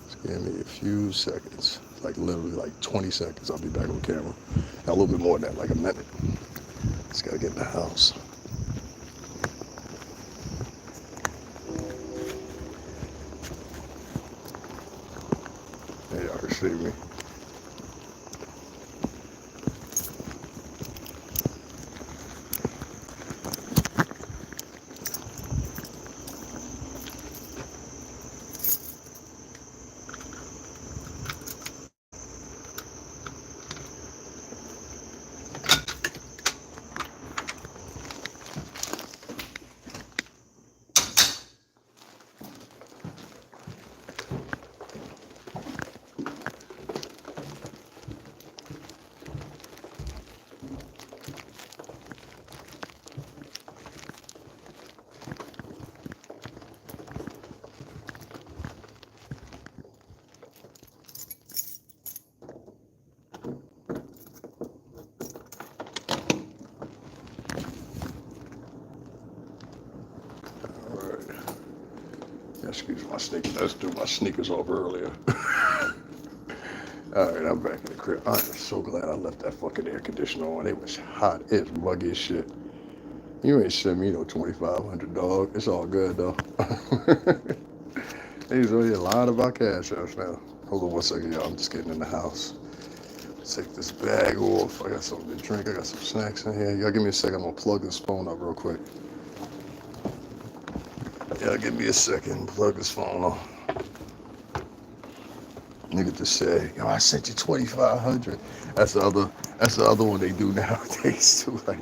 Just give me a few seconds. Like literally like 20 seconds. I'll be back on camera. Now, a little bit more than that, like a minute. Just gotta get in the house. Hey, y'all can see me. All right. Excuse my sneakers. Let's do my sneakers off earlier. All right, I'm back in the crib. I'm so glad I left that fucking air conditioner on. It was hot. It's muggy as shit. You ain't send me no 2,500, dog. It's all good though. He's really lying about cash apps now. Hold on 1 second, y'all. I'm just getting in the house. Take this bag off. I got something to drink. I got some snacks in here. Y'all give me a second. I'm gonna plug this phone up real quick. Y'all give me a second. Plug this phone off. Nigga just say, yo, I sent you 2,500. That's the other one they do nowadays too. Like,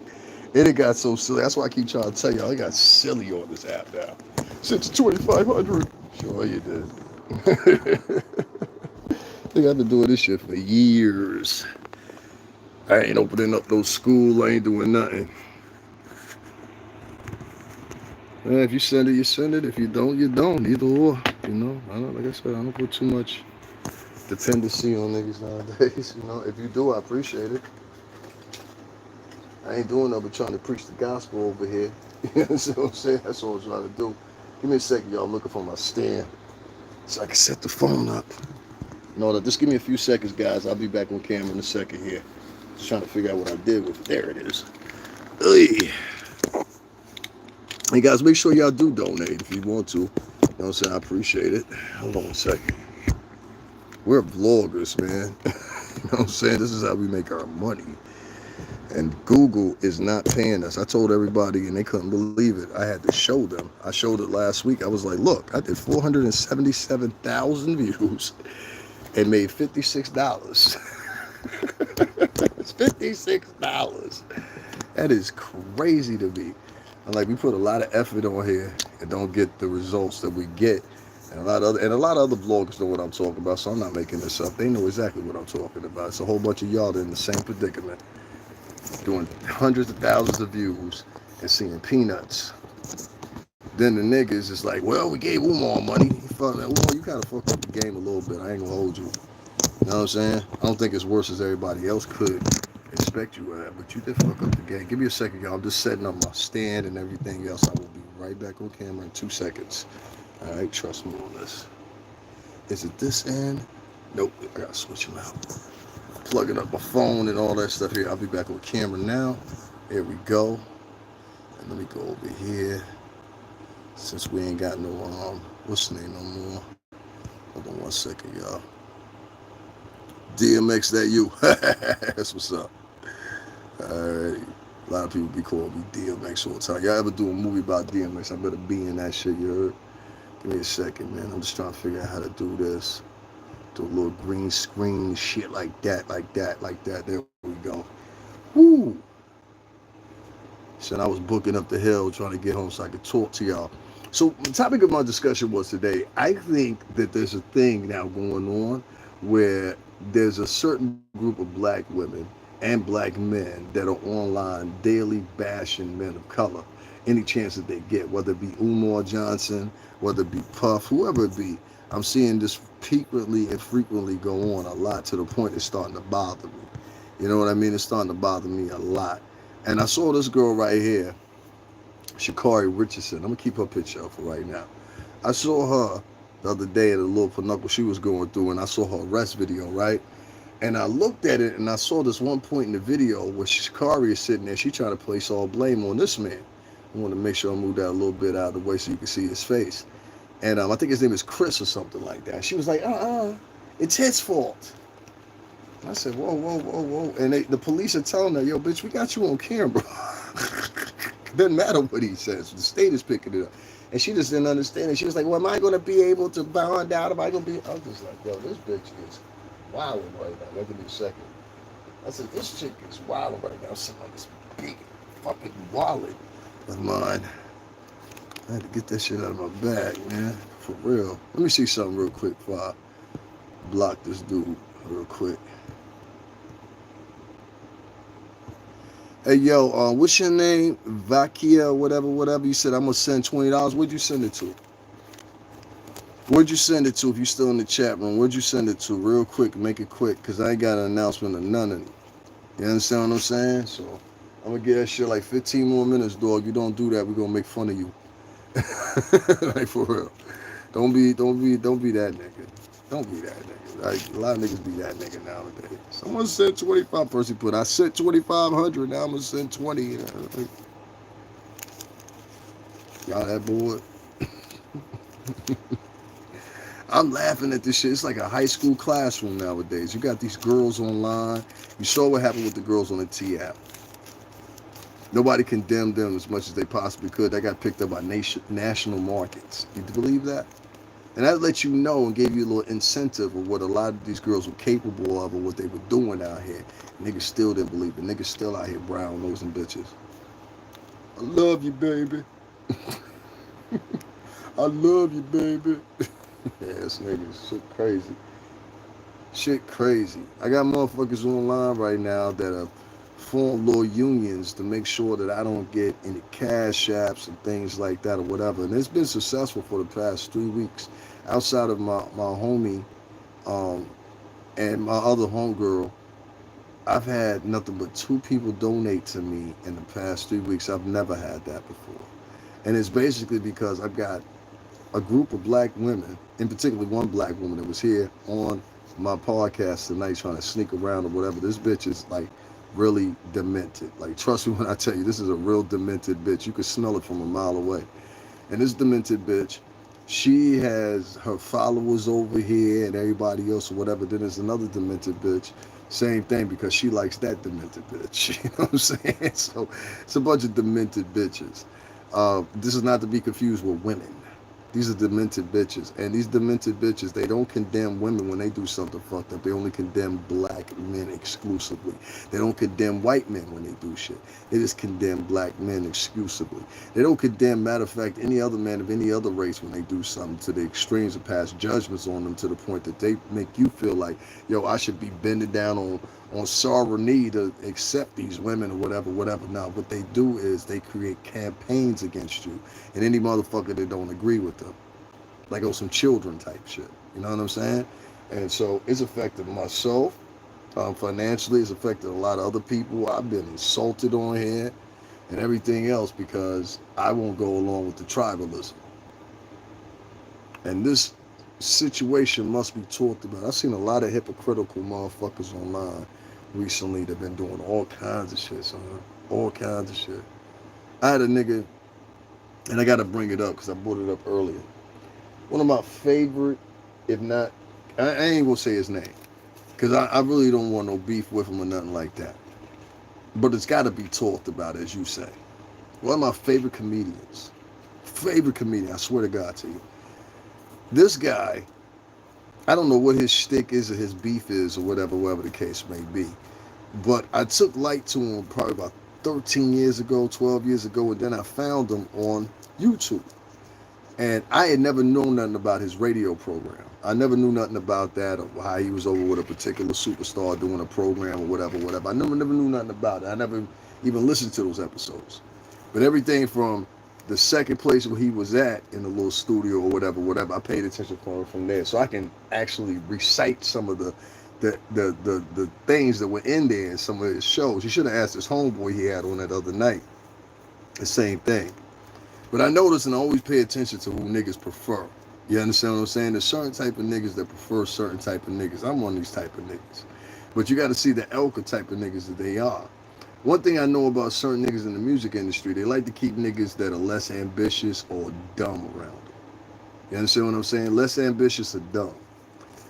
it got so silly. That's why I keep trying to tell y'all, it got silly on this app now. Sent you 2,500. Sure you did. Think I've been doing this shit for years. I ain't opening up no school. I ain't doing nothing. Man, if you send it, you send it. If you don't, you don't. Either or. You know, I don't. Like I said, I don't put too much dependency on niggas nowadays. You know, if you do, I appreciate it. I ain't doing nothing but trying to preach the gospel over here. You know what I'm saying? That's all I'm trying to do. Give me a second, y'all. I'm looking for my stand so I can set the phone up. No, just give me a few seconds, guys. I'll be back on camera in a second here. Just trying to figure out what I did with it. There it is. Hey. Hey, guys, make sure y'all do donate if you want to. You know what I'm saying? I appreciate it. Hold on 1 second. We're vloggers, man. You know what I'm saying? This is how we make our money. And Google is not paying us. I told everybody, and they couldn't believe it. I had to show them. I showed it last week. I was like, look, I did 477,000 views and made $56. It's $56. That is crazy to me. And like, we put a lot of effort on here and don't get the results that we get. And a lot of other vloggers know what I'm talking about, so I'm not making this up. They know exactly what I'm talking about. It's a whole bunch of y'all that are in the same predicament, doing hundreds of thousands of views and seeing peanuts. Then the niggas is like, well, we gave Umar money. Umar, you kind of fucked up the game a little bit. I ain't gonna hold you. You know what I'm saying? I don't think it's worse as everybody else could expect you at, but you did fuck up the game. Give me a second, y'all. I'm just setting up my stand and everything else. I will be right back on camera in 2 seconds. All right, trust me on this. Is it this end? Nope, I gotta switch them out. Plugging up my phone and all that stuff here. I'll be back on camera now. Here we go. And let me go over here. Since we ain't got no, what's the name no more? Hold on 1 second, y'all. DMX, that you. That's what's up. Alright. A lot of people be calling me DMX all the time. Y'all ever do a movie about DMX? I better be in that shit, you heard? Give me a second, man. I'm just trying to figure out how to do this. Do a little green screen shit like that, like that, like that. There we go. Woo! So I was booking up the hill trying to get home so I could talk to y'all. So the topic of my discussion was today, I think that there's a thing now going on where there's a certain group of black women and black men that are online daily bashing men of color any chance that they get, whether it be Umar Johnson, whether it be Puff, whoever it be. I'm seeing this frequently and frequently go on a lot to the point it's starting to bother me. You know what I mean? It's starting to bother me a lot. And I saw this girl right here, Shakari Richardson. I'm gonna keep her picture up for right now. I saw her the other day at a little pinochle she was going through, and I saw her arrest video, right? And I looked at it, and I saw this one point in the video where Shakari is sitting there. She trying to place all blame on this man. I want to make sure I move that a little bit out of the way so you can see his face. And I think his name is Chris or something like that. She was like, it's his fault. I said, whoa, whoa, whoa, whoa. And the police are telling her, yo, bitch, we got you on camera. Doesn't matter what he says. The state is picking it up. And she just didn't understand it. She was like, well, am I going to be able to bond out? Am I going to be? I was just like, yo, this bitch is wilding right now. Give me a second. I said, this chick is wilding right now. Somebody's big fucking wallet of mine. I had to get that shit out of my bag, man. For real. Let me see something real quick before I block this dude real quick. Hey, yo, what's your name? Vakia, whatever. You said I'm going to send $20. Where'd you send it to? Where'd you send it to if you're still in the chat room? Where'd you send it to? Real quick, make it quick, because I ain't got an announcement of none of it. You understand what I'm saying? So I'm going to give that shit like 15 more minutes, dog. You don't do that, we're going to make fun of you. Like, for real. Don't be that nigga. Don't be that nigga. Like, a lot of niggas be that nigga nowadays. Someone said 25. Person put, I sent 2,500. Now I'm gonna send 20. You know, like, y'all that bored? I'm laughing at this shit. It's like a high school classroom nowadays. You got these girls online. You saw what happened with the girls on the T app. Nobody condemned them as much as they possibly could. They got picked up by national markets. You believe that? And that let you know and gave you a little incentive of what a lot of these girls were capable of and what they were doing out here. Niggas still didn't believe it. Niggas still out here brown nosing bitches. I love you, baby. I love you, baby. Yes, niggas. Shit crazy. Shit crazy. I got motherfuckers online right now that are form little unions to make sure that I don't get any cash apps and things like that or whatever. And it's been successful for the past 3 weeks. Outside of my homie and my other homegirl, I've had nothing but 2 people donate to me in the past 3 weeks. I've never had that before. And it's basically because I've got a group of black women, in particular one black woman that was here on my podcast tonight trying to sneak around or whatever. This bitch is like really demented. Like, trust me when I tell you, this is a real demented bitch. You can smell it from a mile away. And this demented bitch, she has her followers over here and everybody else or whatever. Then there's another demented bitch. Same thing, because she likes that demented bitch. You know what I'm saying? So it's a bunch of demented bitches. This is not to be confused with women. These are demented bitches. And these demented bitches, they don't condemn women when they do something fucked up. They only condemn black men exclusively. They don't condemn white men when they do shit. They just condemn black men exclusively. They don't condemn, matter of fact, any other man of any other race when they do something to the extremes of pass judgments on them to the point that they make you feel like, yo, I should be bending down on sorrow knee to accept these women or whatever. Now, what they do is they create campaigns against you and any motherfucker that don't agree with them. Like, some children type shit. You know what I'm saying? And so it's affected myself financially. It's affected a lot of other people. I've been insulted on here and everything else because I won't go along with the tribalism. And this situation must be talked about. I've seen a lot of hypocritical motherfuckers online recently that have been doing all kinds of shit, son. All kinds of shit. I had a nigga, and I got to bring it up because I brought it up earlier. One of my favorite, if not, I ain't gonna say his name because I really don't want no beef with him or nothing like that. But it's got to be talked about, as you say. One of my favorite comedians. I swear to God to you. This guy, I don't know what his shtick is or his beef is or whatever the case may be. But I took light to him probably about 13 years ago, 12 years ago, and then I found him on YouTube. And I had never known nothing about his radio program. I never knew nothing about that or how he was over with a particular superstar doing a program or whatever. I never knew nothing about it. I never even listened to those episodes. But everything from the second place where he was at in the little studio or whatever, I paid attention from there, so I can actually recite some of the things that were in there in some of his shows. He should have asked his homeboy he had on that other night. The same thing. But I notice and I always pay attention to who niggas prefer. You understand what I'm saying? There's certain type of niggas that prefer certain type of niggas. I'm one of these type of niggas. But you got to see the Elka type of niggas that they are. One thing I know about certain niggas in the music industry, they like to keep niggas that are less ambitious or dumb around them. You understand what I'm saying? Less ambitious or dumb.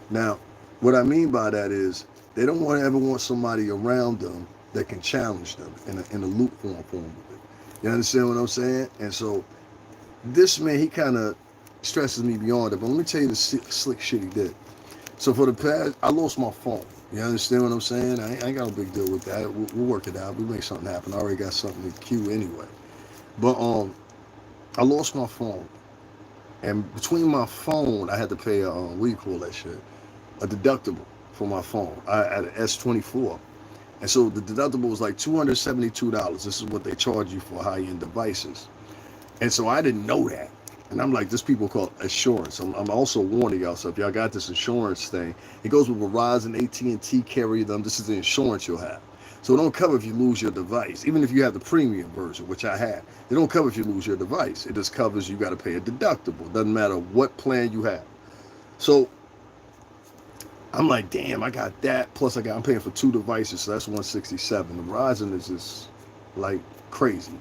Now, what I mean by that is they don't ever want somebody around them that can challenge them in a lukewarm form. You understand what I'm saying? And so this man, he kind of stresses me beyond it. But let me tell you the slick shit he did. So for the past, I lost my phone. You understand what I'm saying? I ain't got a big deal with that. We'll work it out. We'll make something happen. I already got something to queue anyway. But I lost my phone. And between my phone, I had to pay what do you call that shit? A deductible for my phone. I had an S24. And so the deductible was like $272. This is what they charge you for high-end devices. And so I didn't know that. And I'm like, this people call assurance. I'm also warning y'all. So if y'all got this insurance thing, it goes with Verizon, AT&T carry them. This is the insurance you'll have. So it don't cover if you lose your device. Even if you have the premium version, which I have, they don't cover if you lose your device. It just covers you got to pay a deductible. Doesn't matter what plan you have. So I'm like, damn, I got that. Plus, I'm paying for 2 devices, so that's $167. The Verizon is just like crazy,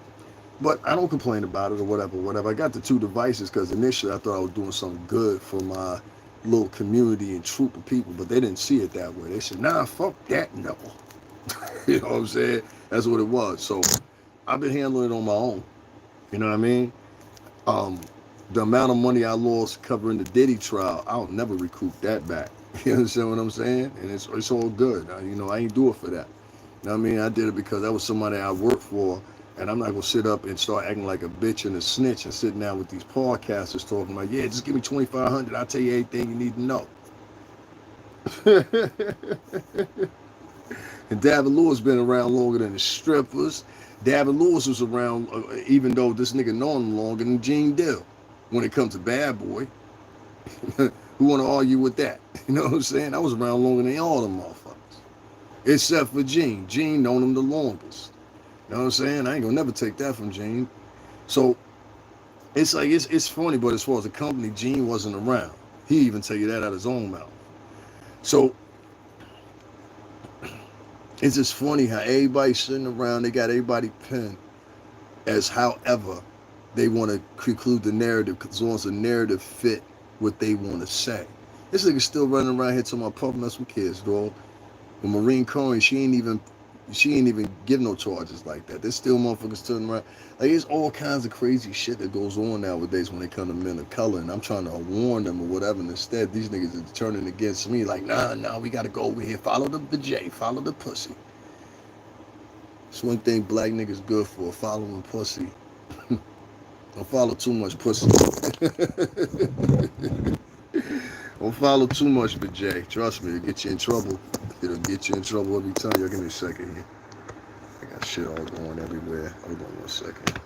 but I don't complain about it or whatever. I got the 2 devices because initially I thought I was doing something good for my little community and troop of people, but they didn't see it that way. They said, nah, fuck that, no. You know what I'm saying? That's what it was. So I've been handling it on my own. You know what I mean? The amount of money I lost covering the Diddy trial, I'll never recoup that back. You understand what I'm saying? And it's all good. I ain't do it for that. You know what I mean? I did it because that was somebody I worked for, and I'm not going to sit up and start acting like a bitch and a snitch and sitting down with these podcasters talking like, yeah, just give me $2,500. I'll tell you everything you need to know. And Davin Lewis been around longer than the strippers. Davin Lewis was around, even though this nigga known him longer than Gene Dill. When it comes to Bad Boy, who want to argue with that? You know what I'm saying? I was around longer than all them motherfuckers. Except for Gene. Gene known him the longest. You know what I'm saying? I ain't gonna never take that from Gene. So it's like it's funny, but as far as the company, Gene wasn't around. He even tell you that out of his own mouth. So it's just funny how everybody's sitting around, they got everybody pinned as however they want to conclude the narrative, because as long as the narrative fit what they want to say. This nigga still running around here talking about puffing us with kids, dog. When Maureen Cohen, she ain't even give no charges like that. There's still motherfuckers turning around. Like, there's all kinds of crazy shit that goes on nowadays when they come to men of color, and I'm trying to warn them or whatever, and instead these niggas are turning against me like, nah, we gotta go over here, follow the J, follow the pussy. It's one thing black niggas good for, following pussy. Don't follow too much pussy. Don't follow too much, but Jay, trust me, it'll get you in trouble. It'll get you in trouble every time. Y'all give me a second here. I got shit all going everywhere. Hold on 1 second.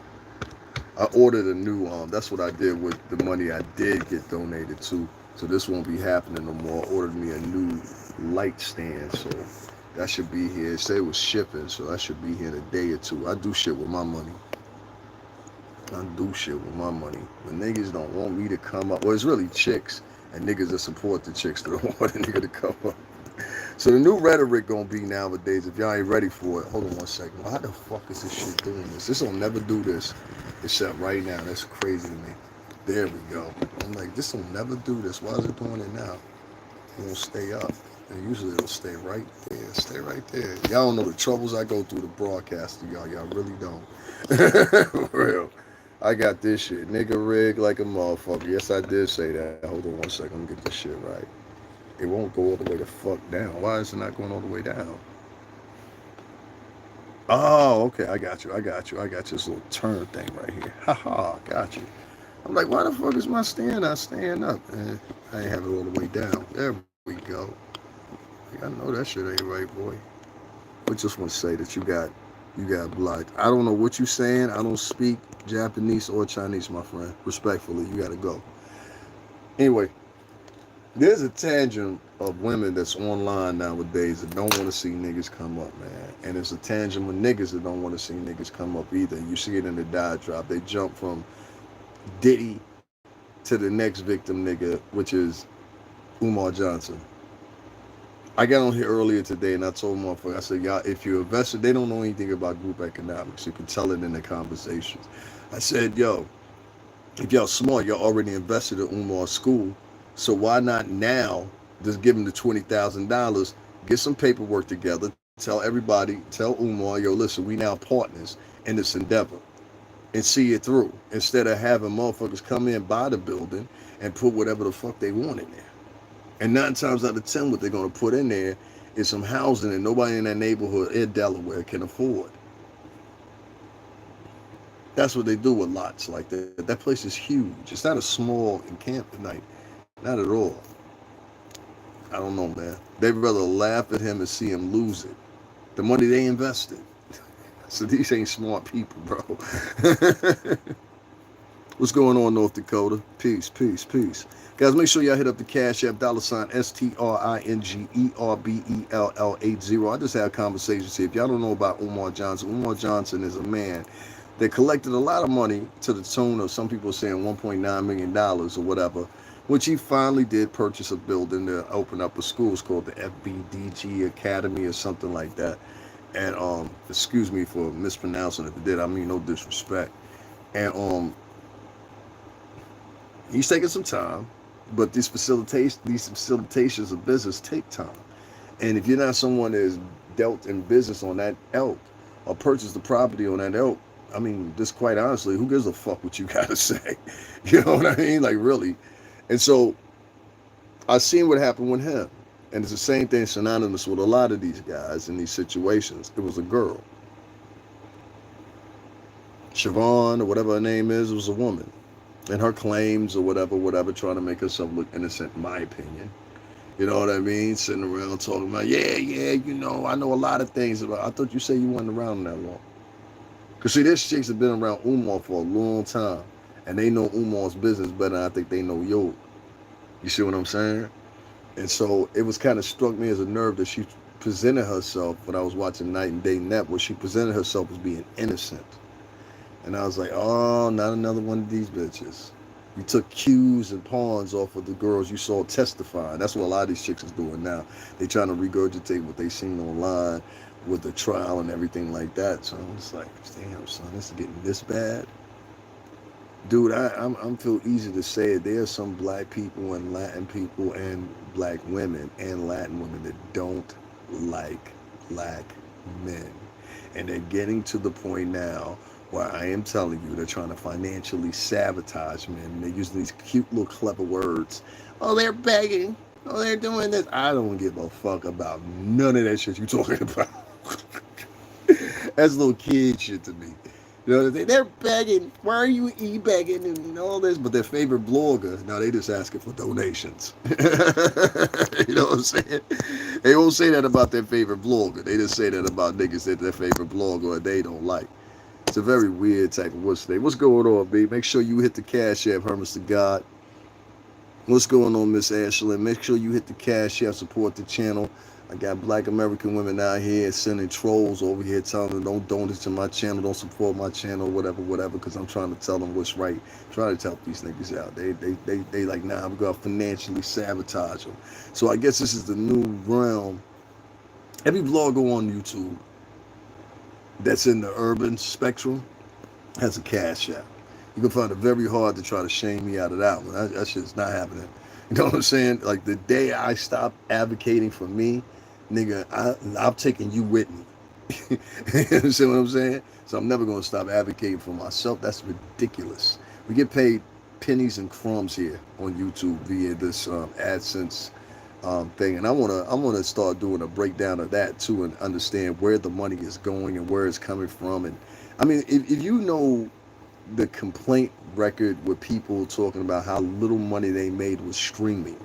I ordered a new, that's what I did with the money I did get donated to. So this won't be happening no more. I ordered me a new light stand, so that should be here. It said it was shipping, so that should be here in a day or 2. I do shit with my money. When niggas don't want me to come up, well, it's really chicks and niggas that support the chicks that don't want a nigga to come up. So the new rhetoric gonna be nowadays, if y'all ain't ready for it, hold on 1 second. Why the fuck is this shit doing this? This will never do this except right now. That's crazy to me. There we go. I'm like, this will never do this. Why is it doing it now? It won't stay up. And usually it'll stay right there. Stay right there. Y'all don't know the troubles I go through to broadcast to y'all. Y'all really don't. For real. I got this shit. Nigga rig like a motherfucker. Yes, I did say that. Hold on 1 second. Let me get this shit right. It won't go all the way the fuck down. Why is it not going all the way down? Oh, okay. I got you. I got this little turn thing right here. Haha, got you. I'm like, why the fuck is my stand not staying up? Man, I ain't have it all the way down. There we go. I know that shit ain't right, boy. We just want to say that you got You got blocked. I don't know what you're saying. I don't speak Japanese or Chinese, my friend. Respectfully, you got to go. Anyway, there's a tangent of women that's online nowadays that don't want to see niggas come up, man. And it's a tangent of niggas that don't want to see niggas come up either. You see it in the diatribe. They jump from Diddy to the next victim nigga, which is Umar Johnson. I got on here earlier today and I told motherfuckers, I said, y'all, if you're invested, they don't know anything about group economics. You can tell it in the conversations. I said, yo, if y'all smart, y'all already invested in Umar's school. So why not now just give him the $20,000, get some paperwork together, tell everybody, tell Umar, yo, listen, we now partners in this endeavor and see it through instead of having motherfuckers come in, buy the building and put whatever the fuck they want in there. And 9 times out of 10, what they're going to put in there is some housing that nobody in that neighborhood in Delaware can afford. That's what they do with lots like that. That place is huge. It's not a small encampment, like, not at all. I don't know, man. They'd rather laugh at him and see him lose it. The money they invested. So these ain't smart people, bro. What's going on, North Dakota? Peace, peace, peace. Guys, make sure y'all hit up the Cash App, $STRINGERBELL80. I just had conversations here. If y'all don't know about Umar Johnson is a man that collected a lot of money to the tune of, some people saying $1.9 million or whatever, which he finally did purchase a building to open up a school. It's called the FBDG Academy or something like that. And excuse me for mispronouncing it. If it did, I mean no disrespect. And he's taking some time, but these facilitations of business take time. And if you're not someone that is dealt in business on that ilk or purchased the property on that ilk, I mean, just quite honestly, who gives a fuck what you gotta say? You know what I mean? Like, really. And so I seen what happened with him. And it's the same thing synonymous with a lot of these guys in these situations. It was a girl. Siobhan, or whatever her name is, was a woman. And her claims or whatever, trying to make herself look innocent, in my opinion. You know what I mean? Sitting around talking about, yeah, you know, I know a lot of things about. I thought you said you weren't around that long. Because see, there's chicks have been around Umar for a long time. And they know Umar's business better than I think they know yours. You see what I'm saying? And so it was kind of struck me as a nerve that she presented herself when I was watching Night and Day Net, where she presented herself as being innocent. And I was like, oh, not another one of these bitches. You took cues and pawns off of the girls you saw testifying. That's what a lot of these chicks is doing now. They trying to regurgitate what they seen online with the trial and everything like that. So I'm just like, damn, son, this is getting this bad. Dude, I'm feel easy to say it. There are some black people and Latin people and black women and Latin women that don't like black men. And they're getting to the point now where I am telling you, they're trying to financially sabotage men. And they're using these cute little clever words. Oh, they're begging. Oh, they're doing this. I don't give a fuck about none of that shit you're talking about. That's little kid shit to me. You know, they're begging. Why are you e-begging and all this? But their favorite blogger, now they just asking for donations. You know what I'm saying? They won't say that about their favorite blogger. They just say that about niggas that their favorite blogger they don't like. It's a very weird type of what's today. What's going on, B? Make sure you hit the Cash App, Hermes to God. What's going on, Miss Ashley? Make sure you hit the Cash App, support the channel. I got black American women out here sending trolls over here telling them don't donate to my channel, don't support my channel, whatever, because I'm trying to tell them what's right. I'm trying to help these niggas out. They like, nah, we're going to financially sabotage them. So I guess this is the new realm. Every vlogger on YouTube that's in the urban spectrum has a Cash App. You can find it very hard to try to shame me out of that one. That shit's not happening. You know what I'm saying? Like, the day I stop advocating for me, nigga, I'm taking you with me. You see what I'm saying? So I'm never going to stop advocating for myself. That's ridiculous. We get paid pennies and crumbs here on YouTube via this AdSense thing, and I want to start doing a breakdown of that too, and understand where the money is going and where it's coming from. And I mean, if you know the complaint record with people talking about how little money they made with streaming,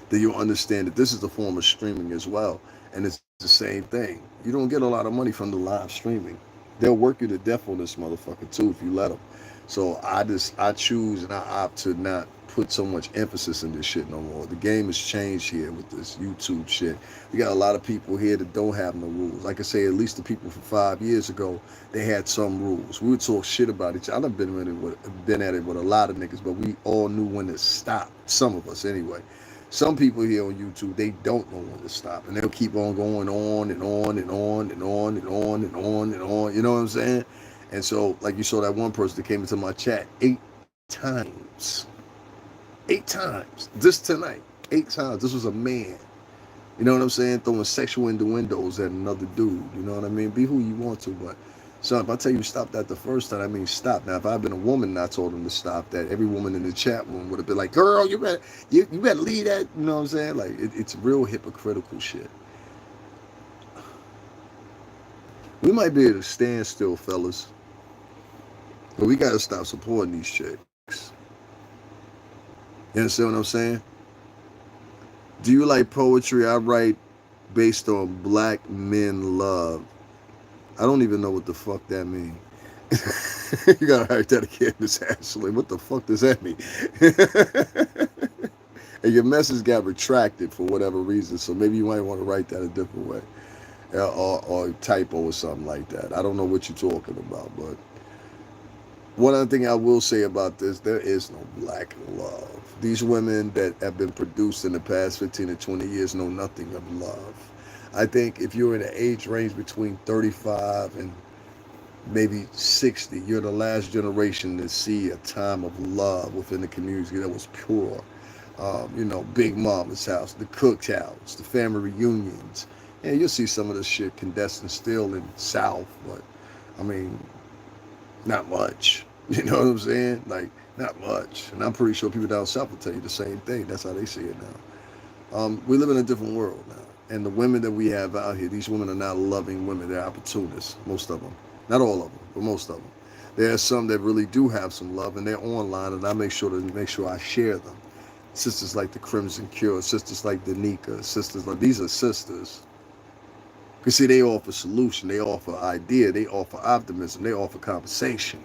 then you'll understand that this is a form of streaming as well. And it's the same thing. You don't get a lot of money from the live streaming. They'll work you to death on this motherfucker too if you let them. So I choose and I opt to not put so much emphasis in this shit no more. The game has changed here with this YouTube shit. We got a lot of people here that don't have no rules. Like I say, at least the people from 5 years ago, they had some rules. We would talk shit about each other. I've been at it with a lot of niggas, but we all knew when to stop. Some of us anyway. Some people here on YouTube, they don't know when to stop, and they'll keep on going on and on and on and on and on and on and on. You know what I'm saying? And so, like you saw that one person that came into my chat 8 times. 8 times. This tonight. 8 times. This was a man. You know what I'm saying? Throwing sexual innuendos at another dude. You know what I mean? Be who you want to, but so if I tell you stop that the first time, I mean stop. Now, if I'd been a woman and I told him to stop that, every woman in the chat room would have been like, girl, you better leave that. You know what I'm saying? Like, it's real hypocritical shit. We might be at a standstill, fellas, but we got to stop supporting these chicks. You understand what I'm saying? Do you like poetry? I write based on black men love. I don't even know what the fuck that means. You gotta write that again, Miss Ashley. What the fuck does that mean? And your message got retracted for whatever reason, so maybe you might want to write that a different way. Or typo or something like that. I don't know what you're talking about, but one other thing I will say about this, there is no black love. These women that have been produced in the past 15 to 20 years know nothing of love. I think if you're in an age range between 35 and maybe 60, you're the last generation to see a time of love within the community that was pure. Big Mama's house, the cook's house, the family reunions. Yeah, you'll see some of this shit condensed still in South, but I mean, not much. You know what I'm saying? Like, not much. And I'm pretty sure people down south will tell you the same thing. That's how they see it now. We live in a different world now. And the women that we have out here, these women are not loving women. They're opportunists, most of them. Not all of them, but most of them. There are some that really do have some love, and they're online, and I make sure I share them. Sisters like the Crimson Cure, sisters like Danica, sisters like, these are sisters. Because see, they offer solution, they offer idea, they offer optimism, they offer conversation.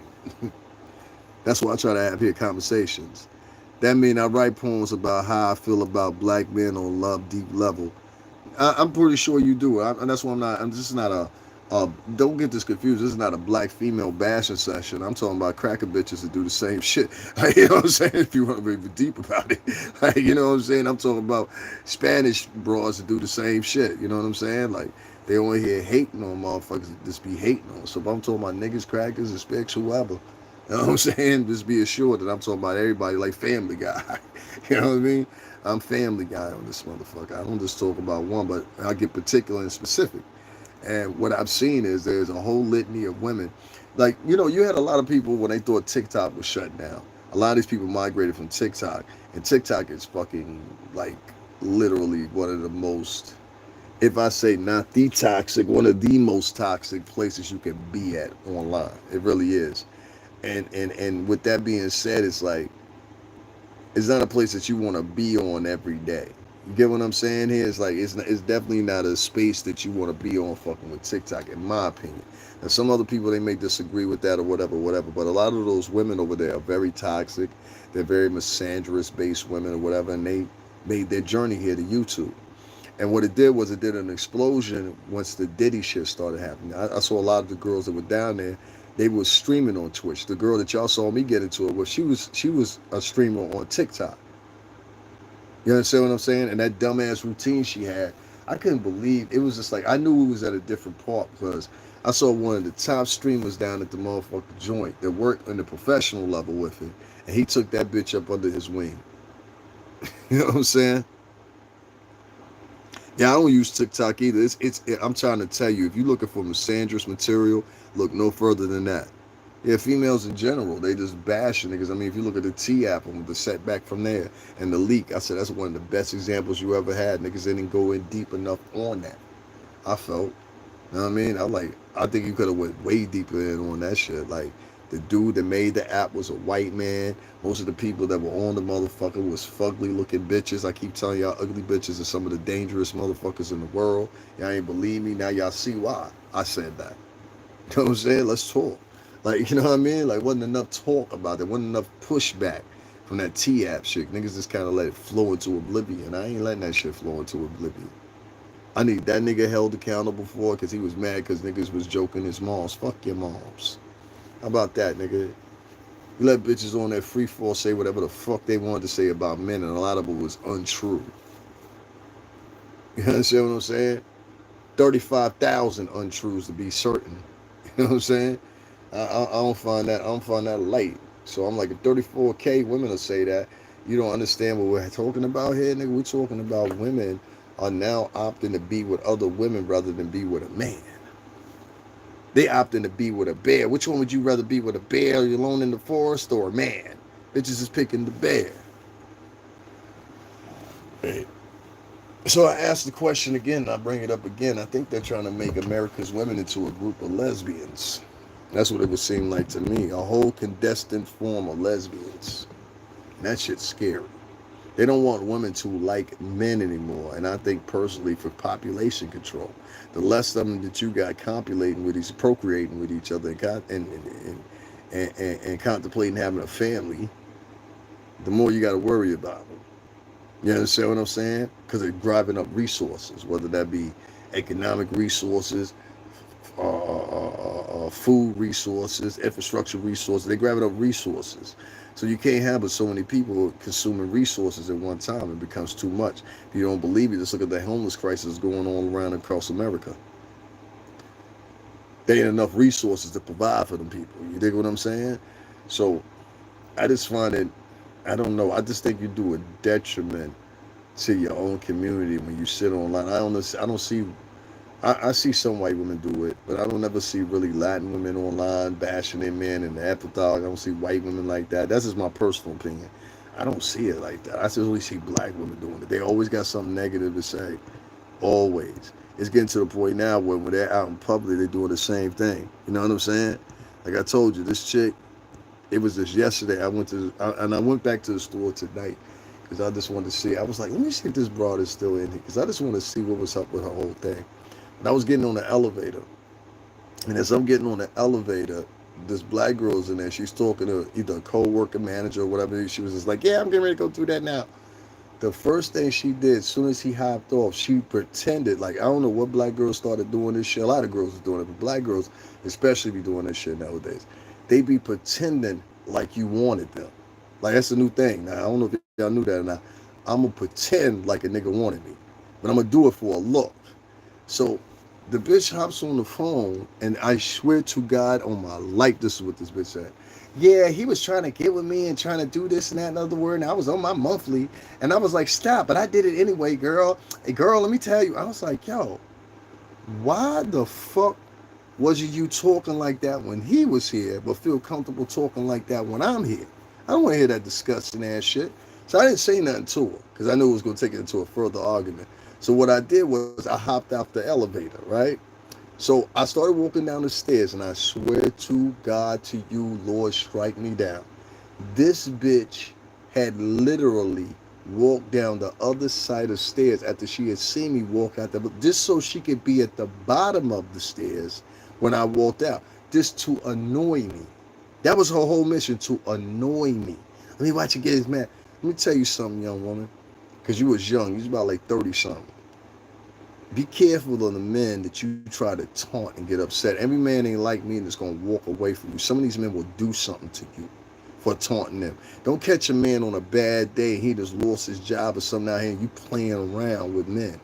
That's why I try to have here conversations. That means I write poems about how I feel about black men on love deep level. I'm pretty sure you do. And that's why this is not don't get this confused. This is not a black female bashing session. I'm talking about cracker bitches that do the same shit. You know what I'm saying? If you want to be deep about it. You know what I'm saying? I'm talking about Spanish broads that do the same shit. You know what I'm saying? Like, they only here hating on motherfuckers that just be hating on. So if I'm talking about niggas, crackers, Hispanics, whoever, you know what I'm saying? Just be assured that I'm talking about everybody like Family Guy. You know what I mean? I'm Family Guy on this motherfucker. I don't just talk about one, but I get particular and specific. And what I've seen is there's a whole litany of women. Like, you had a lot of people when they thought TikTok was shut down. A lot of these people migrated from TikTok. And TikTok is fucking, like, literally one of the most, if I say not the toxic, one of the most toxic places you can be at online. It really is. And with that being said, it's like, it's not a place that you want to be on every day. You get what I'm saying here? It's like, it's definitely not a space that you want to be on fucking with TikTok, in my opinion. Now, some other people, they may disagree with that or whatever, but a lot of those women over there are very toxic. They're very misandrous-based women or whatever, and they made their journey here to YouTube. And what it did was it did an explosion once the Diddy shit started happening. I saw a lot of the girls that were down there. They were streaming on Twitch. The girl that y'all saw me get into it, well, she was a streamer on TikTok. You understand what I'm saying? And that dumbass routine she had, I couldn't believe. It was just like, I knew it was at a different part because I saw one of the top streamers down at the motherfucking joint that worked on the professional level with it, and he took that bitch up under his wing. You know what I'm saying? Yeah, I don't use TikTok either. I'm trying to tell you, if you're looking for misandrous material, look no further than that. Yeah, females in general, they just bashing niggas. I mean, if you look at the T app and the setback from there and the leak, I said that's one of the best examples you ever had. Niggas didn't go in deep enough on that. I felt. You know what I mean? I think you could have went way deeper in on that shit. Like, the dude that made the app was a white man. Most of the people that were on the motherfucker was fugly looking bitches. I keep telling y'all, ugly bitches are some of the dangerous motherfuckers in the world. Y'all ain't believe me. Now y'all see why I said that. You know what I'm saying? Let's talk. Like, you know what I mean? Like, wasn't enough talk about it. Wasn't enough pushback from that T-app shit. Niggas just kind of let it flow into oblivion. I ain't letting that shit flow into oblivion. I need that nigga held accountable for it because he was mad because niggas was joking his moms. Fuck your moms. How about that, nigga? You let bitches on that free fall say whatever the fuck they wanted to say about men, and a lot of it was untrue. You understand what I'm saying? 35,000 untruths to be certain. You know what I'm saying? I don't find that. I don't find that light. So I'm like, if 34K women will say that, you don't understand what we're talking about here, nigga. We're talking about women are now opting to be with other women rather than be with a man. They opting to be with a bear. Which one would you rather be with, a bear alone in the forest or a man? Bitches is picking the bear. Right. So I asked the question again, I bring it up again. I think they're trying to make America's women into a group of lesbians. That's what it would seem like to me. A whole condensed form of lesbians. And that shit's scary. They don't want women to like men anymore. And I think personally for population control, the less of them that you got copulating with each, procreating with each other and contemplating having a family, the more you got to worry about them. You understand what I'm saying? Because they're driving up resources, whether that be economic resources, food resources, infrastructure resources. They're grabbing up resources. So you can't have but so many people consuming resources at one time. It becomes too much. If you don't believe it, just look at the homeless crisis going on around across America. There ain't enough resources to provide for them people. You dig what I'm saying? So I just find it, I don't know. I just think you do a detriment to your own community when you sit online. I don't see. I see some white women do it, but I don't ever see really Latin women online bashing their men and the afterthought. I don't see white women like that. That's just my personal opinion. I don't see it like that. I just really see black women doing it. They always got something negative to say. Always. It's getting to the point now where when they're out in public, they're doing the same thing. You know what I'm saying? Like I told you, this chick, it was just yesterday. I went back to the store tonight because I just wanted to see. I was like, let me see if this broad is still in here because I just want to see what was up with her whole thing. And I was getting on the elevator, and as I'm getting on the elevator, this black girl's in there. She's talking to either a co-worker, manager, or whatever. She was just like, yeah, I'm getting ready to go through that now. The first thing she did, as soon as he hopped off, she pretended, like, I don't know what black girls started doing this shit. A lot of girls are doing it, but black girls especially be doing this shit nowadays. They be pretending like you wanted them. Like, that's a new thing. Now, I don't know if y'all knew that or not. I'm going to pretend like a nigga wanted me, but I'm going to do it for a look. So the bitch hops on the phone, and I swear to God on my life, this is what this bitch said. Yeah, he was trying to get with me and trying to do this and that and other word, and I was on my monthly, and I was like, stop, but I did it anyway, girl. Hey, girl, let me tell you. I was like, yo, why the fuck was you talking like that when he was here, but feel comfortable talking like that when I'm here? I don't want to hear that disgusting ass shit. So I didn't say nothing to her because I knew it was going to take it into a further argument. So what I did was I hopped out the elevator, right? So I started walking down the stairs, and I swear to God, to you, Lord, strike me down. This bitch had literally walked down the other side of stairs after she had seen me walk out there, just so she could be at the bottom of the stairs when I walked out, just to annoy me. That was her whole mission, to annoy me. Let me watch you get his man. Let me tell you something, young woman, because you was young. You was about like 30-something. Be careful of the men that you try to taunt and get upset. Every man ain't like me and is going to walk away from you. Some of these men will do something to you for taunting them. Don't catch a man on a bad day and he just lost his job or something out here and you playing around with men.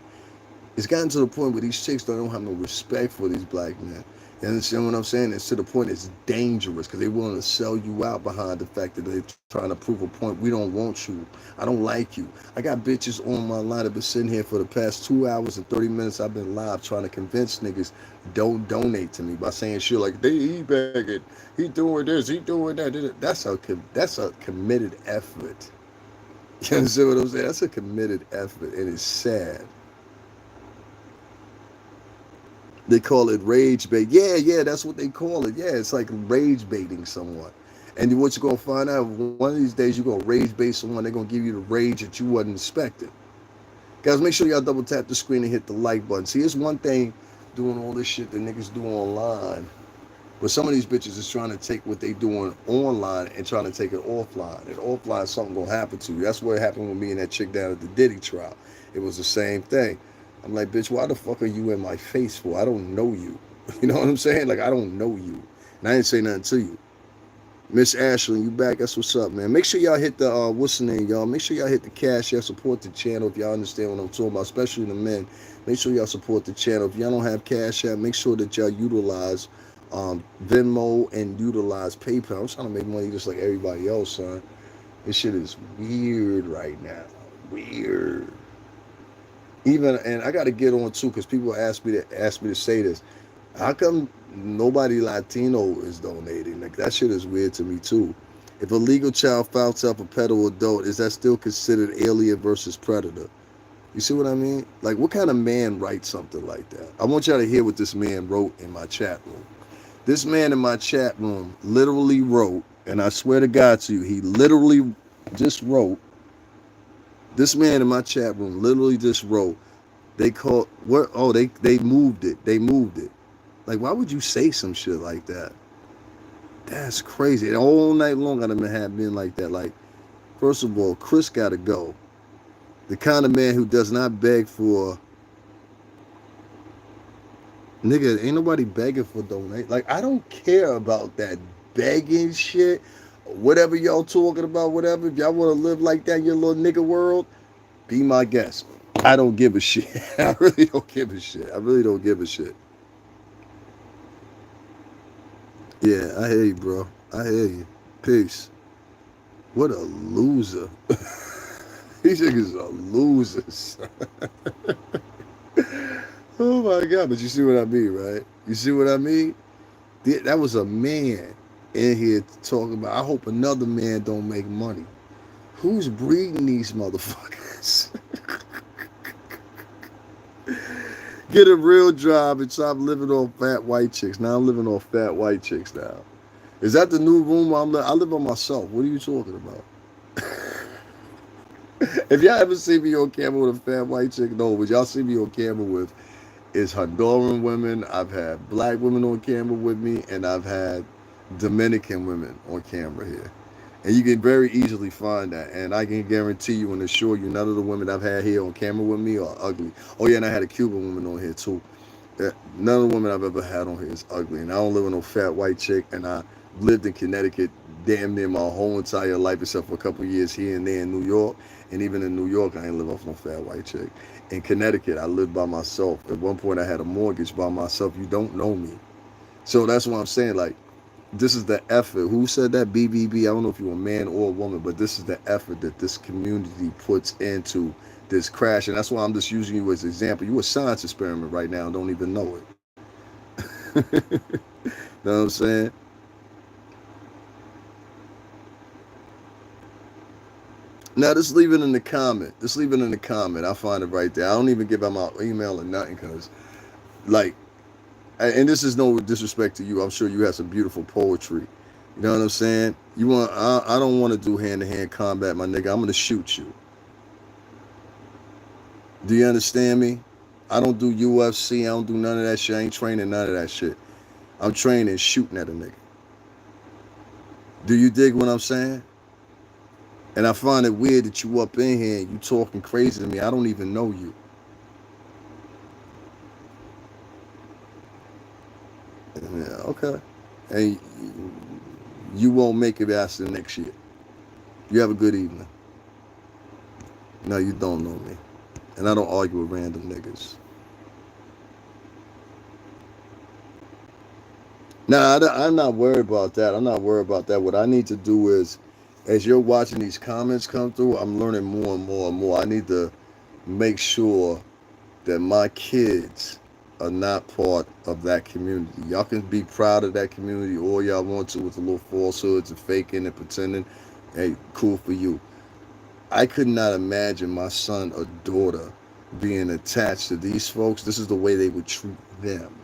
It's gotten to the point where these chicks don't have no respect for these black men. You understand what I'm saying? It's to the point it's dangerous because they're willing to sell you out behind the fact that they're trying to prove a point. We don't want you. I don't like you. I got bitches on my line that been sitting here for the past 2 hours and 30 minutes. I've been live trying to convince niggas don't donate to me by saying shit like, he begging, he doing this, he doing that. That's a committed effort. You understand what I'm saying? That's a committed effort, and it's sad. They call it rage bait. Yeah, that's what they call it. Yeah, it's like rage baiting someone. And what you're going to find out, one of these days you're going to rage bait someone, they're going to give you the rage that you wasn't expecting. Guys, make sure y'all double tap the screen and hit the like button. See, it's one thing doing all this shit that niggas do online But some of these bitches is trying to take what they doing online and trying to take it offline. And offline, something gonna happen to you. That's what happened with me and that chick down at the Diddy trial. It was the same thing. I'm like, bitch, why the fuck are you in my face for? I don't know you. You know what I'm saying? Like, I don't know you. And I didn't say nothing to you. Miss Ashley, you back? That's what's up, man. Make sure y'all hit the what's the name, y'all? Make sure y'all hit the cash. Y'all support the channel if y'all understand what I'm talking about, especially the men. Make sure y'all support the channel. If y'all don't have cash app, make sure that y'all utilize Venmo and utilize PayPal. I'm trying to make money just like everybody else, son. This shit is weird right now. Weird. Even and I got to get on too because people ask me to say this. How come nobody Latino is donating? Like that shit is weird to me too. If a legal child found up a pedo adult, is that still considered alien versus predator? You see what I mean? Like what kind of man writes something like that? I want y'all to hear what this man wrote in my chat room. This man in my chat room literally wrote, and I swear to God to you, he literally just wrote. This man in my chat room literally just wrote. They called what? Oh, they moved it. They moved it. Like, why would you say some shit like that? That's crazy. And all night long, I have been like that. Like, first of all, Chris got to go. The kind of man who does not beg for. Nigga, ain't nobody begging for donate. Like, I don't care about that begging shit. Whatever y'all talking about, whatever. If y'all want to live like that in your little nigga world, be my guest. I don't give a shit. I really don't give a shit. I really don't give a shit. Yeah, I hear you, bro. I hear you. Peace. What a loser. These niggas are losers. Oh my God. But you see what I mean, right? You see what I mean? That was a man in here talking about, I hope another man don't make money. Who's breeding these motherfuckers? Get a real job and stop living on fat white chicks. Now I'm living on fat white chicks now. Is that the new room I live on myself? What are you talking about? If y'all ever see me on camera with a fat white chick, no, what y'all see me on camera with is Honduran women. I've had black women on camera with me, and I've had Dominican women on camera here. And you can very easily find that. And I can guarantee you and assure you, none of the women I've had here on camera with me are ugly. Oh yeah, and I had a Cuban woman on here too. None of the women I've ever had on here is ugly. And I don't live with no fat white chick. And I lived in Connecticut damn near my whole entire life, except for a couple of years here and there in New York. And even in New York, I ain't live off no fat white chick. In Connecticut, I lived by myself. At one point, I had a mortgage by myself. You don't know me. So that's what I'm saying. Like, this is the effort. Who said that? BBB. I don't know if you're a man or a woman, but this is the effort that this community puts into this crash. And that's why I'm just using you as an example. You're a science experiment right now and don't even know it. Know what I'm saying? Now, just leave it in the comment. Just leave it in the comment. I'll find it right there. I don't even give out my email or nothing because, like, and this is no disrespect to you. I'm sure you have some beautiful poetry. You know what I'm saying? I don't want to do hand-to-hand combat, my nigga. I'm going to shoot you. Do you understand me? I don't do UFC. I don't do none of that shit. I ain't training none of that shit. I'm training shooting at a nigga. Do you dig what I'm saying? And I find it weird that you up in here and you talking crazy to me. I don't even know you. Yeah, okay. And you won't make it past the next year. You have a good evening. No, you don't know me. And I don't argue with random niggas. Nah, I'm not worried about that. I'm not worried about that. What I need to do is, as you're watching these comments come through, I'm learning more and more and more. I need to make sure that my kids are not part of that community. Y'all can be proud of that community all y'all want to with the little falsehoods and faking and pretending. Hey, cool for you. I could not imagine my son or daughter being attached to these folks. This is the way they would treat them.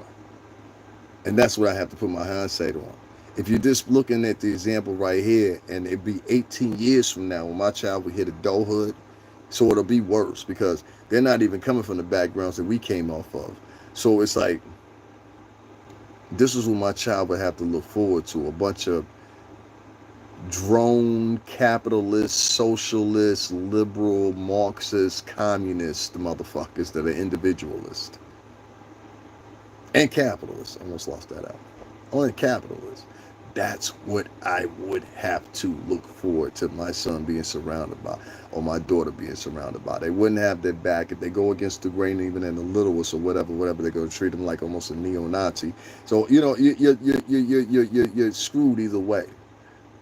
And that's what I have to put my hindsight on. If you're just looking at the example right here, and it'd be 18 years from now when my child would hit adulthood, so it'll be worse because they're not even coming from the backgrounds that we came off of. So it's like, This is what my child would have to look forward to. A bunch of drone capitalist, socialist, liberal, Marxist, communist motherfuckers that are individualist and capitalist. I almost lost that out. Only capitalist. That's what I would have to look forward to my son being surrounded by, or my daughter being surrounded by. They wouldn't have their back if they go against the grain, even in the littlest or whatever. They're going to treat them like almost a neo-Nazi. So you're screwed either way.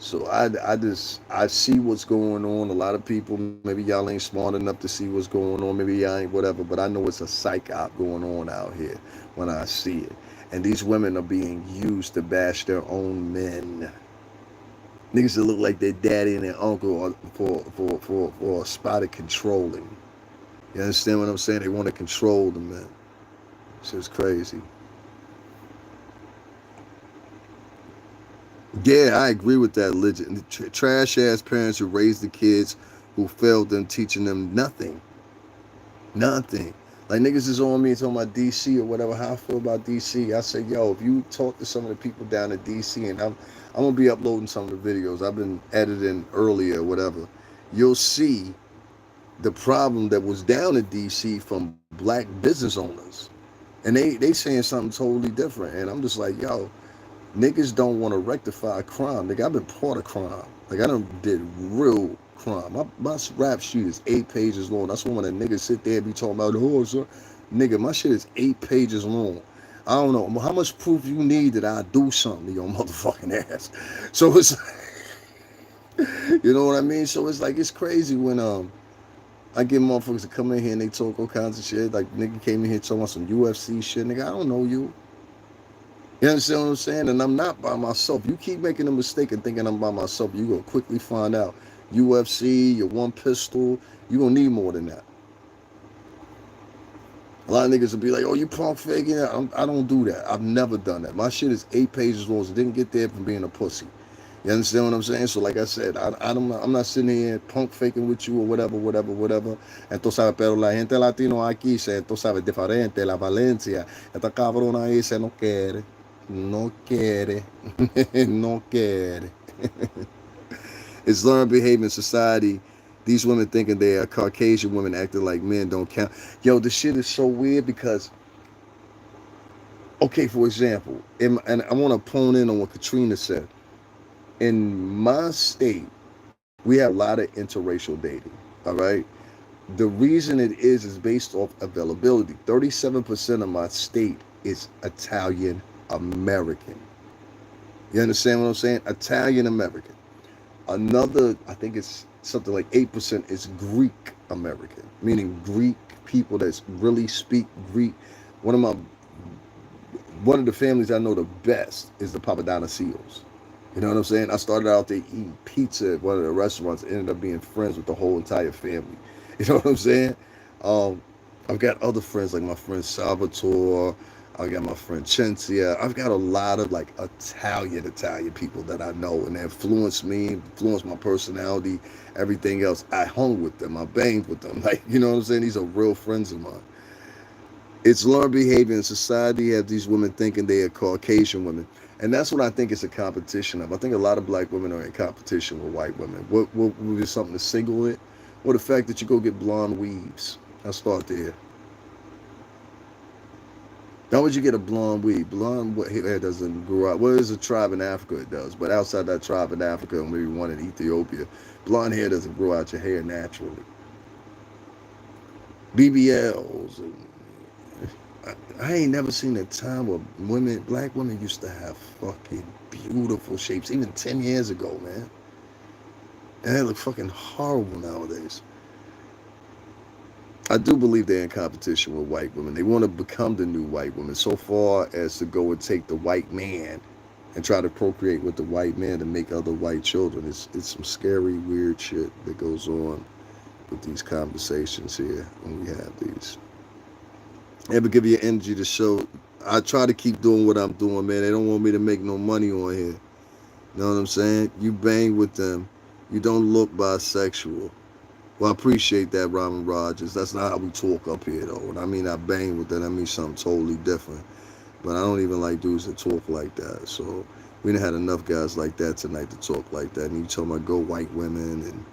So I see what's going on. A lot of people, maybe y'all ain't smart enough to see what's going on. Maybe y'all ain't whatever, but I know it's a psych op going on out here when I see it. And these women are being used to bash their own men. Niggas that look like their daddy and their uncle for a spot of controlling. You understand what I'm saying? They want to control the men. This is crazy. Yeah, I agree with that. Legend. Trash ass parents who raise the kids who failed them, teaching them nothing. Nothing. Like niggas is on me talking about DC or whatever. How I feel about DC. I say, yo, if you talk to some of the people down in DC, and I'm gonna be uploading some of the videos I've been editing earlier, or whatever, you'll see the problem that was down in DC from black business owners, and they saying something totally different. And I'm just like, yo, niggas don't want to rectify crime. Nigga, I've been part of crime. Like, I done did real crime. My rap sheet is 8 pages long. That's when the niggas sit there and be talking about, oh, sir. Nigga, my shit is 8 pages long. I don't know how much proof you need that I do something to your motherfucking ass. So it's, you know what I mean? So it's like, it's crazy when I get motherfuckers to come in here and they talk all kinds of shit. Like, nigga came in here talking about some UFC shit. Nigga, I don't know you. You understand what I'm saying? And I'm not by myself. You keep making a mistake and thinking I'm by myself, you're going to quickly find out. UFC, your one pistol, you're going to need more than that. A lot of niggas will be like, oh, you punk faking? I don't do that. I've never done that. My shit is 8 pages long. So it didn't get there from being a pussy. You understand what I'm saying? So like I said, I'm not sitting here punk faking with you or whatever. Entonces, sabes, pero la gente latino aquí se, tú sabes, diferente, la Valencia. Esta cabrona ahí se no quiere. No quiere. No quiere. It's learned behavior in society. These women thinking they are Caucasian women acting like men don't count. Yo, this shit is so weird because, okay, for example, and I want to hone in on what Katrina said. In my state, we have a lot of interracial dating, all right? The reason it is based off availability. 37% of my state is Italian American. You understand what I'm saying? Italian American. Another, I think it's something like 8% is Greek American, meaning Greek people that really speak Greek. One of the families I know the best is the Papadanaseals. You know what I'm saying? I started out there eating pizza at one of the restaurants, ended up being friends with the whole entire family. You know what I'm saying? I've got other friends like my friend Salvatore. I got my friend Cinzia. I've got a lot of like Italian people that I know, and they influenced me, influenced my personality, everything else. I hung with them. I banged with them. Like, you know what I'm saying? These are real friends of mine. It's learned behavior in society. Have these women thinking they are Caucasian women. And that's what I think it's a competition of. I think a lot of black women are in competition with white women. What would be something to single it? Well, the fact that you go get blonde weaves. I'll start there. How would you get a blonde weave? Blonde hair doesn't grow out. Well, there's a tribe in Africa it does, but outside that tribe in Africa, and maybe one in Ethiopia, blonde hair doesn't grow out your hair naturally. BBLs. I ain't never seen a time where black women used to have fucking beautiful shapes, even 10 years ago, man. And they look fucking horrible nowadays. I do believe they're in competition with white women. They want to become the new white women so far as to go and take the white man and try to procreate with the white man to make other white children. It's some scary, weird shit that goes on with these conversations here when we have these. Ever give you energy to show? I try to keep doing what I'm doing, man. They don't want me to make no money on here. You know what I'm saying? You bang with them. You don't look bisexual. Well, I appreciate that, Robin Rogers. That's not how we talk up here, though. When I mean I bang with them, I mean something totally different. But I don't even like dudes that talk like that. So we done had enough guys like that tonight to talk like that. And you talking about go white women and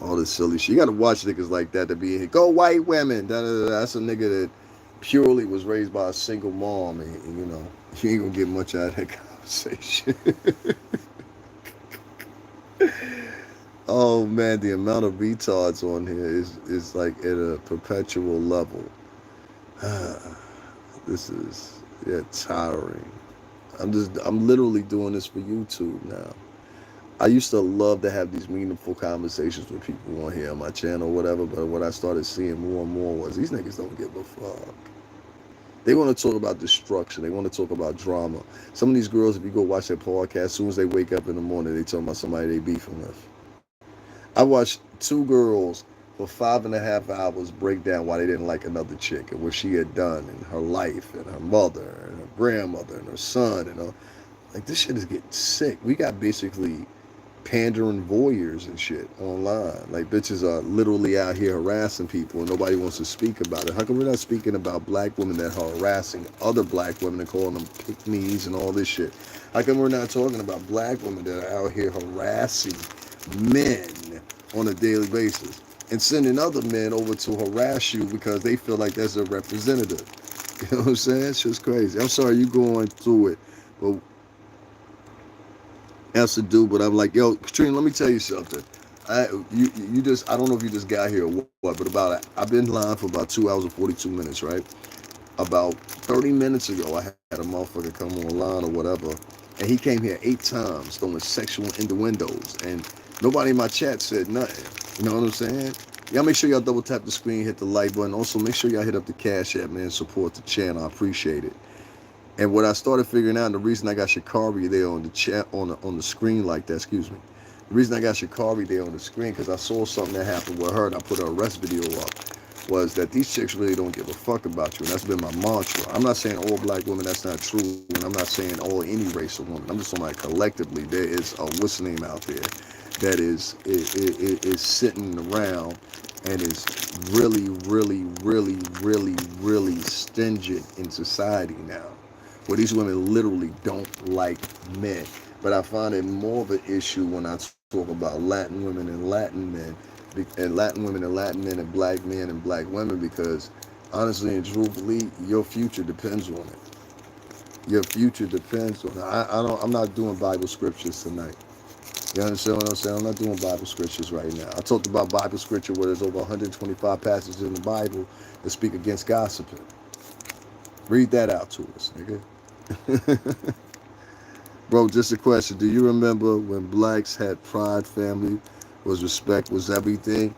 all this silly shit. You got to watch niggas like that to be in here. Go white women. Da, da, da. That's a nigga that purely was raised by a single mom. And you know, you ain't going to get much out of that conversation. Oh man, the amount of retards on here is like at a perpetual level. This is, yeah, tiring. I'm literally doing this for YouTube now. I used to love to have these meaningful conversations with people on here on my channel, whatever. But what I started seeing more and more was these niggas don't give a fuck. They want to talk about destruction. They want to talk about drama. Some of these girls, if you go watch their podcast, as soon as they wake up in the morning, they talk about somebody they beefing with. I watched two girls for 5.5 hours break down why they didn't like another chick and what she had done in her life and her mother and her grandmother and her son and all. Like, this shit is getting sick. We got basically pandering voyeurs and shit online. Like, bitches are literally out here harassing people and nobody wants to speak about it. How come we're not speaking about black women that are harassing other black women and calling them pick-me's and all this shit? How come we're not talking about black women that are out here harassing men on a daily basis and sending other men over to harass you because they feel like that's their representative? You know what I'm saying? It's just crazy. I'm sorry you going through it, but has to do, but I'm like, yo, Katrina, let me tell you something. You just, I don't know if you just got here or what, but I've been live for about 2 hours and 42 minutes, right? About 30 minutes ago, I had a motherfucker come online or whatever, and he came here 8 times throwing sexual innuendos, and nobody in my chat said nothing. You know what I'm saying? Y'all make sure y'all double tap the screen, hit the like button. Also, make sure y'all hit up the Cash App, man. Support the channel. I appreciate it. And what I started figuring out, and the reason I got Shakari there on the chat on the screen like that, excuse me, the reason I got Shakari there on the screen because I saw something that happened with her, and I put her arrest video up, was that these chicks really don't give a fuck about you, and that's been my mantra. I'm not saying all black women, that's not true, and I'm not saying all any race of women. I'm just talking about collectively. There is a what's the name out there that is sitting around and is really, really, really, really, really stingent in society now, where these women literally don't like men. But I find it more of an issue when I talk about Latin women and Latin men, and Latin women and Latin men and black women, because honestly and truthfully, your future depends on it. Your future depends on it. I'm not doing Bible scriptures tonight. You understand what I'm saying? I'm not doing Bible scriptures right now. I talked about Bible scripture where there's over 125 passages in the Bible that speak against gossiping. Read that out to us, nigga. Bro, just a question. Do you remember when blacks had pride, family was respect, was everything?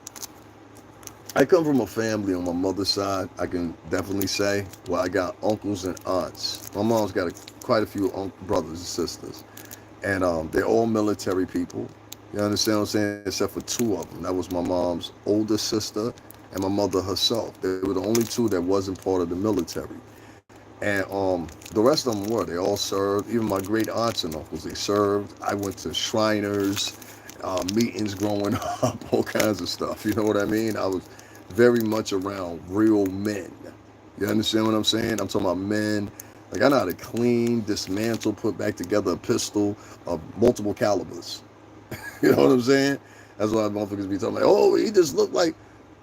I come from a family on my mother's side, I can definitely say, where I got uncles and aunts. My mom's got quite a few brothers and sisters. And they're all military people. You understand what I'm saying? Except for 2 of them. That was my mom's older sister and my mother herself. They were the only 2 that wasn't part of the military. And the rest of them were. They all served. Even my great aunts and uncles, they served. I went to Shriners, meetings growing up, all kinds of stuff. You know what I mean? I was very much around real men. You understand what I'm saying? I'm talking about men. Like, I know how to clean, dismantle, put back together a pistol of multiple calibers. You know what I'm saying? That's why motherfuckers be talking like, oh, he just looked like...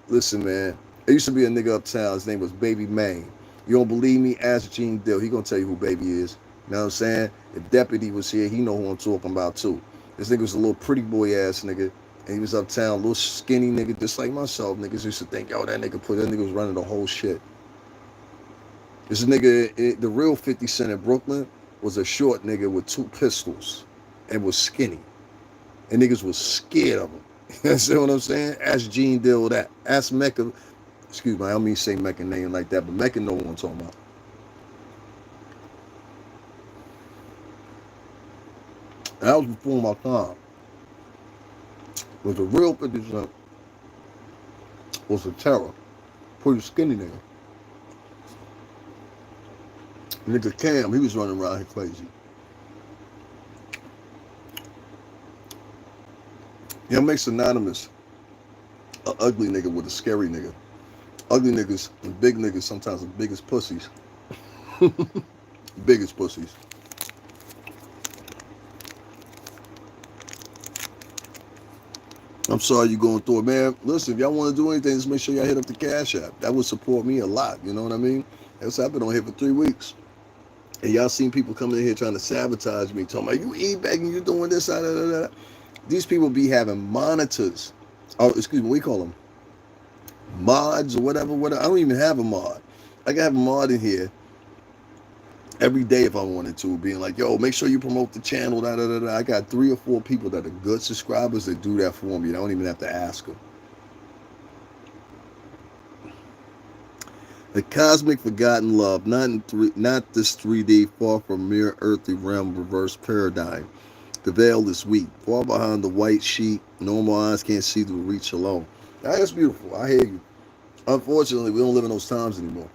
Listen, man. There used to be a nigga uptown. His name was Baby Maine. You don't believe me? Ask Gene Dill. He gonna tell you who Baby is. You know what I'm saying? If Deputy was here, he know who I'm talking about too. This nigga was a little pretty boy ass nigga. And he was uptown, little skinny nigga, just like myself. Niggas used to think, yo, that nigga was running the whole shit. This nigga, the real 50 Cent in Brooklyn was a short nigga with 2 pistols and was skinny. And niggas was scared of him. You understand what I'm saying? Ask Gene Dill that. Ask Mecca. Excuse me, I don't mean to say Mecca name like that, but Mecca know what I'm talking about. And that was before my time. Was a real 50 Cent was a terror. Pretty skinny nigga. Nigga Cam, he was running around here crazy. You know, makes synonymous an ugly nigga with a scary nigga. Ugly niggas and big niggas sometimes the biggest pussies. Biggest pussies. I'm sorry you're going through it, man. Listen, if y'all want to do anything, just make sure y'all hit up the Cash App. That would support me a lot. You know what I mean? That's I've been on here for 3 weeks. And y'all seen people coming in here trying to sabotage me, talking about you e-bagging, you doing this, da, da, da, da. These people be having monitors. Oh, excuse me, we call them mods or whatever. I don't even have a mod. I can have a mod in here every day if I wanted to, being like, yo, make sure you promote the channel, da, da, da, da. I got 3 or 4 people that are good subscribers that do that for me. I don't even have to ask them. The cosmic forgotten love, not this 3D, far from mere earthly realm, reverse paradigm. The veil is weak, far behind the white sheet. Normal eyes can't see the reach alone. That's beautiful. I hear you. Unfortunately, we don't live in those times anymore.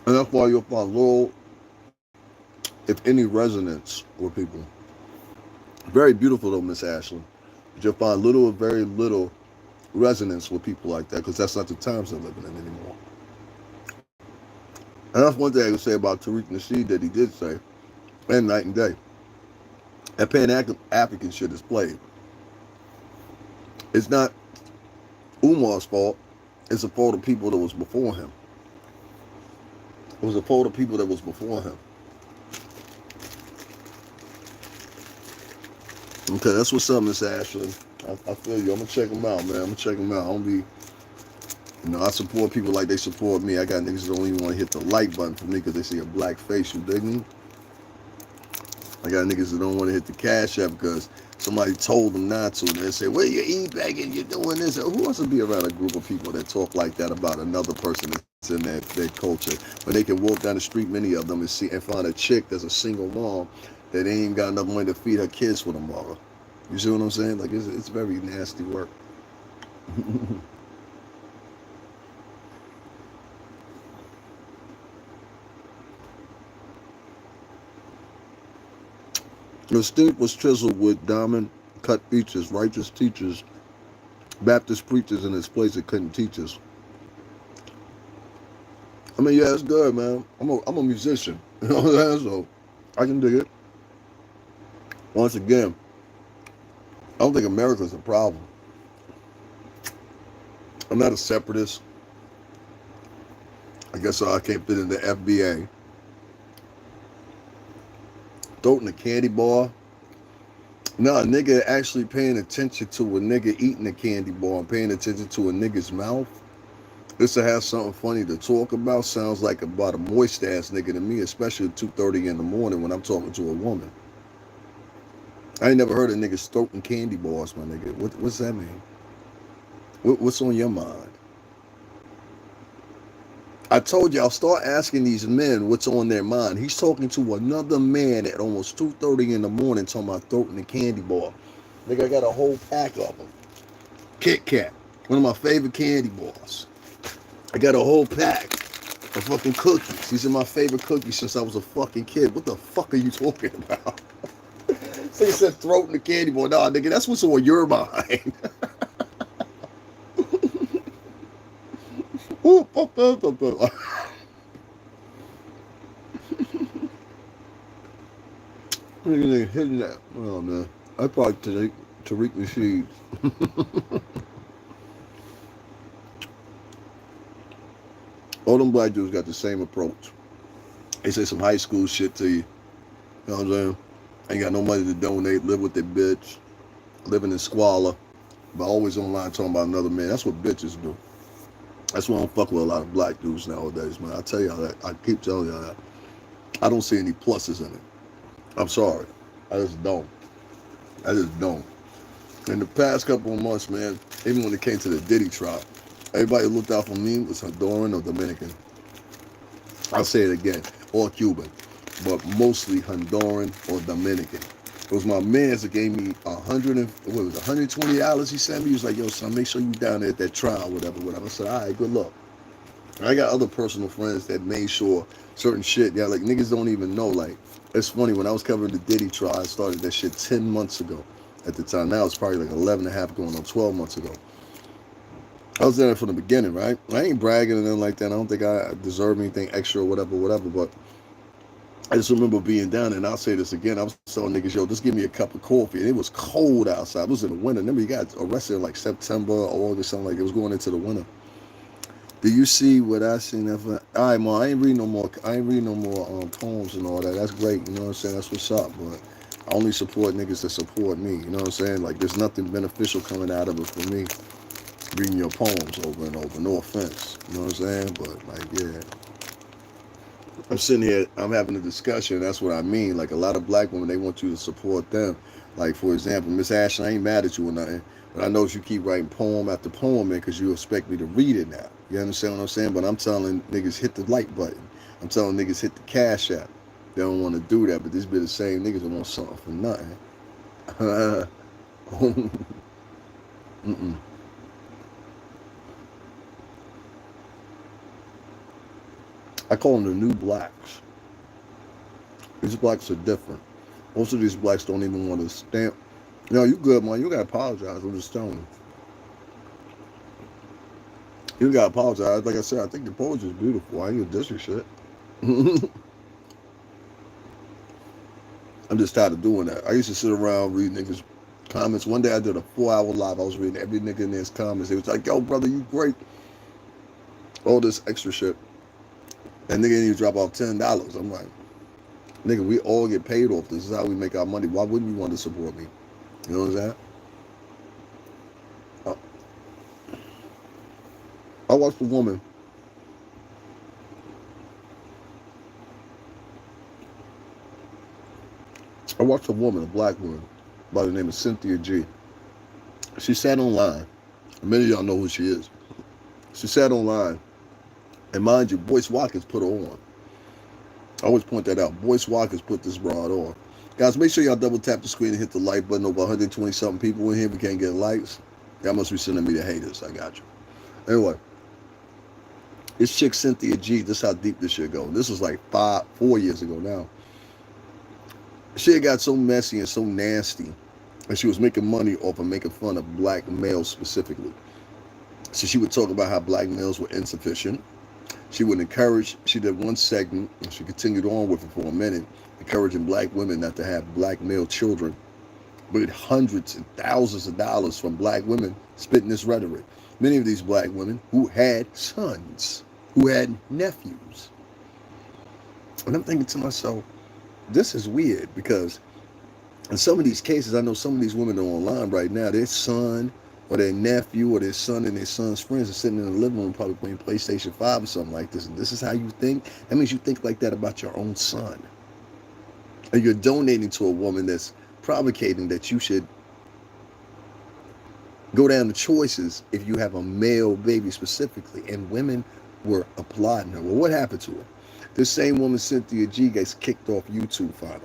And that's why you'll find little, if any, resonance with people. Very beautiful though, Miss Ashley. But you'll find little or very little resonance with people like that, because that's not the times they're living in anymore. And that's one thing I can say about Tariq Nasheed that he did say, and Night and Day. That Pan-African shit is played. It's not Umar's fault. It's a fault of people that was before him. It was a fault of people that was before him. Okay, that's what's up, Miss Ashley. I feel you. I'm gonna check them out, man. I'm gonna check them out. I don't be, I support people like they support me. I got niggas that don't even want to hit the like button for me because they see a black face. You dig me? I got niggas that don't want to hit the Cash App because somebody told them not to. And they say, well, you're e-bagging, you're doing this. Who wants to be around a group of people that talk like that about another person that's in their culture? But they can walk down the street, many of them, and find a chick that's a single mom that ain't got enough money to feed her kids for tomorrow. You see what I'm saying? Like, it's very nasty work. The stink was chiseled with diamond cut features, righteous teachers, Baptist preachers in this place that couldn't teach us. I mean, yeah, it's good, man. I'm a musician, you know what I'm saying? So I can dig it. Once again, I don't think America's a problem. I'm not a separatist. I guess I can't fit in the FBA. Throating a candy bar. No, a nigga actually paying attention to a nigga eating a candy bar and paying attention to a nigga's mouth. This to have something funny to talk about sounds like about a moist ass nigga to me, especially at 2:30 in the morning when I'm talking to a woman. I ain't never heard of niggas throating candy bars, my nigga. What's that mean? What's on your mind? I told y'all, start asking these men what's on their mind. He's talking to another man at almost 2:30 in the morning talking about throating a candy bar. Nigga, I got a whole pack of them. Kit Kat, one of my favorite candy bars. I got a whole pack of fucking cookies. These are my favorite cookies since I was a fucking kid. What the fuck are you talking about? So you said throating the candy bar. Nah, nigga, that's what's on your mind. Hitting that. Oh man, I probably Tariq Nasheed. All them black dudes got the same approach. They say some high school shit to you. You know what I'm saying? Ain't got no money to donate, live with their bitch, living in squalor, but always online talking about another man. That's what bitches do. That's why I don't fuck with a lot of black dudes nowadays, man. I tell y'all that. I keep telling y'all that. I don't see any pluses in it. I'm sorry. I just don't. In the past couple of months, man, even when it came to the Diddy trial, everybody who looked out for me was Honduran or Dominican. I'll say it again, or Cuban, but mostly Honduran or Dominican. It was my mans that gave me $120 he sent me. He was like, yo, son, make sure you down there at that trial, whatever. I said, all right, good luck. And I got other personal friends that made sure certain shit, yeah, like niggas don't even know. Like, it's funny, when I was covering the Diddy trial, I started that shit 10 months ago at the time. Now it's probably like 11 and a half going on 12 months ago. I was there from the beginning, right? I ain't bragging or nothing like that. I don't think I deserve anything extra or whatever. But I just remember being down there, and I'll say this again. I was telling niggas, yo, just give me a cup of coffee. And it was cold outside. It was in the winter. Remember, you got arrested in like September or August, something like it was going into the winter. Do you see what I seen? All right, Ma, I ain't reading no more. I ain't reading no more poems and all that. That's great. You know what I'm saying? That's what's up. But I only support niggas that support me. You know what I'm saying? Like, there's nothing beneficial coming out of it for me reading your poems over and over. No offense. You know what I'm saying? But, like, yeah. I'm sitting here, I'm having a discussion. That's what I mean. Like, a lot of black women, they want you to support them. Like, for example, Miss Ashley, I ain't mad at you or nothing. But I know you keep writing poem after poem, man, because you expect me to read it now. You understand what I'm saying? But I'm telling niggas hit the like button. I'm telling niggas hit the cash app. They don't want to do that, but this be the same niggas that want something for nothing. Mm-mm. I call them the new blacks. These blacks are different. Most of these blacks don't even want to stamp. No, you good, man. You gotta apologize. I'm just telling you. You gotta apologize. Like I said, I think the poetry is beautiful. I ain't gonna diss your shit. I'm just tired of doing that. I used to sit around reading niggas' comments. One day I did a 4-hour live. I was reading every nigga in his comments. They was like, yo, brother, you great. All this extra shit. And nigga didn't even drop off $10. I'm like, nigga, we all get paid off. This is how we make our money. Why wouldn't you want to support me? You know what I'm saying? I watched a woman. A black woman, by the name of Cynthia G. She sat online. Many of y'all know who she is. She sat online, and mind you, Boyce Watkins put her on. I always point that out. Boyce Watkins put this broad on. Guys, make sure y'all double tap the screen and hit the like button. Over 120 something people in here. We can't get likes. Y'all must be sending me the haters. I got you. Anyway, this chick Cynthia G. This is how deep this shit go. This was like 4 years ago now. She got so messy and so nasty, and she was making money off of making fun of black males specifically. So she would talk about how black males were insufficient. She would encourage, she did one segment, and she continued on with it for a minute, encouraging black women not to have black male children, but hundreds and thousands of dollars from black women spitting this rhetoric. Many of these black women who had sons, who had nephews. And I'm thinking to myself, this is weird, because in some of these cases, I know some of these women are online right now, their son or their nephew or their son and their son's friends are sitting in the living room probably playing PlayStation 5 or something like this. And this is how you think? That means you think like that about your own son. And you're donating to a woman that's provocating that you should go down the choices if you have a male baby specifically. And women were applauding her. Well, what happened to her? This same woman, Cynthia G, gets kicked off YouTube finally.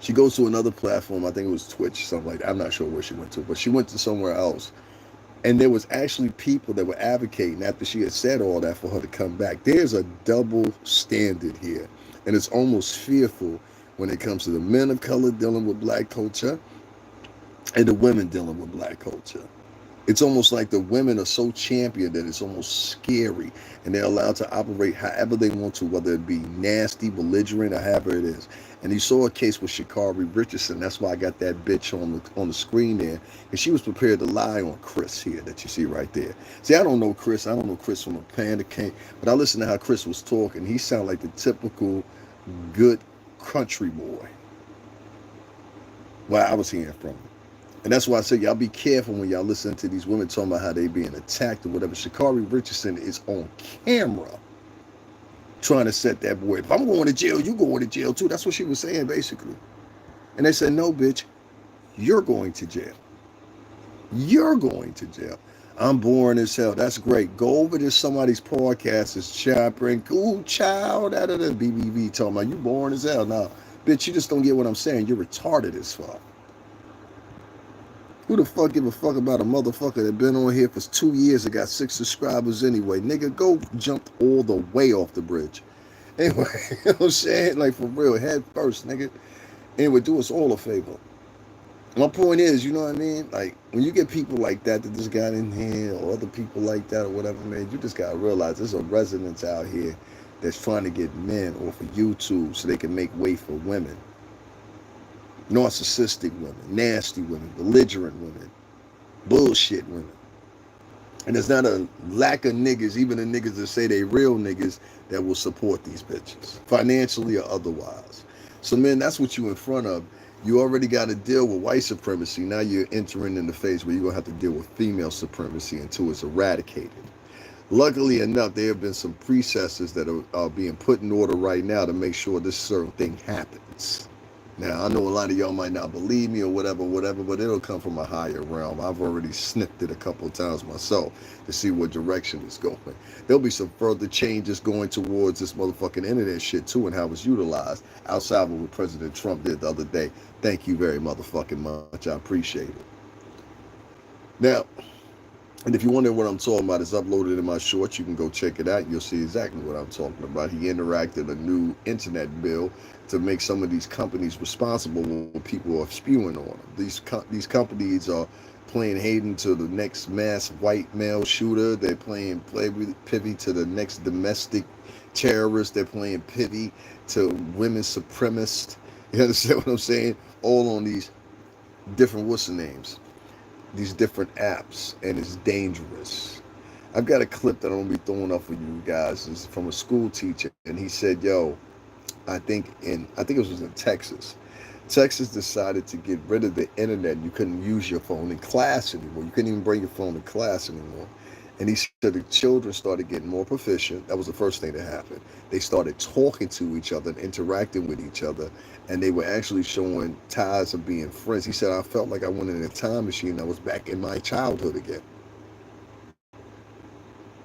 She goes to another platform. I think it was Twitch, something like that. I'm not sure where she went to, but she went to somewhere else. And there was actually people that were advocating after she had said all that for her to come back. There's a double standard here. And it's almost fearful when it comes to the men of color dealing with black culture and the women dealing with black culture. It's almost like the women are so championed that it's almost scary, and they're allowed to operate however they want to, whether it be nasty, belligerent, or however it is. And you saw a case with Shakari Richardson. That's why I got that bitch on the screen there, and she was prepared to lie on Chris here that you see right there. See, I don't know Chris. I don't know Chris from a Panda King, but I listened to how Chris was talking. He sounded like the typical good country boy. Well, I was hearing from him. And that's why I say y'all be careful when y'all listen to these women talking about how they being attacked or whatever. Shakari Richardson is on camera trying to set that boy. If I'm going to jail, you going to jail too. That's what she was saying basically. And they said, no, bitch, you're going to jail. You're going to jail. I'm boring as hell. That's great. Go over to somebody's podcast, is chopping, ooh, child, out of the BBB talking about you boring as hell. Nah, bitch, you just don't get what I'm saying. You're retarded as fuck. Who the fuck give a fuck about a motherfucker that been on here for 2 years and got 6 subscribers anyway? Nigga, go jump all the way off the bridge. Anyway, you know what I'm saying? Like, for real, head first, nigga. Anyway, do us all a favor. My point is, you know what I mean? Like, when you get people like that just got in here, or other people like that, or whatever, man, you just gotta realize there's a residence out here that's trying to get men off of YouTube so they can make way for women. Narcissistic women, nasty women, belligerent women, bullshit women. And there's not a lack of niggas, even the niggas that say they real niggas, that will support these bitches, financially or otherwise. So, man, that's what you in front of. You already got to deal with white supremacy. Now you're entering in the phase where you're going to have to deal with female supremacy until it's eradicated. Luckily enough, there have been some processes that are being put in order right now to make sure this certain thing happens. Now, I know a lot of y'all might not believe me or whatever, but it'll come from a higher realm. I've already sniffed it a couple of times myself to see what direction it's going. There'll be some further changes going towards this motherfucking internet shit, too, and how it's utilized outside of what President Trump did the other day. Thank you very motherfucking much. I appreciate it. Now, and if you wonder what I'm talking about, it's uploaded in my shorts. You can go check it out. You'll see exactly what I'm talking about. He interacted a new internet bill to make some of these companies responsible when people are spewing on them. These companies are playing Hayden to the next mass white male shooter. They're playing pivy to the next domestic terrorist. They're playing pivy to women supremacists. You understand what I'm saying? All on these different what's the names? These different apps, and it's dangerous. I've got a clip that I'm gonna be throwing up for you guys. It's from a school teacher, and he said, "Yo, I think it was in Texas. Texas decided to get rid of the internet. You couldn't use your phone in class anymore. You couldn't even bring your phone to class anymore." And he said the children started getting more proficient. That was the first thing that happened. They started talking to each other and interacting with each other, and they were actually showing ties of being friends. He said, "I felt like I went in a time machine. I was back in my childhood again."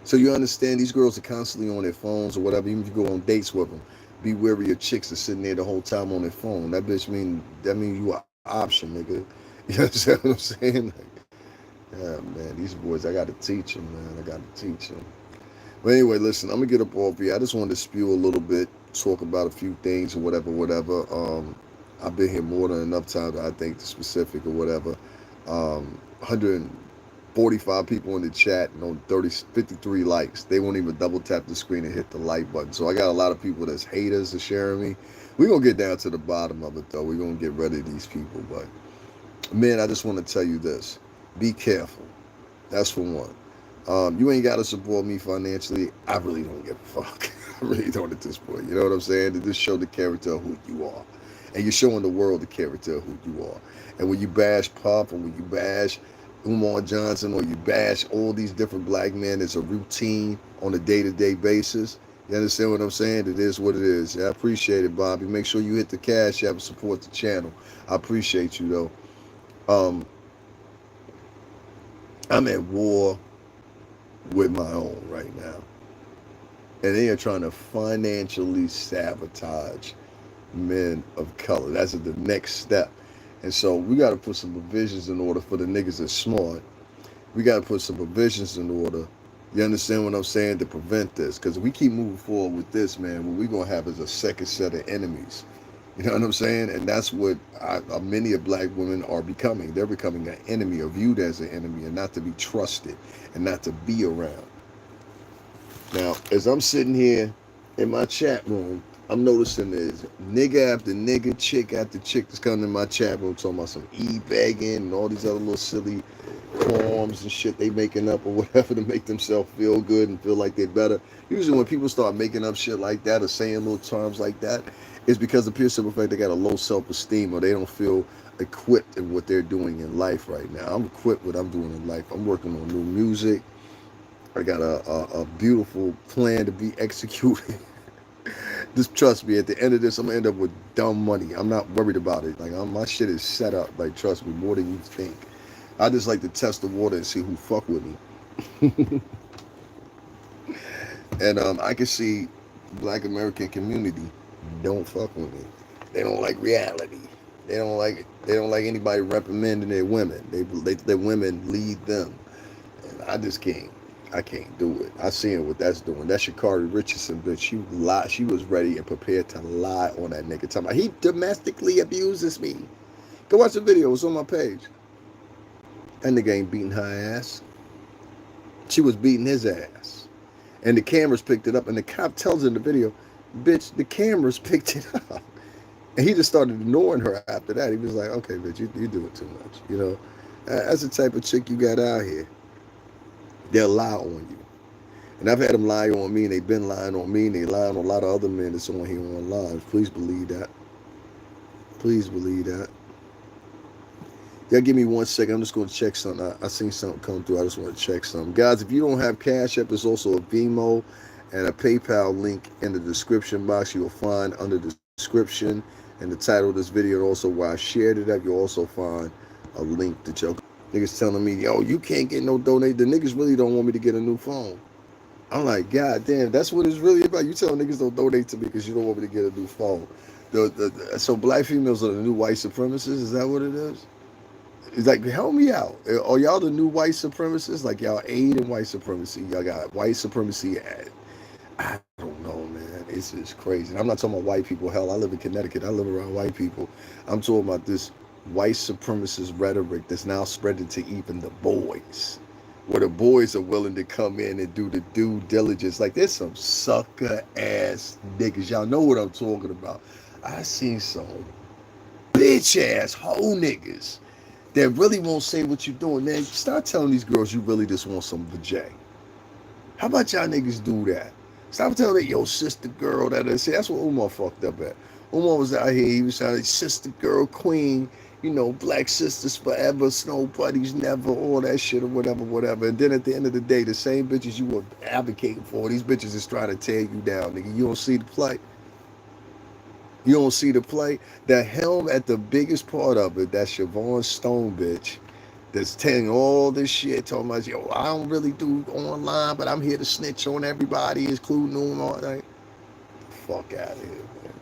So you understand, these girls are constantly on their phones or whatever. Even if you go on dates with them, be wary of chicks that sitting there the whole time on their phone. That mean you an option, nigga. You understand what I'm saying? Like, yeah, man, these boys, I got to teach them, man. I got to teach them. But anyway, listen, I'm gonna get up off here. I just wanted to spew a little bit, talk about a few things or whatever. I've been here more than enough time to, I think, the specific or whatever. 145 people in the chat and on 53 likes. They won't even double tap the screen and hit the like button. So I got a lot of people that's haters are sharing me. We're gonna get down to the bottom of it though. We're gonna get rid of these people. But man, I just want to tell you this. Be careful. That's for one. You ain't got to support me financially. I really don't give a fuck. I really don't at this point. You know what I'm saying? To just show the character of who you are. And you're showing the world the character of who you are. And when you bash Puff, or when you bash Umar Johnson, or you bash all these different black men, it's a routine on a day-to-day basis. You understand what I'm saying? It is what it is. I appreciate it, Bobby. Make sure you hit the Cash App and support the channel. I appreciate you, though. I'm at war with my own right now. And they are trying to financially sabotage men of color. That's the next step. And so we got to put some provisions in order for the niggas that's smart. We got to put some provisions in order. You understand what I'm saying? To prevent this. Because if we keep moving forward with this, man, what we're going to have is a second set of enemies. You know what I'm saying? And that's what many of black women are becoming. They're becoming an enemy, or viewed as an enemy, and not to be trusted and not to be around. Now, as I'm sitting here in my chat room, I'm noticing there's nigga after nigga, chick after chick that's coming in my chat room talking about some e-bagging and all these other little silly poems and shit they making up or whatever to make themselves feel good and feel like they're better. Usually when people start making up shit like that or saying little terms like that, it's because the pure simple fact they got a low self-esteem or they don't feel equipped in what they're doing in life right now. I'm equipped with what I'm doing in life. I'm working on new music. I got a beautiful plan to be executed. Just trust me, at the end of this, I'm gonna end up with dumb money. I'm not worried about it. Like my shit is set up. Like trust me, more than you think. I just like to test the water and see who fuck with me. And I can see Black American community don't fuck with me. They don't like reality. They don't like anybody reprimanding their women. Their women lead them, and I just can't. I can't do it. I seen what that's doing. That Shakari Richardson bitch, she was ready and prepared to lie on that nigga. Talking about he domestically abuses me. Go watch the video. It's on my page. That nigga ain't beating her ass. She was beating his ass. And the cameras picked it up. And the cop tells her in the video, bitch, the cameras picked it up. And he just started ignoring her after that. He was like, okay, bitch, you doing too much. You know, that's the type of chick you got out here. They'll lie on you. And I've had them lie on me, and they've been lying on me, and they lie on a lot of other men that's on here online. Please believe that. Please believe that. Y'all give me 1 second. I'm just going to check something. I seen something come through. I just want to check something. Guys, if you don't have Cash App, there's also a Venmo and a PayPal link in the description box. You'll find under the description and the title of this video. Also, where I shared it up, you'll also find a link that y'all niggas telling me, yo, you can't get no donate. The niggas really don't want me to get a new phone. I'm like, God damn, that's what it's really about. You tell niggas don't donate to me because you don't want me to get a new phone. So black females are the new white supremacists? Is that what it is? It's like, help me out. Are y'all the new white supremacists? Like, y'all aid in white supremacy. Y'all got white supremacy at, I don't know, man. It's just crazy. And I'm not talking about white people. Hell, I live in Connecticut. I live around white people. I'm talking about this white supremacist rhetoric that's now spreading to even the boys, where the boys are willing to come in and do the due diligence. Like, there's some sucker ass niggas. Y'all know what I'm talking about. I seen some bitch ass hoe niggas that really won't say what you're doing. Man, start telling these girls you really just want some vajay. How about y'all niggas do that? Stop telling that yo sister girl that. See, that's what Umar fucked up at. Umar was out here, he was trying to sister girl queen, you know, black sisters forever, snow buddies never, all that shit or whatever. And then at the end of the day, the same bitches you were advocating for, these bitches is trying to tear you down, nigga. You don't see the play. You don't see the play. The helm at the biggest part of it, that Siobhan Stone bitch that's telling all this shit, talking about, yo, I don't really do online, but I'm here to snitch on everybody, including them all that. Fuck out of here, man.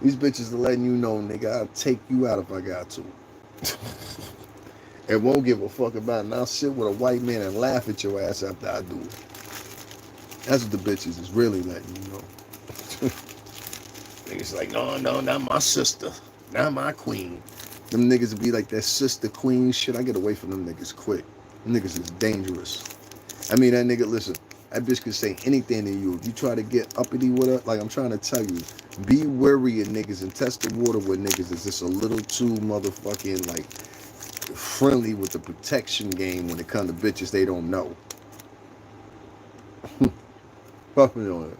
These bitches are letting you know, nigga, I'll take you out if I got to. And won't give a fuck about it. And I'll sit with a white man and laugh at your ass after I do it. That's what the bitches is really letting you know. Niggas like, no, not my sister. Not my queen. Them niggas would be like that sister queen shit. I get away from them niggas quick. Them niggas is dangerous. I mean, that nigga, listen, that bitch can say anything to you. If you try to get uppity with her, like I'm trying to tell you, be wary of niggas and test the water with niggas. It's just a little too motherfucking, like, friendly with the protection game when it comes to bitches they don't know. Fuck me on it.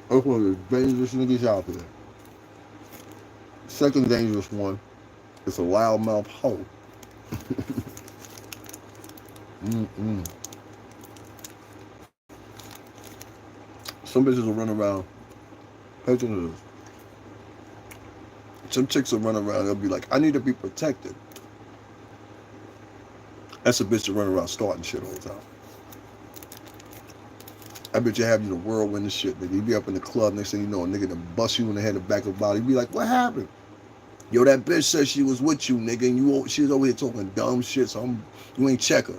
That's one of the dangerous niggas out there. Second dangerous one is a loudmouth hoe. Some bitches will run around. Pay attention to this. Some chicks will run around. They'll be like, I need to be protected. That's a bitch that run around starting shit all the time. I bet you have you the whirlwind and shit, nigga. You be up in the club, next thing you know, a nigga to bust you in the head and back of the body. You be like, what happened? Yo, that bitch said she was with you, nigga, and she was over here talking dumb shit, so you ain't check her.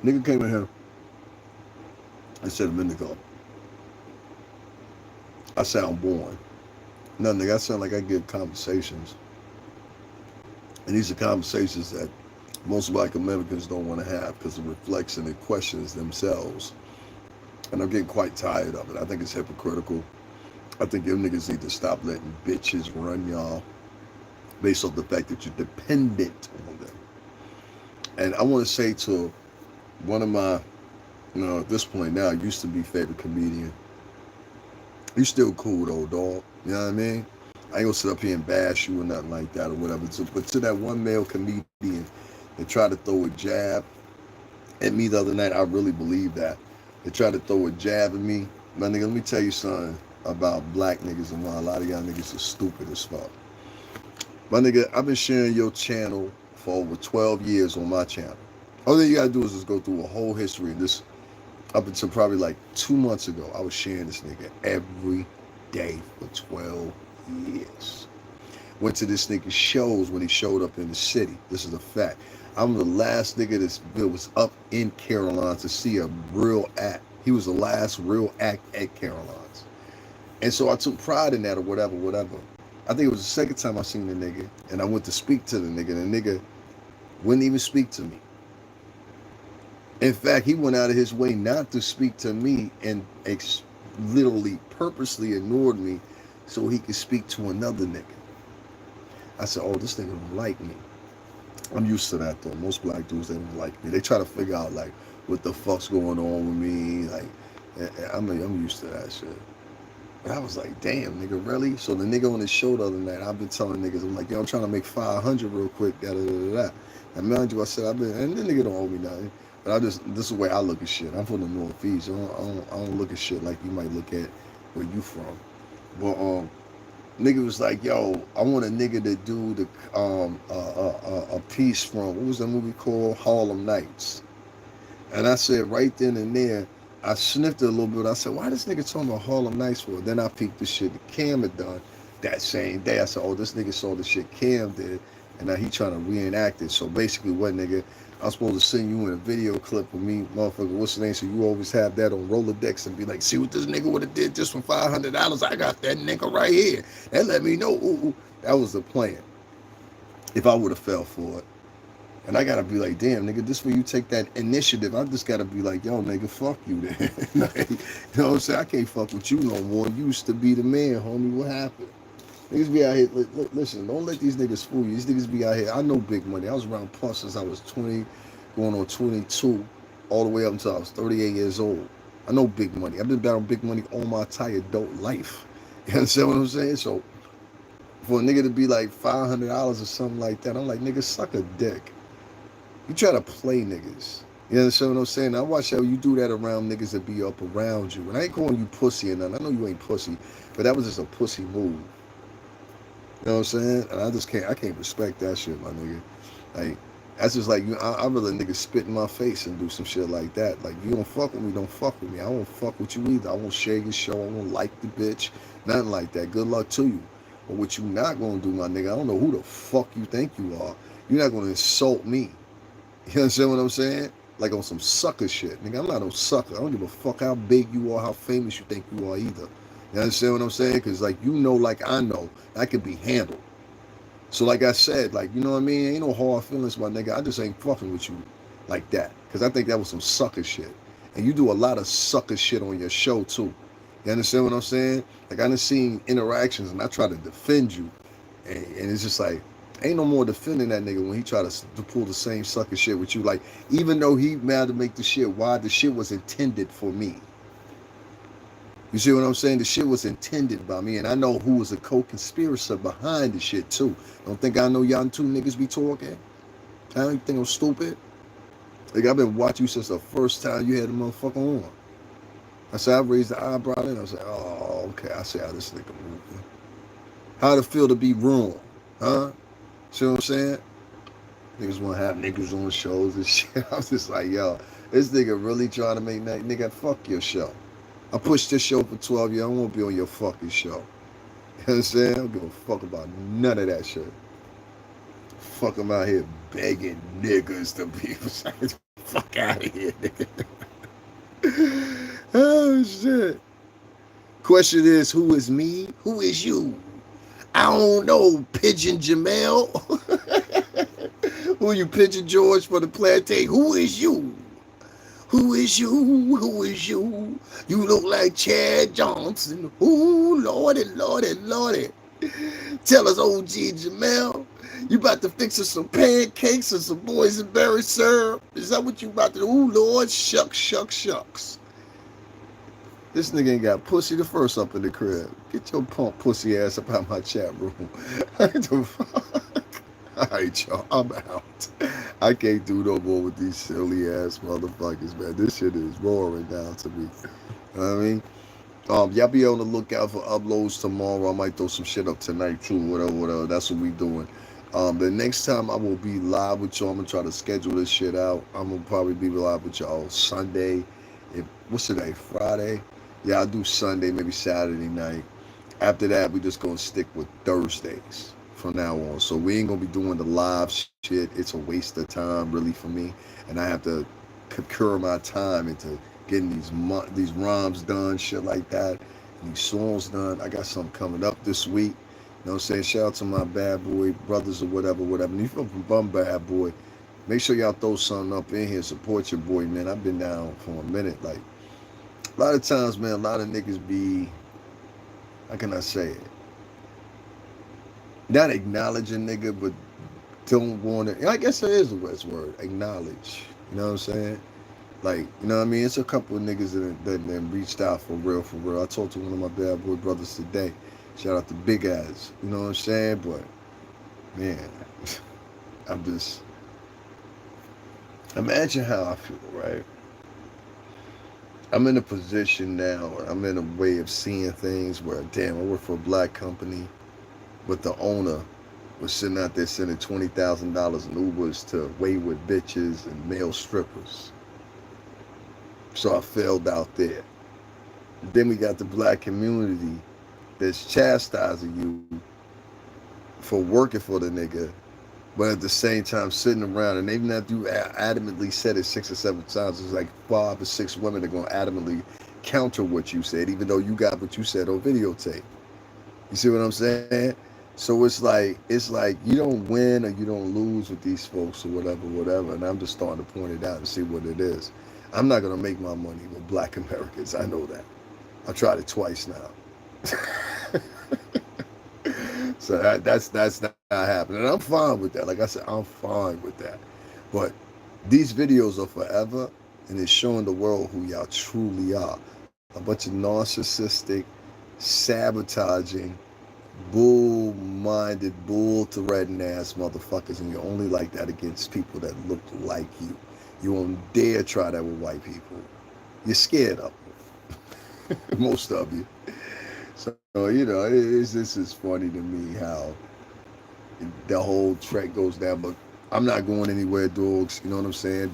Nigga came in here. I said a minute ago, I sound boring. No, nigga, I sound like I give conversations. And these are conversations that most black Americans don't want to have because it reflects and it questions themselves. And I'm getting quite tired of it. I think it's hypocritical. I think you niggas need to stop letting bitches run y'all based on the fact that you're dependent on them. And I want to say to one of my, at this point now, used to be favorite comedian. You still cool though, dog. You know what I mean? I ain't gonna sit up here and bash you or nothing like that or whatever. But to that one male comedian that tried to throw a jab at me the other night, I really believe that. They tried to throw a jab at me. My nigga, let me tell you something about black niggas and why a lot of y'all niggas are stupid as fuck. My nigga, I've been sharing your channel for over 12 years on my channel. All that you gotta do is just go through a whole history of this up until probably like 2 months ago, I was sharing this nigga every day for 12 years. Went to this nigga's shows when he showed up in the city. This is a fact. I'm the last nigga that was up in Caroline's to see a real act. He was the last real act at Caroline's. And so I took pride in that or whatever. I think it was the second time I seen the nigga, and I went to speak to the nigga, and the nigga wouldn't even speak to me. In fact, he went out of his way not to speak to me and literally purposely ignored me so he could speak to another nigga. I said, oh, this nigga don't like me. I'm used to that though. Most black dudes, they don't like me. They try to figure out like what the fuck's going on with me. Like, I'm used to that shit. But I was like, damn, nigga, really? So the nigga on the show the other night, I've been telling niggas, I'm like, yo, I'm trying to make 500 real quick, da-da-da-da-da. And mind you, I said, and the nigga don't owe me nothing. But this is the way I look at shit. I'm from the Northeast. I don't look at shit like you might look at where you from. But nigga was like, yo, I want a nigga to do the a piece from, what was that movie called? Harlem Nights. And I said right then and there, I sniffed it a little bit. I said, why this nigga talking about Harlem Nights for? Then I peeped the shit that Cam had done that same day. I said, oh, this nigga saw the shit Cam did, and now he trying to reenact it. So basically what, nigga, I'm supposed to send you in a video clip of me, motherfucker, what's the name? So you always have that on Rolodex and be like, see what this nigga would have did just for $500? I got that nigga right here. And let me know. Ooh. That was the plan. If I would have fell for it. And I gotta be like, damn, nigga, this where you take that initiative. I just gotta be like, yo, nigga, fuck you then. Like, you know what I'm saying? I can't fuck with you no more. You used to be the man, homie. What happened? Niggas be out here, listen, don't let these niggas fool you. These niggas be out here. I know big money. I was around Plus since I was 20, going on 22, all the way up until I was 38 years old. I know big money. I've been around big money all my entire adult life. You understand what I'm saying? So for a nigga to be like $500 or something like that, I'm like, nigga, suck a dick. You try to play niggas. You understand what I'm saying? I watch how you do that around niggas that be up around you. And I ain't calling you pussy or nothing. I know you ain't pussy, but that was just a pussy move. You know what I'm saying? And I can't respect that shit, my nigga. Like, that's just like, I'd rather niggas spit in my face and do some shit like that. Like, you don't fuck with me, don't fuck with me. I won't fuck with you either. I won't share your show. I won't like the bitch. Nothing like that. Good luck to you. But what you not gonna do, my nigga, I don't know who the fuck you think you are. You're not gonna insult me. You understand what I'm saying? Like on some sucker shit. Nigga, I'm not no sucker. I don't give a fuck how big you are, how famous you think you are either. You understand what I'm saying? Because, like, you know, like I know, I can be handled. So, like I said, like, you know what I mean? Ain't no hard feelings, my nigga. I just ain't fucking with you like that. Because I think that was some sucker shit. And you do a lot of sucker shit on your show, too. You understand what I'm saying? Like, I done seen interactions, and I try to defend you. And it's just like, ain't no more defending that nigga when he try to pull the same sucker shit with you. Like, even though he mad to make the shit wide, the shit was intended for me. You see what I'm saying? The shit was intended by me, and I know who was a co-conspirator behind the shit, too. Don't think I know y'all two niggas be talking? I don't think I'm stupid. Like, I've been watching you since the first time you had the motherfucker on. I said, I raised the eyebrow, and I was like, oh, okay, I see how this nigga moving. How'd it feel to be wrong? Huh? See what I'm saying? Niggas want to have niggas on shows and shit. I was just like, yo, this nigga really trying to make that nigga fuck your show. I pushed this show for 12 years. I don't want to be on your fucking show. You understand? I don't give a fuck about none of that shit. Fuck, I'm out here begging niggas to be. Fuck out of here, nigga. Oh, shit. Question is, who is me? Who is you? I don't know, Pigeon Jamel. Who you, Pigeon George for the plantain? Who is you? Who is you? Who is you? You look like Chad Johnson. Ooh, Lordy, Lordy, Lordy. Tell us, OG Jamel, you about to fix us some pancakes and some boysenberry syrup? Is that what you about to do? Ooh, Lord, shucks, shucks, shucks. This nigga ain't got pussy the first up in the crib. Get your pump pussy ass up out my chat room. What the fuck? Alright, y'all, I'm out. I can't do no more with these silly ass motherfuckers, man. This shit is boring down to me. You know what I mean? Y'all be on the lookout for uploads tomorrow. I might throw some shit up tonight too, whatever. That's what we doing. The next time I will be live with y'all, I'm gonna try to schedule this shit out. I'm gonna probably be live with y'all Sunday What's today? Friday? Yeah, I'll do Sunday, maybe Saturday night. After that, we just gonna stick with Thursdays from now on. So we ain't gonna be doing the live shit. It's a waste of time, really, for me, and I have to concur my time into getting these rhymes done, shit like that, and these songs done. I got something coming up this week. You know what I'm saying? Shout out to my bad boy brothers or whatever, whatever. And if you're from Bum Bad Boy, make sure y'all throw something up in here. Support your boy, man. I've been down for a minute. Like, a lot of times, man, a lot of niggas be, how can I say it? Not acknowledging nigga, but don't want to. I guess that is the best word. Acknowledge. You know what I'm saying? Like, you know what I mean? It's a couple of niggas that reached out for real, for real. I talked to one of my bad boy brothers today. Shout out to Big Ass. You know what I'm saying? But, man, I'm just, imagine how I feel, right? I'm in a position now, or I'm in a way of seeing things where, damn, I work for a black company, but the owner was sitting out there sending $20,000 in Ubers to wayward bitches and male strippers. So I failed out there. Then we got the black community that's chastising you for working for the nigga, but at the same time sitting around, and even after you adamantly said it 6 or 7 times, it's like 5 or 6 women are going to adamantly counter what you said, even though you got what you said on videotape. You see what I'm saying? So it's like you don't win or you don't lose with these folks or whatever. And I'm just starting to point it out and see what it is. I'm not gonna make my money with black Americans. I know that. I've tried it twice now. So that's not happening. And I'm fine with that. Like I said, I'm fine with that. But these videos are forever, and it's showing the world who y'all truly are. A bunch of narcissistic, sabotaging, bull-minded, bull-threading ass motherfuckers, and you're only like that against people that look like you. You won't dare try that with white people. You're scared of them. Most of you. So, you know, this is funny to me how the whole track goes down, but I'm not going anywhere, dogs. You know what I'm saying?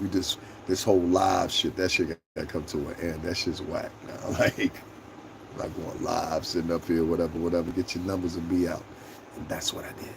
This whole live shit, that shit got to come to an end. That shit's whack now. Like, I'm not going live, sitting up here, whatever. Get your numbers and be out. And that's what I did.